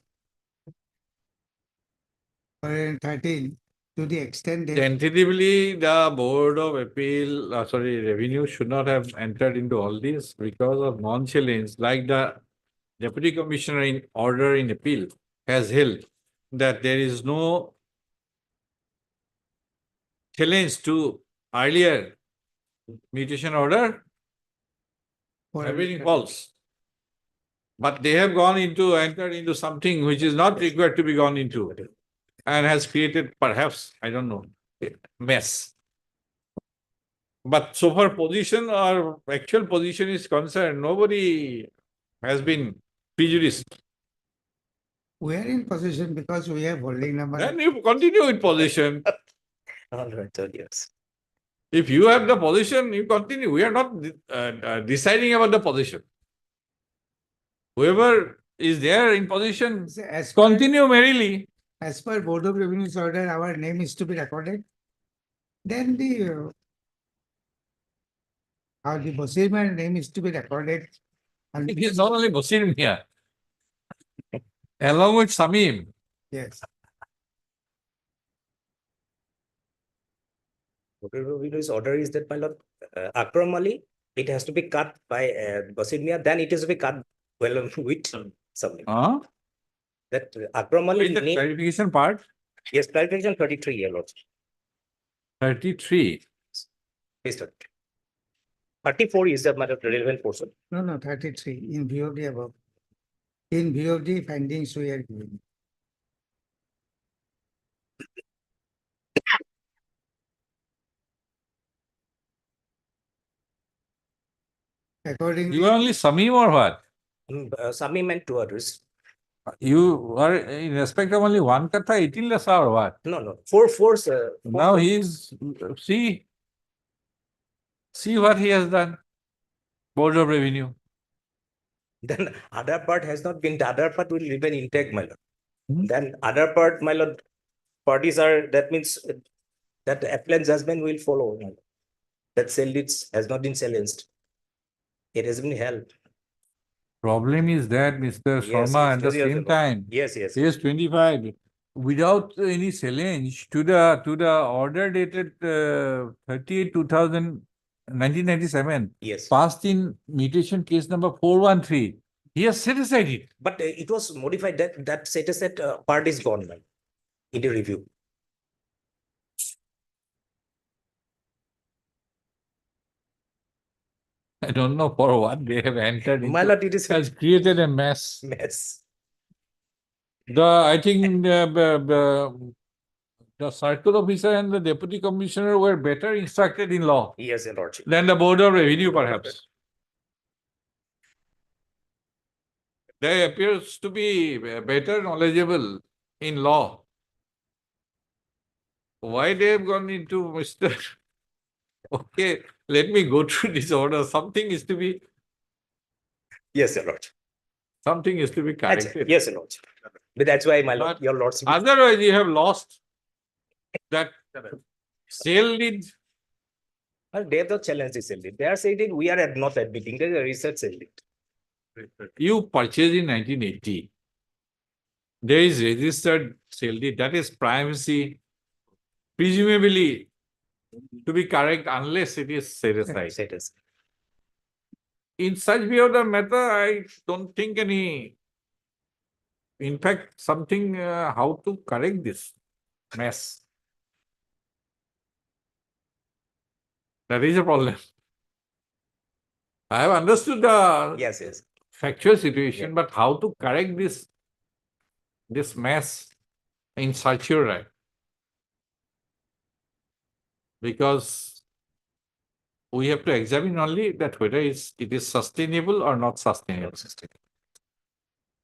413 to the extent that Tentatively, the Board of Appeal, Revenue should not have entered into all this because of non-challenge, like the Deputy Commissioner in order in appeal has held that there is no challenge to earlier mutation order having false. But they have entered into something which is not required to be gone into and has created perhaps, I don't know, mess. But so far position or actual position is concerned, nobody has been prejudiced. we are in possession because we have holding number. Then you continue with position. All right, so yes. If you have the position, you continue. We are not deciding about the position. Whoever is there in position, As per, continue merrily. as per Board of Revenue's order, our name is to be recorded. Then the Basir Mia's name is to be recorded. And It is not only Basir Mia. Along with Samim. yes. His order is that, my lord, Akram Ali, it has to be cut by Basir Mia, then it is to be cut well with something. That Akram Ali With the name, clarification part, yes, clarification 33, your lord. 33. Mr. 34 is the matter relevant portion. No, no, 33, in view of the above. In view of the findings we are giving. Accordingly. You are only Samim or what? Samim and two others. You are in respect of only one katha, 18 lessa or what? No. Four. Now he is, see what he has done. Board of Revenue. Then other part has not been, the other part will remain intact, my lord. Hmm? Then other part, my lord, parties are, that means that the appellant judgment will follow. My lord. That sale deeds has not been silenced. It has been held. Problem is that Mr. Sharma at the same time, Yes. he is 25, without any challenge to the order dated 1997, Yes. passed in mutation case number 413. He has set aside it. But it was modified, that set aside part is gone, man, in the review. I don't know for what they have entered My into. lord, it is Has created a mess. mess. I think the circle officer and the deputy commissioner were better instructed in law Yes, your lordship. than the Board of Revenue, perhaps. They appears to be better knowledgeable in law. Why they have gone into Mr. Okay, let me go through this order. Something is to be Yes, your lordship. corrected. Yes, your lordship. But that's why, my lord, But your lordship. Otherwise, you have lost that sale deed. Well, they have not challenged the sale deed. They are saying that we are not admitting that the research sale deed. You purchased in 1980. There is registered sale deed. That is primacy, presumably to be correct unless it is set aside. Set aside. In such view of the matter, I don't think any, in fact, something how to correct this mess. That is a problem. I have understood the Yes. factual situation, Yeah. but how to correct this mess in such a way? Because we have to examine only that whether it is sustainable or not sustainable.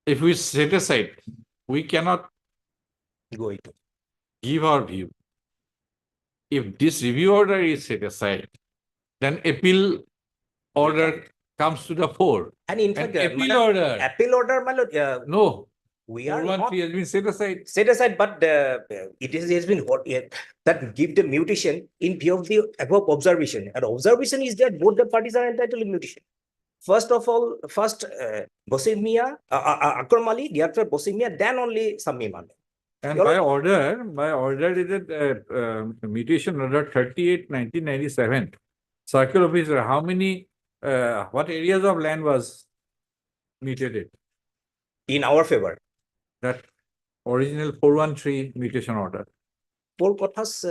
If we set aside, we cannot Go into. give our view. If this review order is set aside, then appeal order comes to the fore. And in An fact, appeal order. Appeal order, my lord, No, we are not 413 has been set aside. set aside, but it has been what that give the mutation in view of the above observation. And observation is that both the parties are entitled to mutation. First of all, Bosemia, Akramali, thereafter Bosemia, then only Samim. And Your by order dated mutation order 38/1997, circle officer, how many, what areas of land was mutated? in our favor. That original 413 mutation order. Kolkata's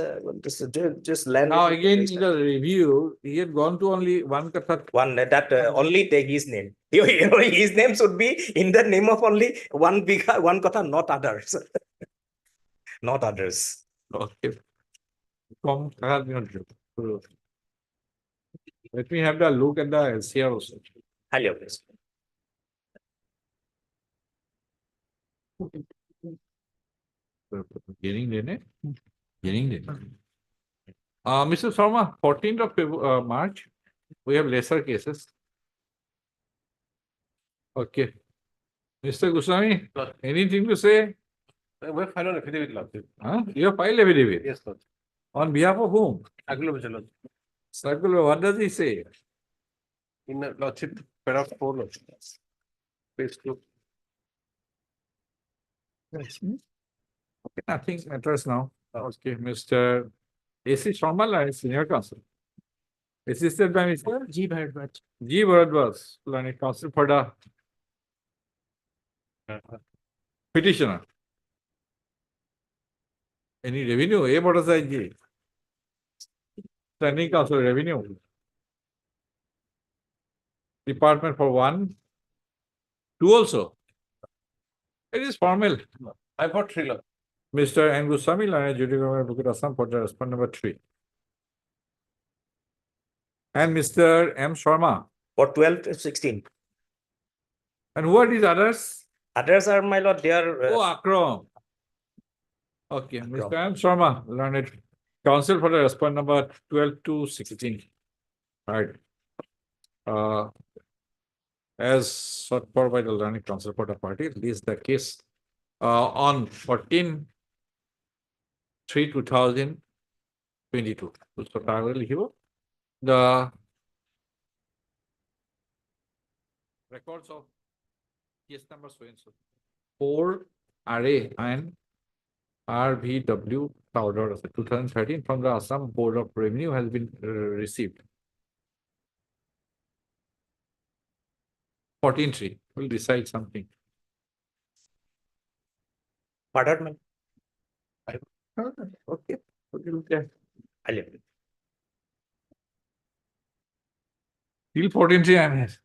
just land. Now again in the review, he had gone to only one katha. One that only take his name. His name should be in the name of only one kata, not others. Not others. Okay. Let me have the look at the LCR also. Hello, please. Hearing day, Hearing day. Mr. Sharma, 14th of March, we have lesser cases. Okay. Mr. Goswami, anything to say? We have filed an affidavit, Lordship. Huh? You have filed affidavit? Yes, Lordship. On behalf of whom? Lordship. Circular, what does he say? In Lordship, paragraph 4, Lordship. Page 2. Okay, nothing matters now. Okay, Mr. A.C. Sharma, senior counsel. Assisted by Mr. G. Bharadwaj. G. Bharadwaj, learning counsel for the petitioner. Any revenue? A. Bharadwaj ji. Standing Council Revenue. Department for 1. 2 also. It is formal. I've got 3 lakhs. Mr. Angus Samila, Judicial Advocate Assam for the respondent number 3. And Mr. M. Sharma. For 12 to 16. And who are these others? Others are, my lord, they are. Oh, Akram. Okay, Mr. M. Sharma, learned counsel for the respondent number 12 to 16. Right. As sought for by the learning counsel for the party, this is the case on 14/3/2022. So I will give the records of case number so and so 4 RA and RVW powder 2013 from the Assam Board of Revenue has been received. 14/3 will decide something. Pardon me. Okay. Okay. I'll leave it. Till 14/3 I am here.